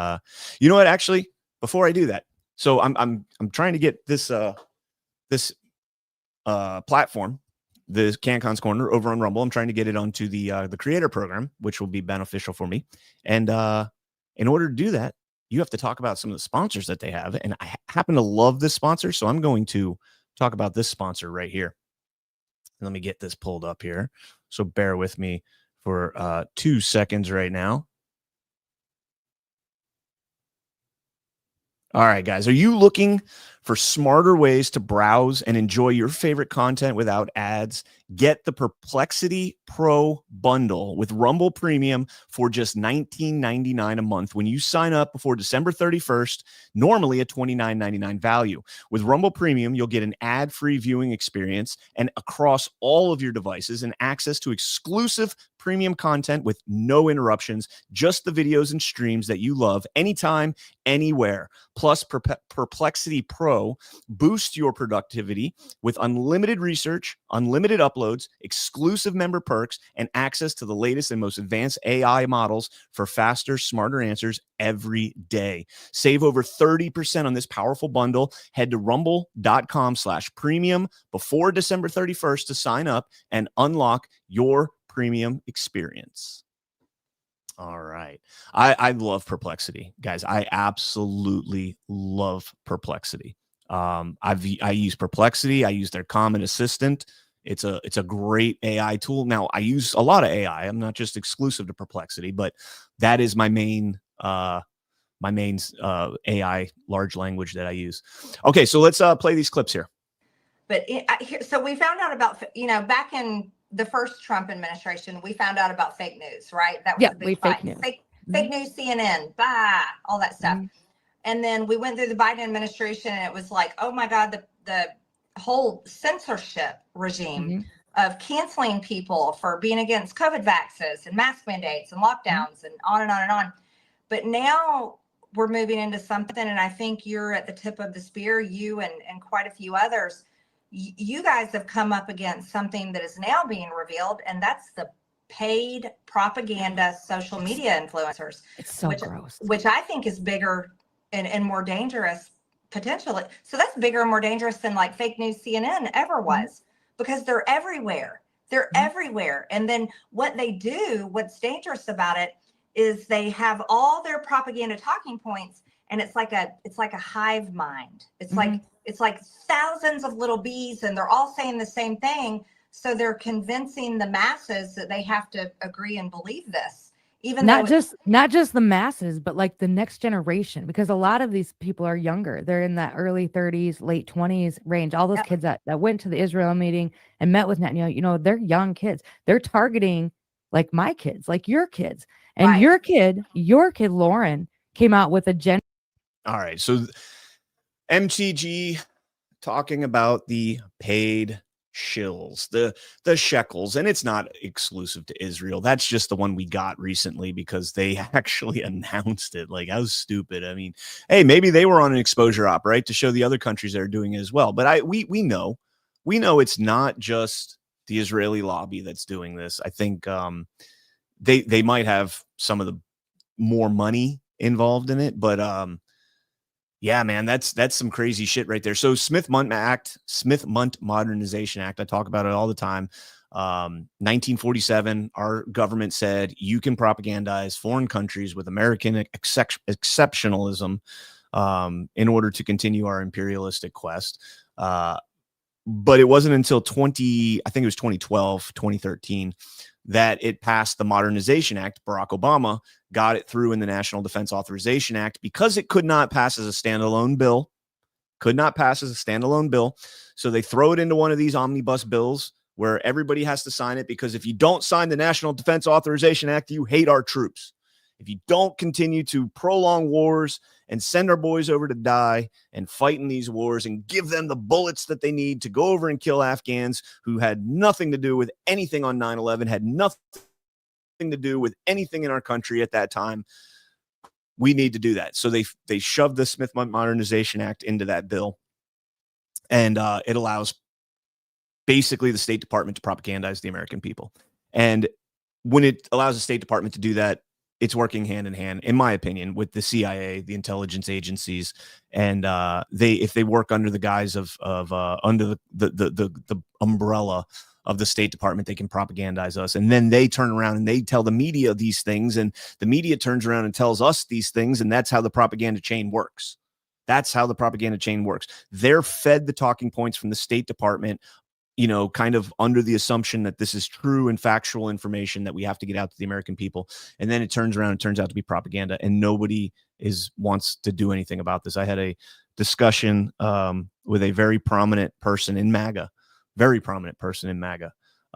you know what? Actually, before I do that, so I'm trying to get this platform, the CannCon's Corner over on Rumble. I'm trying to get it onto the creator program, which will be beneficial for me. And in order to do that, you have to talk about some of the sponsors that they have. And I happen to love this sponsor, so I'm going to talk about this sponsor right here. Let me get this pulled up here. So bear with me for 2 seconds right now. All right, guys, are you looking for smarter ways to browse and enjoy your favorite content without ads? Get the Perplexity Pro bundle with Rumble Premium for just $19.99 a month when you sign up before December 31st, normally a $29.99 value. With Rumble Premium, you'll get an ad-free viewing experience and across all of your devices and access to exclusive premium content with no interruptions, just the videos and streams that you love anytime, anywhere. Plus, Perplexity Pro boosts your productivity with unlimited research, unlimited uploads, exclusive member perks, and access to the latest and most advanced AI models for faster, smarter answers every day. Save over 30% on this powerful bundle. Head to rumble.com/premium before December 31st to sign up and unlock your premium experience. All right. I love Perplexity, guys. I absolutely love Perplexity. I use Perplexity. I use their Common Assistant. It's a great AI tool. Now, I use a lot of AI. I'm not just exclusive to Perplexity, but that is my main AI large language that I use. Okay, so let's play these clips here. But so we found out about, back in the first Trump administration, we found out about fake news, right? That was a big fight. Fake news, CNN, all that stuff. And then we went through the Biden administration, and it was like, oh my God, the whole censorship regime of canceling people for being against COVID vaccines and mask mandates and lockdowns and on and on and on. But now we're moving into something, and I think you're at the tip of the spear, you and quite a few others. You guys have come up against something that is now being revealed, and that's the paid propaganda social media influencers. It's so gross. Which I think is bigger and more dangerous potentially. So that's bigger and more dangerous than like fake news CNN ever was, because they're everywhere. They're everywhere. And then what they do, what's dangerous about it, is they have all their propaganda talking points, and it's like a hive mind. It's like thousands of little bees, and they're all saying the same thing. So they're convincing the masses that they have to agree and believe this. Even not just the masses, but like the next generation, because a lot of these people are younger. They're in that early 30s, late 20s range. All those kids that went to the Israel meeting and met with Netanyahu, they're young kids. They're targeting like my kids, like your kids. And your kid, Lauren, came out with a gender. All right. So MTG talking about the paid shills, the shekels, and it's not exclusive to Israel. That's just the one we got recently because they actually announced it. Like, how stupid. I mean, hey, maybe they were on an exposure op, right, to show the other countries that are doing it as well. But we know it's not just the Israeli lobby that's doing this. I think they might have some of the more money involved in it, but yeah, man, that's some crazy shit right there. So Smith-Mundt Modernization Act, I talk about it all the time. 1947, our government said you can propagandize foreign countries with American exceptionalism in order to continue our imperialistic quest. But it wasn't until 2012, 2013, that it passed the Modernization Act. Barack Obama got it through in the National Defense Authorization Act because it could not pass as a standalone bill. So they throw it into one of these omnibus bills where everybody has to sign it, because if you don't sign the National Defense Authorization Act, you hate our troops. If you don't continue to prolong wars and send our boys over to die and fight in these wars and give them the bullets that they need to go over and kill Afghans who had nothing to do with anything on 9/11, had nothing to do with anything in our country at that time, we need to do that. So they shoved the Smith-Mundt Modernization Act into that bill, and it allows basically the State Department to propagandize the American people. And when it allows the State Department to do that, it's working hand in hand, in my opinion, with the CIA, the intelligence agencies, and if they work under the guise of under the umbrella of the State Department, they can propagandize us, and then they turn around and they tell the media these things, and the media turns around and tells us these things, and that's how the propaganda chain works. They're fed the talking points from the State Department, kind of under the assumption that this is true and factual information that we have to get out to the American people. And then it turns around and turns out to be propaganda, and nobody wants to do anything about this. I had a discussion with a very prominent person in MAGA,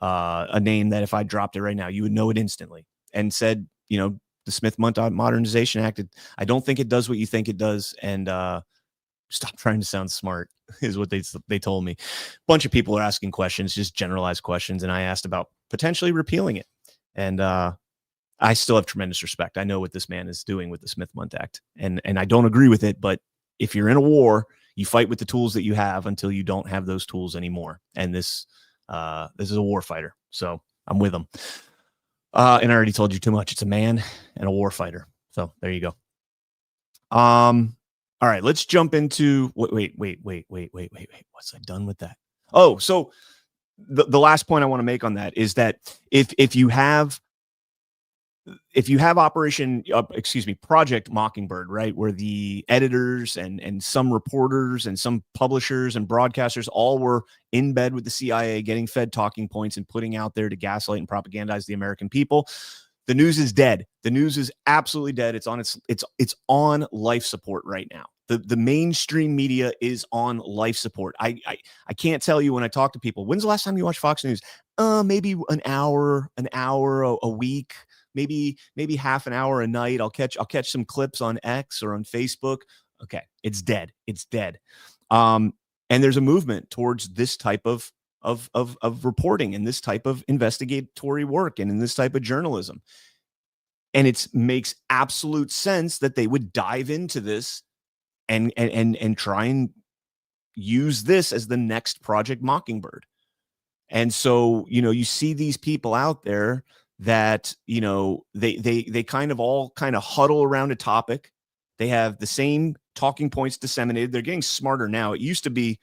a name that if I dropped it right now, you would know it instantly, and said, the Smith-Mundt Modernization Act, I don't think it does what you think it does. And stop trying to sound smart is what they told me. A bunch of people are asking questions, just generalized questions. And I asked about potentially repealing it. And I still have tremendous respect. I know what this man is doing with the Smith-Mundt Act, and I don't agree with it. But if you're in a war, you fight with the tools that you have until you don't have those tools anymore. And this is a war fighter. So I'm with him. And I already told you too much. It's a man and a war fighter. So there you go. All right, let's jump into wait. What's I done with that? Oh, so the last point I want to make on that is that if you have if you have Project Mockingbird, right, where the editors and some reporters and some publishers and broadcasters all were in bed with the CIA, getting fed talking points and putting out there to gaslight and propagandize the American people, the news is dead. The news is absolutely dead. It's on life support right now. The mainstream media is on life support. I can't tell you when I talk to people, when's the last time you watched Fox News? Maybe an hour a week. Maybe half an hour a night. I'll catch some clips on X or on Facebook. Okay, it's dead. It's dead. And there's a movement towards this type of reporting and this type of investigatory work and in this type of journalism. And it makes absolute sense that they would dive into this and try and use this as the next Project Mockingbird. And so, you see these people out there that, they kind of huddle around a topic. They have the same talking points disseminated. They're getting smarter now. It used to be,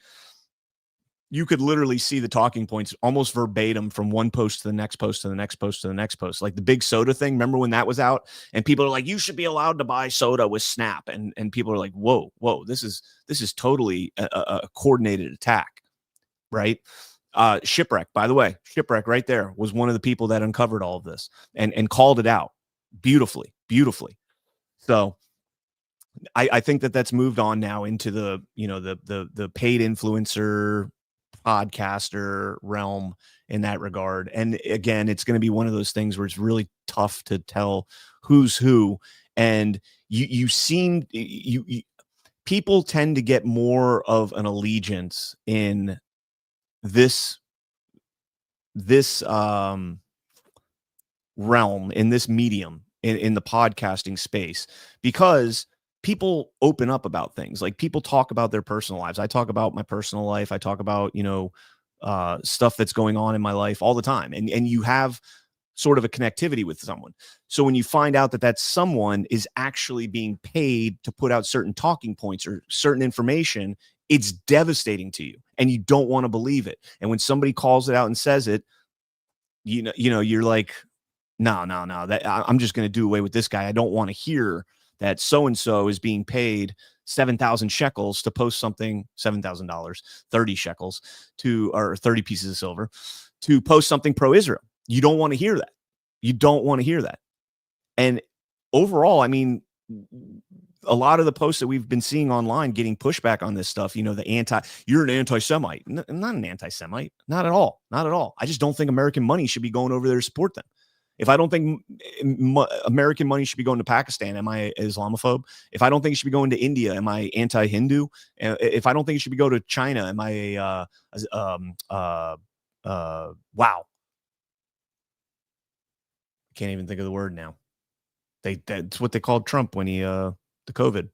you could literally see the talking points almost verbatim from one post to the next post to the next post to the next post. Like the big soda thing. Remember when that was out and people are like, you should be allowed to buy soda with Snap. And people are like, whoa, this is totally a coordinated attack. Right. Shipwreck, by the way, Shipwreck right there was one of the people that uncovered all of this and called it out beautifully. So I think that's moved on now into the paid influencer podcaster realm in that regard. And again, it's going to be one of those things where it's really tough to tell who's who. And people tend to get more of an allegiance in this realm, in this medium, in the podcasting space, because people open up about things. Like people talk about their personal lives. I talk about my personal life. I talk about, stuff that's going on in my life all the time. And you have sort of a connectivity with someone. So when you find out that someone is actually being paid to put out certain talking points or certain information, it's devastating to you and you don't want to believe it. And when somebody calls it out and says it, you're like, no, I'm just going to do away with this guy. I don't want to hear that so-and-so is being paid 7,000 shekels to post something, $7,000, 30 shekels or 30 pieces of silver to post something pro-Israel. You don't want to hear that. You don't want to hear that. And overall, I mean, a lot of the posts that we've been seeing online getting pushback on this stuff, you're an anti-Semite. I'm not an anti-Semite. Not at all. Not at all. I just don't think American money should be going over there to support them. If I don't think American money should be going to Pakistan, am I Islamophobe? If I don't think it should be going to India, am I anti-Hindu? If I don't think it should be go to China, am I wow. I can't even think of the word now. That's what they called Trump when he the COVID.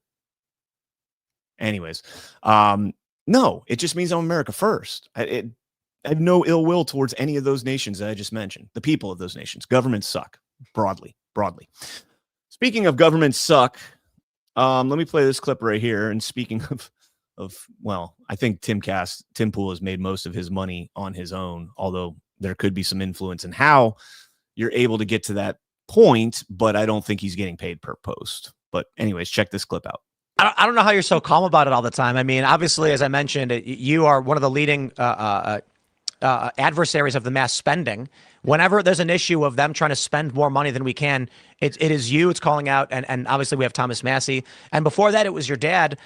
Anyways, no, it just means I'm America first. I have no ill will towards any of those nations that I just mentioned. The people of those nations, governments suck broadly. Speaking of governments suck, let me play this clip right here. And speaking of well, I think Tim Pool has made most of his money on his own, although there could be some influence in how you're able to get to that point, but I don't think he's getting paid per post. But anyways, check this clip out. I don't know how you're so calm about it all the time. I mean, obviously, as I mentioned, you are one of the leading adversaries of the mass spending. Whenever there's an issue of them trying to spend more money than we can, it is you. It's calling out, and obviously we have Thomas Massey, and before that it was your dad.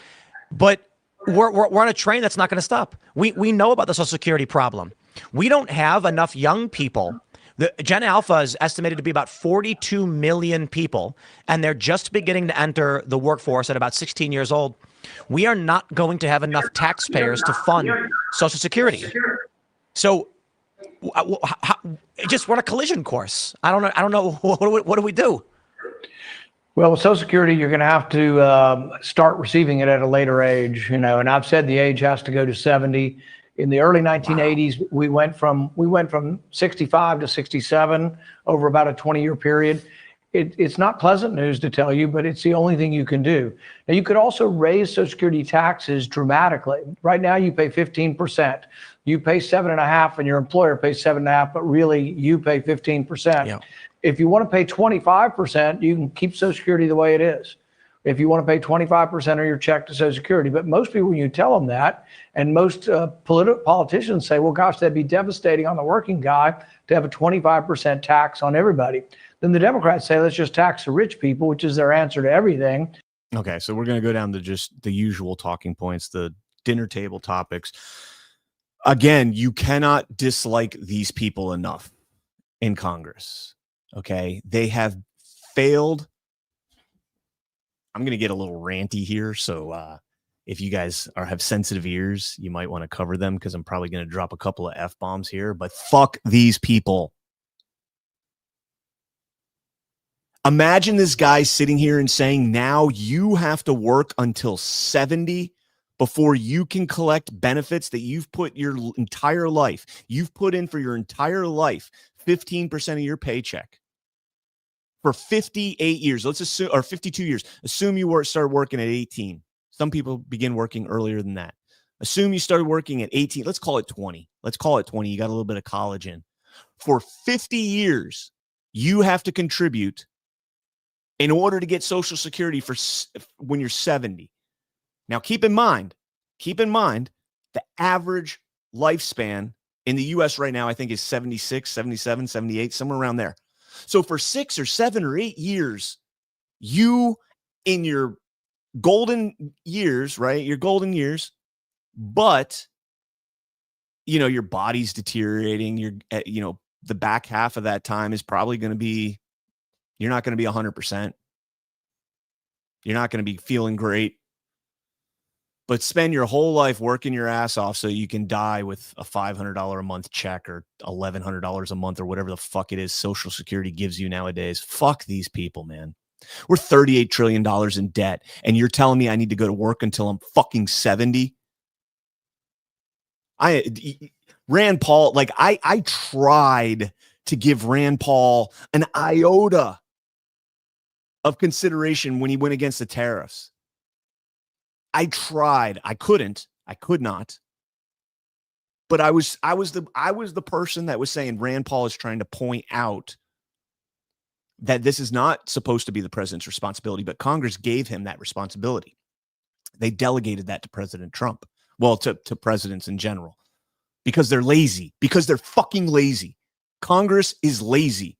But we're on a train that's not going to stop. We know about the Social Security problem. We don't have enough young people. The Gen Alpha is estimated to be about 42 million people, and they're just beginning to enter the workforce at about 16 years old. We are not going to have enough taxpayers to fund Social Security. So just we're on a collision course. I don't know. What do we do? Well, with Social Security, you're going to have to start receiving it at a later age, and I've said the age has to go to 70. In the early 1980s, we went from 65 to 67 over about a 20-year period. It's not pleasant news to tell you, but it's the only thing you can do. Now, you could also raise Social Security taxes dramatically. Right now, you pay 15%. You pay 7.5%, and your employer pays 7.5%, but really you pay 15%. Yeah. If you want to pay 25%, you can keep Social Security the way it is. If you want to pay 25% of your check to Social Security. But most people, when you tell them that, and most politicians say, well, gosh, that'd be devastating on the working guy to have a 25% tax on everybody. Then the Democrats say, let's just tax the rich people, which is their answer to everything. Okay, so we're going to go down to just the usual talking points, the dinner table topics. Again, you cannot dislike these people enough in Congress. Okay, they have failed. I'm going to get a little ranty here, so if you guys have sensitive ears, you might want to cover them because I'm probably going to drop a couple of F-bombs here, but fuck these people. Imagine this guy sitting here and saying, now you have to work until 70 before you can collect benefits that you've put your entire life. You've put in for your entire life, 15% of your paycheck. For 58 years, let's assume, or 52 years, assume you started working at 18. Some people begin working earlier than that. Assume you started working at 18. Let's call it 20. Let's call it 20. You got a little bit of college in. For 50 years, you have to contribute in order to get Social Security for when you're 70. Now, keep in mind, the average lifespan in the U.S. right now, I think, is 76, 77, 78, somewhere around there. So for 6 or 7 or 8 years, you in your golden years, right? Your golden years, but your body's deteriorating. The back half of that time is probably going to be, you're not going to be 100%. You're not going to be feeling great. But spend your whole life working your ass off so you can die with a $500 a month check or $1,100 a month or whatever the fuck it is Social Security gives you nowadays. Fuck these people, man. We're $38 trillion in debt, and you're telling me I need to go to work until I'm fucking 70? Rand Paul, I tried to give Rand Paul an iota of consideration when he went against the tariffs. I tried. I couldn't. I could not. But I was the person that was saying Rand Paul is trying to point out that this is not supposed to be the president's responsibility, but Congress gave him that responsibility. They delegated that to President Trump. Well, to presidents in general, because they're lazy, because they're fucking lazy. Congress is lazy.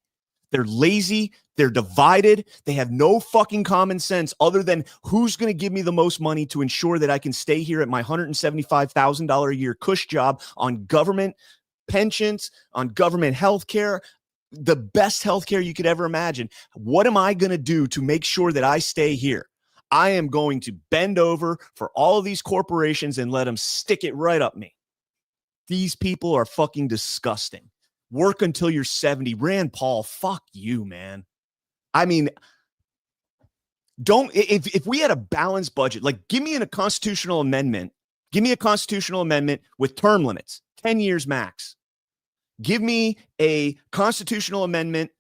They're lazy. They're divided. They have no fucking common sense other than who's going to give me the most money to ensure that I can stay here at my $175,000 a year cush job on government pensions, on government health care, the best health care you could ever imagine. What am I going to do to make sure that I stay here? I am going to bend over for all of these corporations and let them stick it right up me. These people are fucking disgusting. Work until you're 70. Rand Paul, fuck you, man. I mean, if we had a balanced budget, give me a constitutional amendment. Give me a constitutional amendment with term limits, 10 years max. Give me a constitutional amendment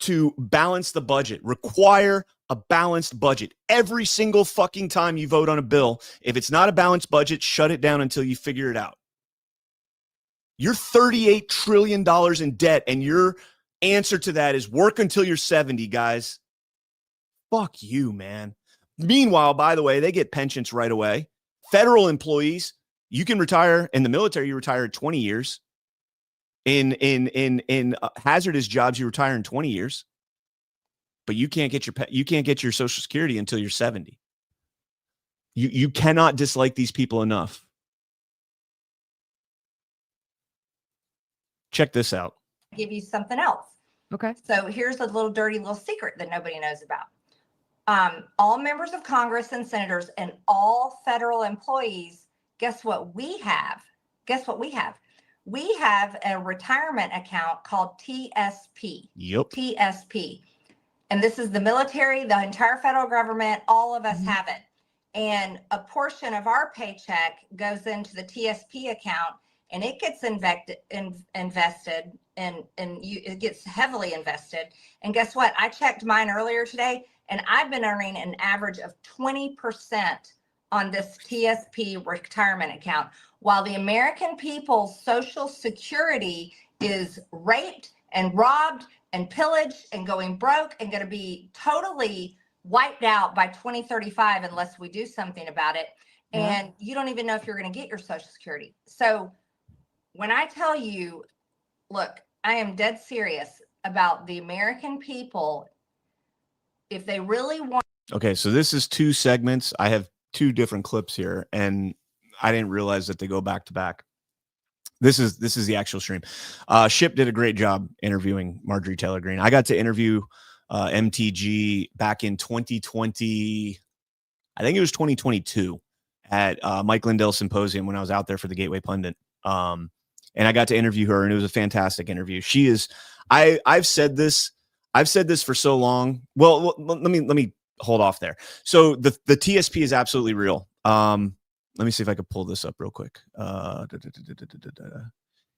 to balance the budget. Require a balanced budget. Every single fucking time you vote on a bill, if it's not a balanced budget, shut it down until you figure it out. You're $38 trillion in debt, and your answer to that is work until you're 70, guys. Fuck you, man. Meanwhile, by the way, they get pensions right away. Federal employees, you can retire. In the military, you retire at 20 years. In hazardous jobs, you retire in 20 years. But you can't get your Social Security until you're 70. You cannot dislike these people enough. Check this out. Give you something else. Okay. So here's a little dirty little secret that nobody knows about. All members of Congress and senators and all federal employees, guess what we have? We have a retirement account called TSP. Yep. TSP. And this is the military, the entire federal government, all of us have it. And a portion of our paycheck goes into the TSP account, and it gets invested and it gets heavily invested. And guess what? I checked mine earlier today, and I've been earning an average of 20% on this TSP retirement account, while the American people's Social Security is raped and robbed and pillaged and going broke and going to be totally wiped out by 2035 unless we do something about it. And you don't even know if you're going to get your Social Security. So when I tell you, look, I am dead serious about the American people. If they really want. Okay, so this is 2 segments. I have 2 different clips here, and I didn't realize that they go back to back. This is the actual stream. Ship did a great job interviewing Marjorie Taylor Greene. I got to interview MTG back in 2020. I think it was 2022 at Mike Lindell Symposium when I was out there for the Gateway Pundit. And I got to interview her, and it was a fantastic interview. She is. I've said this for so long. Well, let me hold off there. So the TSP is absolutely real. Let me see if I could pull this up real quick.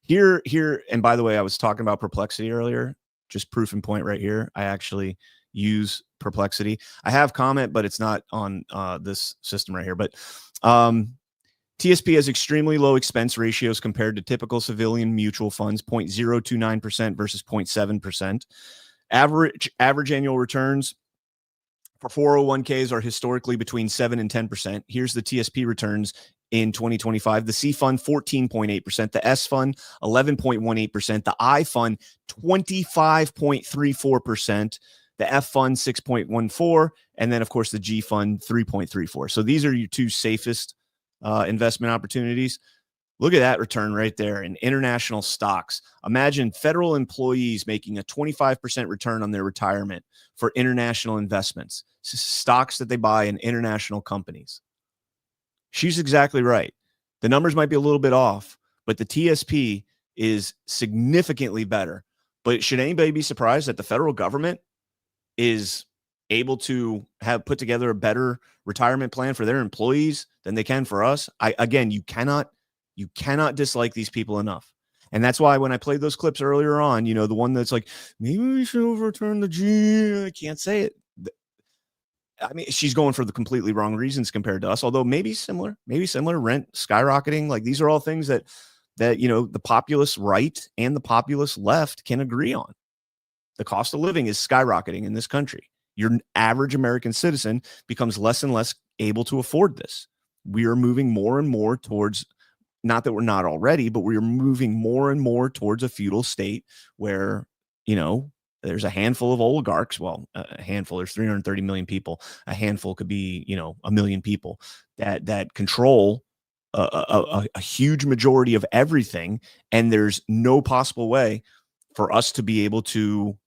Here, and by the way, I was talking about Perplexity earlier. Just proof and point right here. I actually use Perplexity. I have Comment, but it's not on this system right here. But TSP has extremely low expense ratios compared to typical civilian mutual funds, 0.029% versus 0.7%. Average annual returns for 401ks are historically between 7 and 10%. Here's the TSP returns in 2025. The C fund, 14.8%. The S fund, 11.18%. The I fund, 25.34%. The F fund, 6.14%. And then, of course, the G fund, 3.34%. So these are your 2 safest investment opportunities. Look at that return right there in international stocks. Imagine federal employees making a 25% return on their retirement for international investments, stocks that they buy in international companies. She's exactly right. The numbers might be a little bit off, but the TSP is significantly better. But should anybody be surprised that the federal government is able to have put together a better retirement plan for their employees than they can for us? You cannot dislike these people enough. And that's why when I played those clips earlier on, the one that's like, maybe we should overturn the G. I can't say it. I mean, she's going for the completely wrong reasons compared to us, although maybe similar, rent skyrocketing. Like these are all things that the populist right and the populist left can agree on. The cost of living is skyrocketing in this country. Your average American citizen becomes less and less able to afford this. We are moving more and more towards, not that we're not already, but we are moving more and more towards a feudal state where, there's a handful of oligarchs. Well, a handful, there's 330 million people. A handful could be, 1 million people that control a huge majority of everything. And there's no possible way for us to be able to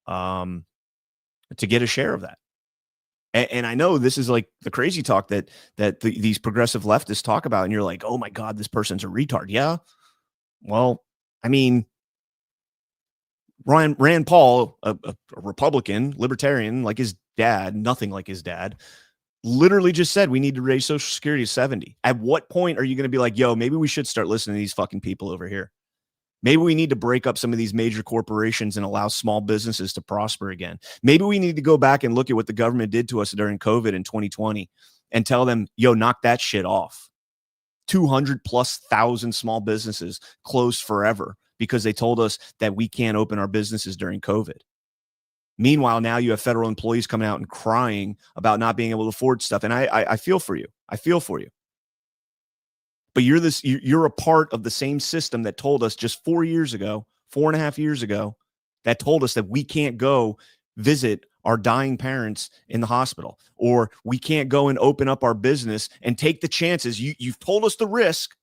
get a share of that. And I know this is like the crazy talk that these progressive leftists talk about. And you're like, oh my God, this person's a retard. Yeah. Well, I mean, Rand Paul, a Republican, libertarian, like his dad, nothing like his dad, literally just said we need to raise Social Security to 70. At what point are you going to be like, yo, maybe we should start listening to these fucking people over here? Maybe we need to break up some of these major corporations and allow small businesses to prosper again. Maybe we need to go back and look at what the government did to us during COVID in 2020 and tell them, yo, knock that shit off. 200,000+ small businesses closed forever because they told us that we can't open our businesses during COVID. Meanwhile, now you have federal employees coming out and crying about not being able to afford stuff. And I feel for you. I feel for you. But you're a part of the same system that told us just 4.5 years ago, that told us that we can't go visit our dying parents in the hospital, or we can't go and open up our business and take the chances. You've told us the risk.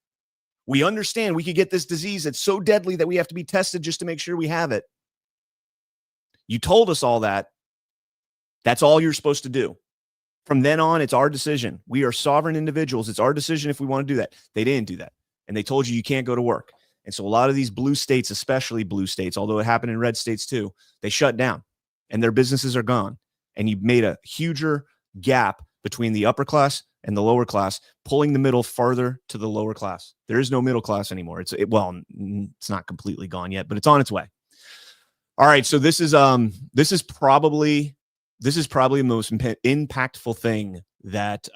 We understand we could get this disease that's so deadly that we have to be tested just to make sure we have it. You told us all that. That's all you're supposed to do. From then on, it's our decision. We are sovereign individuals. It's our decision if we want to do that. They didn't do that. And they told you can't go to work. And so a lot of these blue states, especially blue states, although it happened in red states too, they shut down and their businesses are gone. And you made a huger gap between the upper class and the lower class, pulling the middle farther to the lower class. There is no middle class anymore. It's not completely gone yet, but it's on its way. All right. So this is probably the most impactful thing that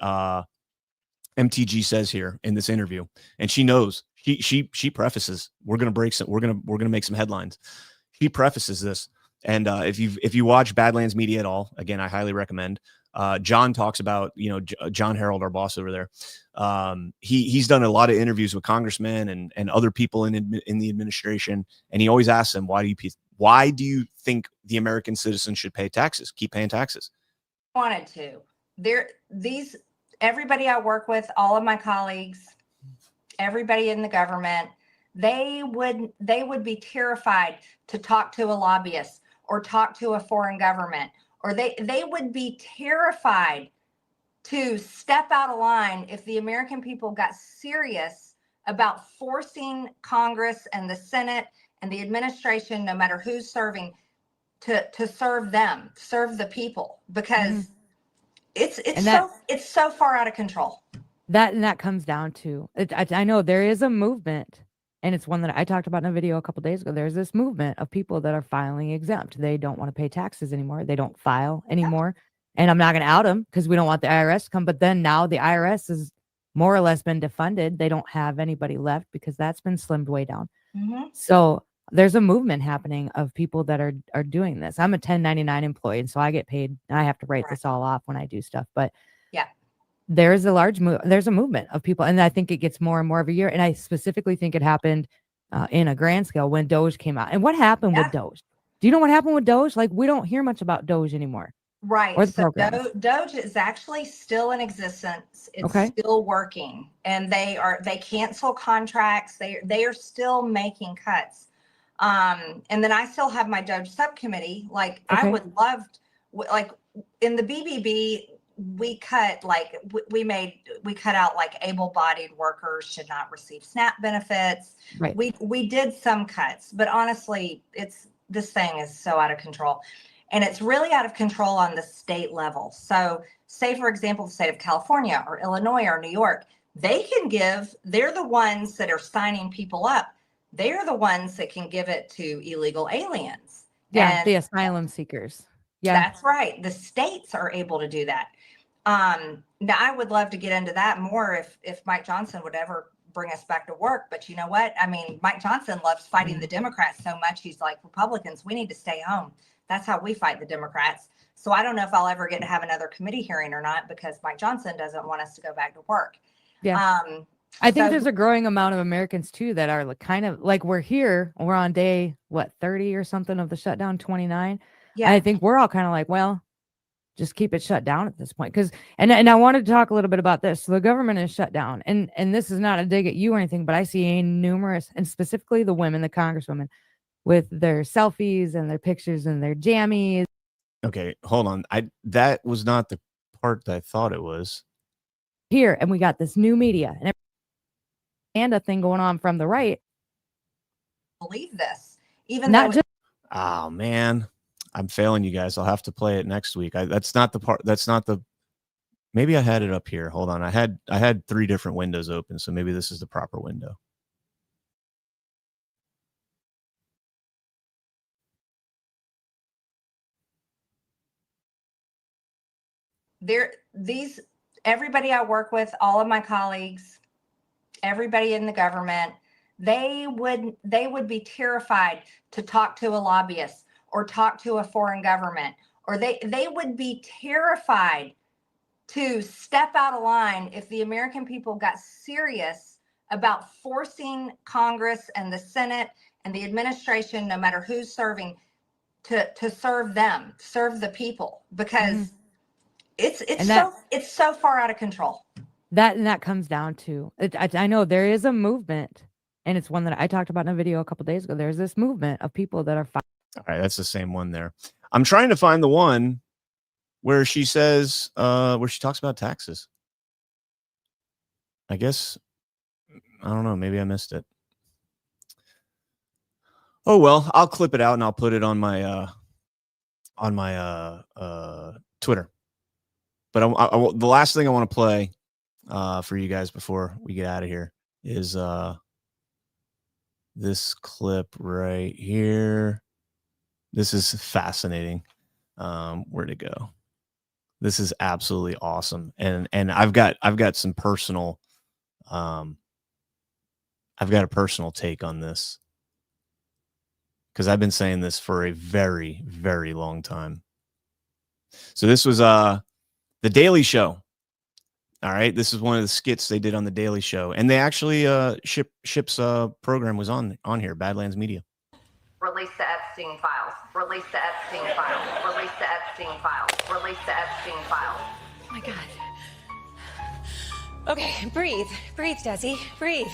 MTG says here in this interview. And she knows, she prefaces, we're going to make some headlines. She prefaces this. And if you watch Badlands Media at all, again, I highly recommend. John talks about, John Harold, our boss over there. He's done a lot of interviews with congressmen and other people in the administration, and he always asks them, why do you think the American citizens should pay taxes? Keep paying taxes. Wanted to. Everybody I work with, all of my colleagues, everybody in the government, they would be terrified to talk to a lobbyist or talk to a foreign government, or they would be terrified to step out of line if the American people got serious about forcing Congress and the Senate and the administration, no matter who's serving, to serve them, serve the people, because it's so far out of control. That comes down to I know there is a movement, and it's one that I talked about in a video a couple days ago. There's this movement of people that are filing exempt. They don't want to pay taxes anymore. They don't file anymore. And I'm not going to out them because we don't want the IRS to come. But then now the IRS has more or less been defunded. They don't have anybody left because that's been slimmed way down. Mm-hmm. So there's a movement happening of people that are doing this. I'm a 1099 employee, and so I get paid. I have to write this all off when I do stuff. But yeah, there's a movement of people, and I think it gets more and more every year. And I specifically think it happened in a grand scale when Doge came out. And what happened with Doge? Do you know what happened with Doge? Like, we don't hear much about Doge anymore. Right. Or the So programs. Doge is actually still in existence. It's Okay. still working, and they cancel contracts. They are still making cuts. And then I still have my Doge subcommittee. Like, I Okay. would love like in the BBB, we cut out like able-bodied workers should not receive SNAP benefits. Right. We did some cuts, but honestly, this thing is so out of control. And it's really out of control on the state level. So say, for example, the state of California or Illinois or New York, they're the ones that are signing people up. They're the ones that can give it to illegal aliens. Yeah, And the asylum seekers. Yeah. that's right. The states are able to do that. Now, I would love to get into that more if Mike Johnson would ever bring us back to work. But you know what? I mean, Mike Johnson loves fighting the Democrats so much. He's like, Republicans, we need to stay home. That's how we fight the Democrats. So I don't know if I'll ever get to have another committee hearing or not, because Mike Johnson doesn't want us to go back to work. Yeah. I think so- there's a growing amount of Americans too that are kind of like, we're on day 30 or something of the shutdown, 29. Yeah. And I think we're all kind of like, well, just keep it shut down at this point. Because and I wanted to talk a little bit about this. So the government is shut down, and this is not a dig at you or anything, but I see numerous, and specifically the women, the congresswomen, with their selfies and their pictures and their jammies. Okay, hold on. That was not the part that I thought it was. Here, and we got this new media and a thing going on from the right. Believe this, even Not though just Oh man, I'm failing you guys. I'll have to play it next week. That's not the part. That's not the. Maybe I had it up here. Hold on. I had 3 different windows open, so maybe this is the proper window. everybody I work with, all of my colleagues, everybody in the government, they would be terrified to talk to a lobbyist or talk to a foreign government, or they would be terrified to step out of line if the American people got serious about forcing Congress and the Senate and the administration, no matter who's serving, to serve them, serve the people, because it's so far out of control. That comes down to I know there is a movement, and it's one that I talked about in a video a couple days ago. There's this movement of people that are all right, that's the same one there. I'm trying to find the one where she says where she talks about taxes. I guess I don't know, maybe I missed it. Oh well, I'll clip it out and I'll put it on my Twitter. But the last thing I want to play for you guys before we get out of here is this clip right here. This is fascinating. Where'd it go? This is absolutely awesome, and I've got some personal, I've got a personal take on this. because I've been saying this for a very, very long time. So this was The Daily Show. All right, this is one of the skits they did on The Daily Show, and they actually Ship's program was on here, Badlands Media. Release the Epstein files. Release the Epstein files. Release the Epstein files. Release the Epstein files. Oh my God. Okay, breathe. Breathe, Desi. Breathe.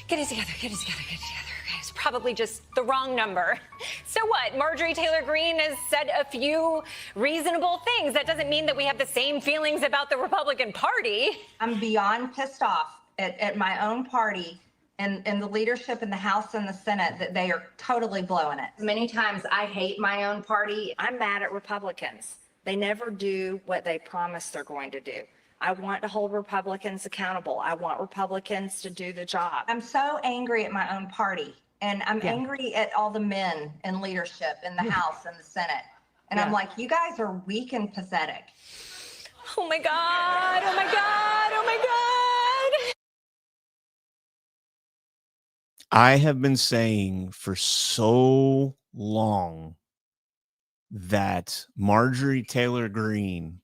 Get it together. Get it together. Get it together. Okay, it's probably just the wrong number. So what? Marjorie Taylor Greene has said a few reasonable things. That doesn't mean that we have the same feelings about the Republican Party. I'm beyond pissed off at my own party and the leadership in the House and the Senate that they are totally blowing it. Many times I hate my own party. I'm mad at Republicans. They never do what they promise they're going to do. I want to hold Republicans accountable. I want Republicans to do the job. I'm so angry at my own party, and I'm angry at all the men in leadership in the House and the Senate. And I'm like, you guys are weak and pathetic. Oh my God. Oh my God. Oh my God. I have been saying for so long that Marjorie Taylor Greene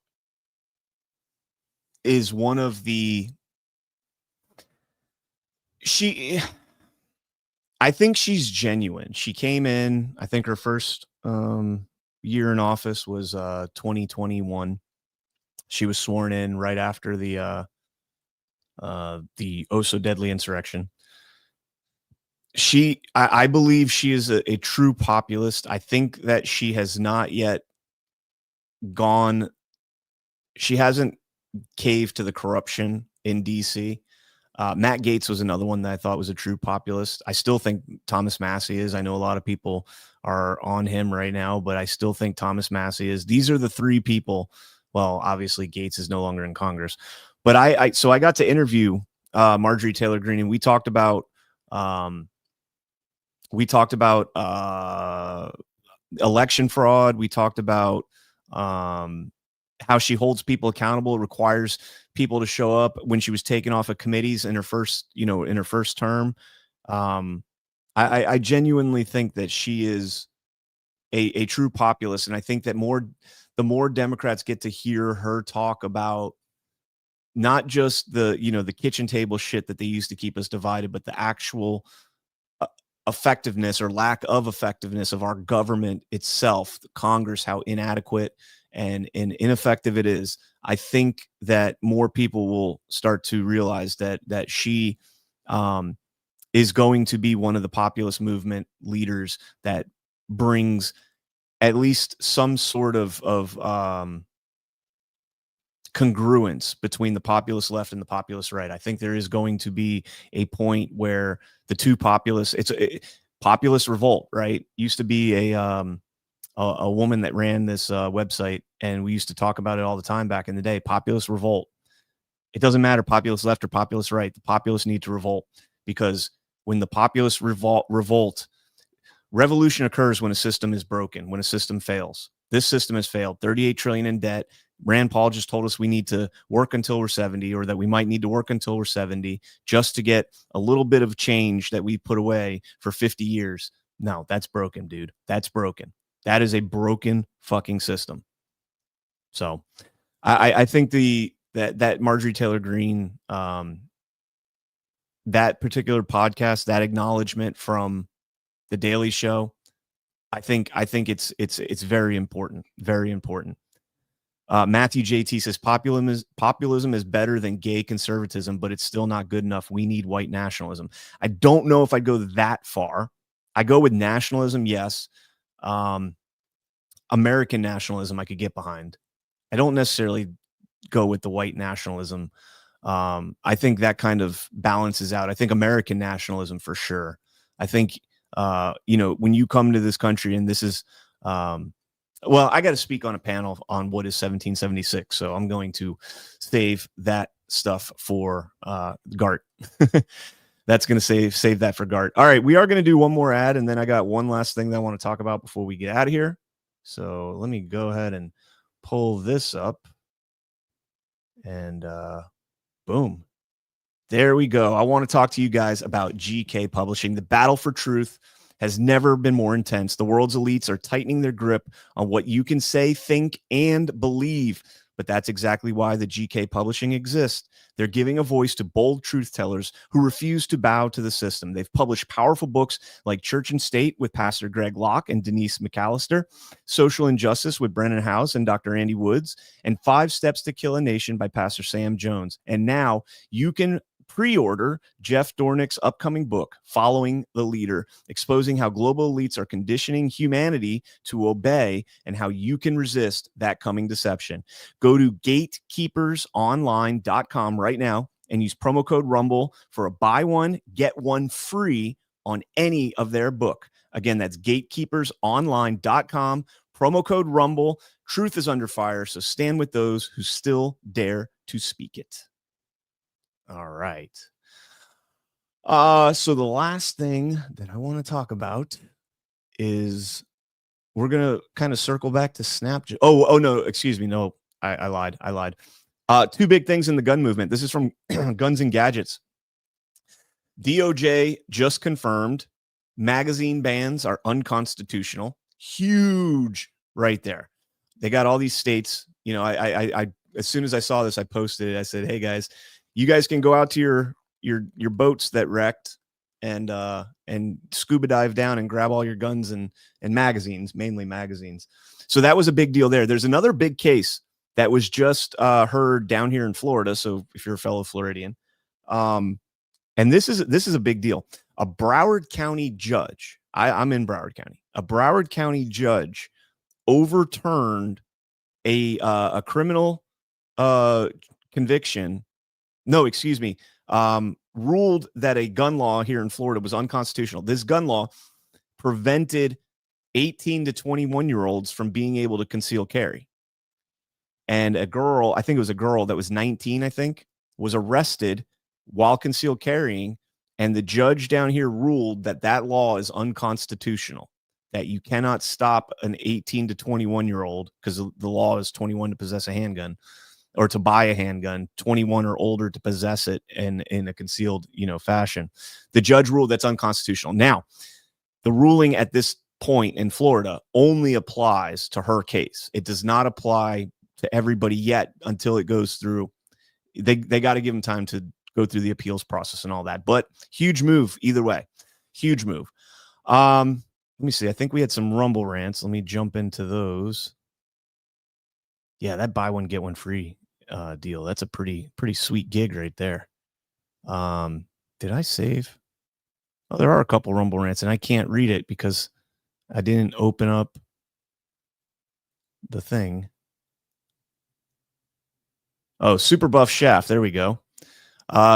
is one of the I think she's genuine. She came in, I think her first year in office was 2021. She was sworn in right after the oh so deadly insurrection. I believe she is a true populist. I think that she has not yet she hasn't caved to the corruption in DC. Matt Gaetz was another one that I thought was a true populist. I still think Thomas Massie is. I know a lot of people are on him right now, but I still think Thomas Massie is. These are the three people. Well, obviously Gaetz is no longer in Congress, but so I got to interview Marjorie Taylor Greene, and we talked about election fraud. We talked about how she holds people accountable. It requires people to show up when she was taken off of committees in her first term. I genuinely think that she is a true populist. And I think that the more Democrats get to hear her talk about not just the kitchen table shit that they used to keep us divided, but the actual effectiveness or lack of effectiveness of our government itself, the Congress, how inadequate and ineffective it is. I think that more people will start to realize that she is going to be one of the populist movement leaders that brings at least some sort of congruence between the populist left and the populist right. I think there is going to be a point where the two populists, it's a populist revolt, right? Used to be a woman that ran this website, and we used to talk about it all the time back in the day. Populist revolt. It doesn't matter populist left or populist right. The populists need to revolt, because when the populists revolt, revolution occurs when a system is broken, when a system fails. This system has failed. 38 trillion in debt. Rand Paul just told us we need to work until we're 70, or that we might need to work until we're 70 just to get a little bit of change that we put away for 50 years. No, that's broken, dude. That's broken. That is a broken fucking system. So I think that Marjorie Taylor Greene, that particular podcast, that acknowledgement from The Daily Show, I think it's very important. Very important. Matthew JT says populism is better than gay conservatism, but it's still not good enough. We need white nationalism. I don't know if I'd go that far. I go with nationalism, yes. American nationalism I could get behind. I don't necessarily go with the white nationalism. I think that kind of balances out. I think American nationalism for sure. I think when you come to this country, and this is well, I got to speak on a panel on what is 1776, so I'm going to save that stuff for Gart. That's going to save that for Gart. All right, we are going to do one more ad, and then I got one last thing that I want to talk about before we get out of here. So let me go ahead and pull this up, and boom. There we go. I want to talk to you guys about GK Publishing, the battle for truth has never been more intense. The world's elites are tightening their grip on what you can say, think, and believe. But that's exactly why the GK Publishing exists. They're giving a voice to bold truth tellers who refuse to bow to the system. They've published powerful books like Church and State with Pastor Greg Locke and Denise McAllister, Social Injustice with Brennan House and Dr. Andy Woods, and 5 Steps to Kill a Nation by Pastor Sam Jones. And now you can pre-order Jeff Dornick's upcoming book, Following the Leader, exposing how global elites are conditioning humanity to obey and how you can resist that coming deception. Go to gatekeepersonline.com right now and use promo code Rumble for a buy one, get one free on any of their book. Again, that's gatekeepersonline.com, promo code Rumble. Truth is under fire, so stand with those who still dare to speak it. All right. So the last thing that I want to talk about is we're going to kind of circle back to Snapchat. Oh, no, excuse me. No, I lied. 2 big things in the gun movement. This is from Guns and Gadgets. DOJ just confirmed magazine bans are unconstitutional. Huge right there. They got all these states. You know, I as soon as I saw this, I posted it. I said, hey guys, you guys can go out to your boats that wrecked and scuba dive down and grab all your guns and magazines, mainly magazines. So that was a big deal there. There's another big case that was just heard down here in Florida. So if you're a fellow Floridian, and this is a big deal. A Broward County judge, I'm in Broward County. A Broward County judge overturned a criminal conviction. No, excuse me. Ruled that a gun law here in Florida was unconstitutional. This gun law prevented 18 to 21-year-olds from being able to conceal carry. And a girl, I think it was a girl that was 19, I think, was arrested while concealed carrying. And the judge down here ruled that that law is unconstitutional, that you cannot stop an 18 to 21-year-old, because the law is 21 to possess a handgun or to buy a handgun, 21 or older to possess it in a concealed, fashion. The judge ruled that's unconstitutional. Now, the ruling at this point in Florida only applies to her case. It does not apply to everybody yet until it goes through. They got to give them time to go through the appeals process and all that. But huge move either way. Huge move. Let me see. I think we had some Rumble rants. Let me jump into those. Yeah, that buy one get one free deal. That's a pretty sweet gig right there. Did I save? Oh, there are a couple Rumble rants, and I can't read it because I didn't open up the thing. Oh, Super Buff Shaft. There we go.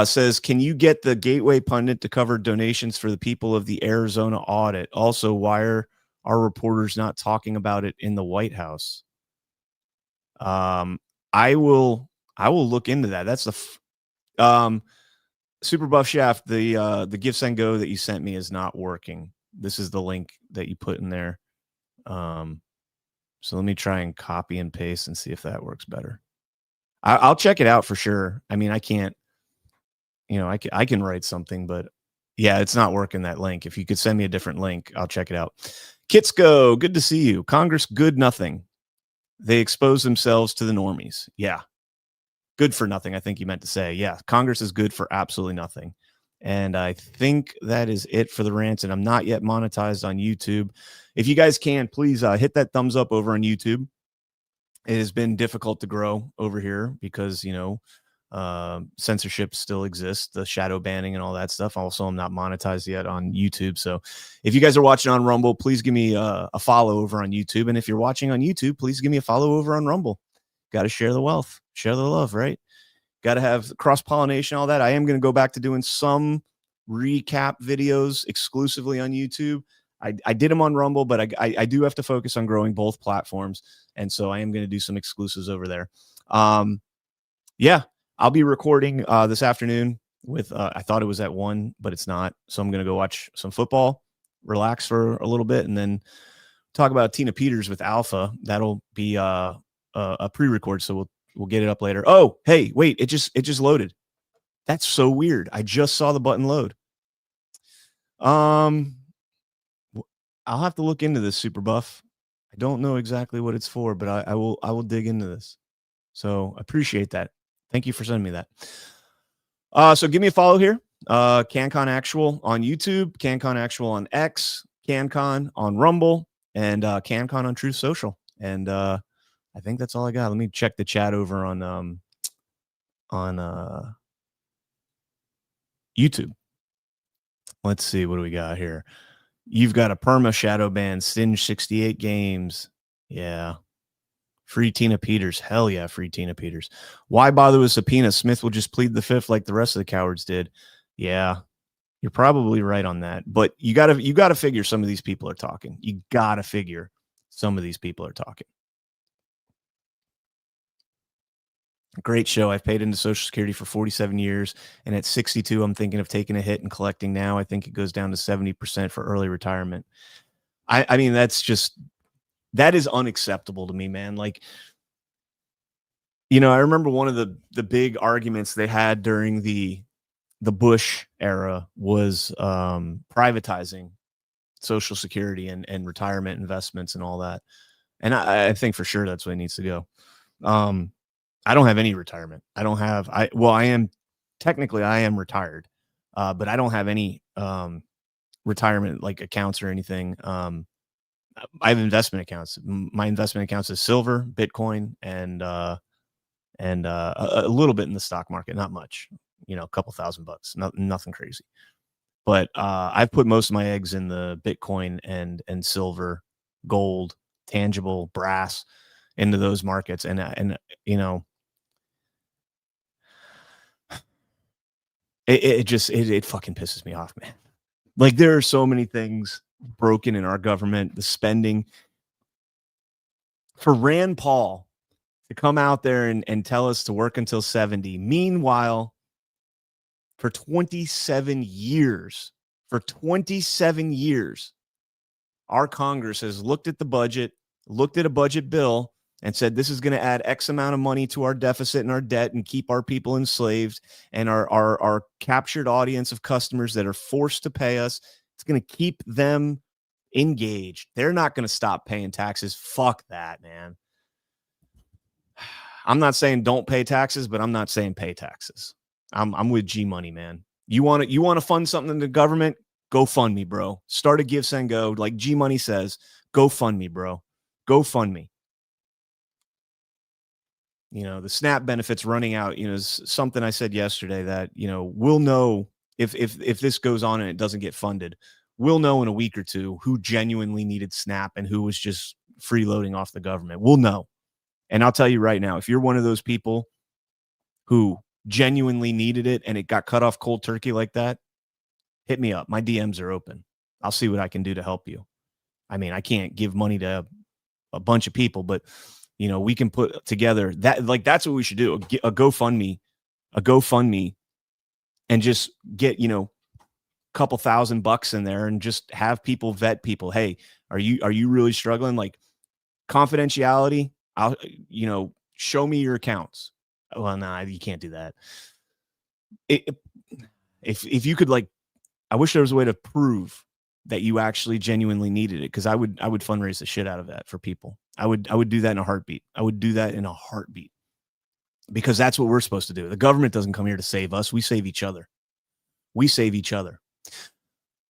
Says, can you get the Gateway Pundit to cover donations for the people of the Arizona audit? Also, why are our reporters not talking about it in the White House? I will look into that. That's the Super Buff Shaft. The Give Send Go that you sent me is not working. This is the link that you put in there. So let me try and copy and paste and see if that works better. I'll check it out for sure. I mean, I can't, I can write something, but yeah, it's not working, that link. If you could send me a different link, I'll check it out. Kitsko, good to see you. Congress, good nothing. They expose themselves to the normies. Yeah. Good for nothing, I think you meant to say. Yeah, Congress is good for absolutely nothing. And I think that is it for the rants, and I'm not yet monetized on YouTube. If you guys can, please hit that thumbs up over on YouTube. It has been difficult to grow over here because, censorship still exists, the shadow banning and all that stuff. Also, I'm not monetized yet on YouTube. So if you guys are watching on Rumble, please give me a follow over on YouTube. And if you're watching on YouTube, please give me a follow over on Rumble. Got to share the wealth, share the love, right? Got to have cross-pollination, all that. I am going to go back to doing some recap videos exclusively on YouTube. I did them on Rumble, but I do have to focus on growing both platforms. And so I am going to do some exclusives over there. Yeah, I'll be recording this afternoon with, I thought it was at 1, but it's not. So I'm going to go watch some football, relax for a little bit, and then talk about Tina Peters with Alpha. That'll be a pre-record. So we'll get it up later. Oh, hey, wait, it just loaded. That's so weird. I just saw the button load. I'll have to look into this, Super Buff. I don't know exactly what it's for, but I will dig into this. So I appreciate that. Thank you for sending me that. So give me a follow here. CannCon Actual on YouTube, CannCon Actual on X, CannCon on Rumble, and CannCon on Truth Social. And I think that's all I got. Let me check the chat over on YouTube. Let's see, what do we got here? You've got a perma shadow ban, Stinge 68 games. Yeah. Free Tina Peters. Hell yeah, free Tina Peters. Why bother with subpoena? Smith will just plead the fifth like the rest of the cowards did. Yeah, you're probably right on that. But you gotta figure some of these people are talking. You gotta figure some of these people are talking. Great show. I've paid into Social Security for 47 years, and at 62, I'm thinking of taking a hit and collecting now. I think it goes down to 70% for early retirement. I mean, that is unacceptable to me, man. Like, you know, I remember one of the big arguments they had during the Bush era was privatizing Social Security and retirement investments and all that. And I think for sure that's what it needs to go. I don't have any retirement. I am retired, but I don't have any retirement like accounts or anything. I have investment accounts. My investment accounts is silver, Bitcoin, and a little bit in the stock market. Not much, you know, a couple $1,000, nothing crazy. But I've put most of my eggs in the Bitcoin and silver, gold, tangible, brass into those markets, and you know. It fucking pisses me off, man. Like, there are so many things broken in our government, the spending. For Rand Paul to come out there and tell us to work until 70. Meanwhile, for 27 years, our Congress has looked at the budget, looked at a budget bill, and said this is going to add X amount of money to our deficit and our debt and keep our people enslaved and our captured audience of customers that are forced to pay us. It's going to keep them engaged. They're not going to stop paying taxes. Fuck that, man. I'm not saying don't pay taxes, but I'm not saying pay taxes. I'm with G Money, man. You want to fund something in the government? Go fund me, bro. Start a Give, Send, Go. Like G Money says, go fund me, bro. Go fund me. You know, the SNAP benefits running out, you know, is something I said yesterday that, you know, we'll know if this goes on and it doesn't get funded, we'll know in a week or two who genuinely needed SNAP and who was just freeloading off the government. We'll know. And I'll tell you right now, if you're one of those people who genuinely needed it and it got cut off cold turkey like that, hit me up. My DMs are open. I'll see what I can do to help you. I mean, I can't give money to a bunch of people, but you know, we can put together that, like, that's what we should do. A GoFundMe, and just get, you know, a couple $1,000 in there and just have people vet people. Hey, are you really struggling? Like, confidentiality. I'll, you know, show me your accounts. Well, nah, you can't do that. If you could, like, I wish there was a way to prove that you actually genuinely needed it, because I would fundraise the shit out of that for people. I would do that in a heartbeat. Because that's what we're supposed to do. The government doesn't come here to save us. We save each other.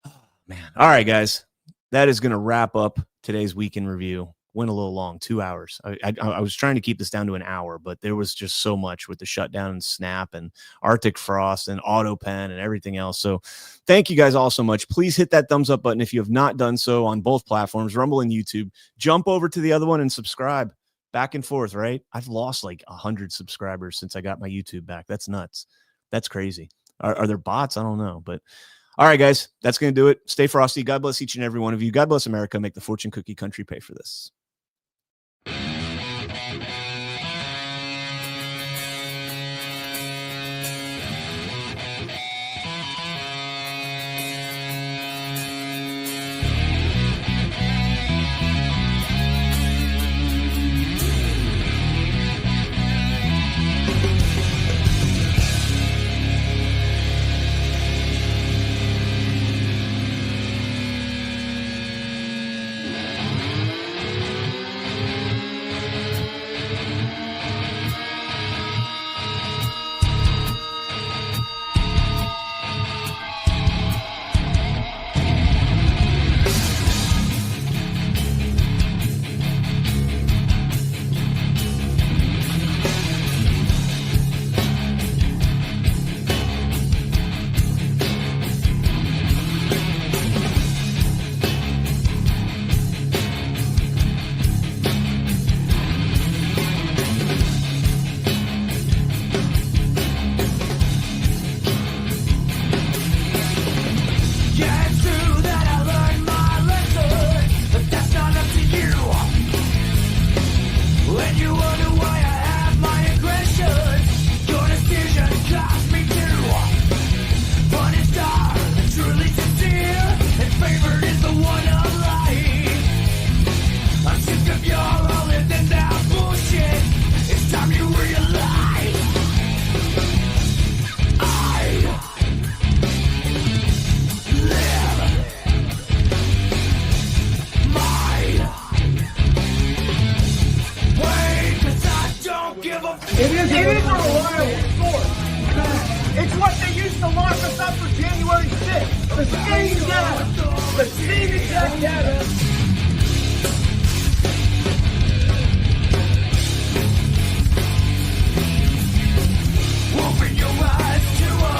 Oh, man. All right, guys. That is going to wrap up today's week in review. Went a little long, 2 hours. I was trying to keep this down to an hour, but there was just so much with the shutdown and SNAP and Arctic Frost and AutoPen and everything else. So thank you guys all so much. Please hit that thumbs up button if you have not done so on both platforms, Rumble and YouTube. Jump over to the other one and subscribe. Back and forth, right? I've lost like 100 subscribers since I got my YouTube back. That's nuts. That's crazy. Are there bots? I don't know. But all right, guys, that's going to do it. Stay frosty. God bless each and every one of you. God bless America. Make the fortune cookie country pay for this. Open your eyes to a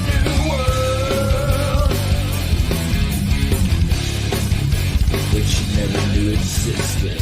new world, which you never knew existed.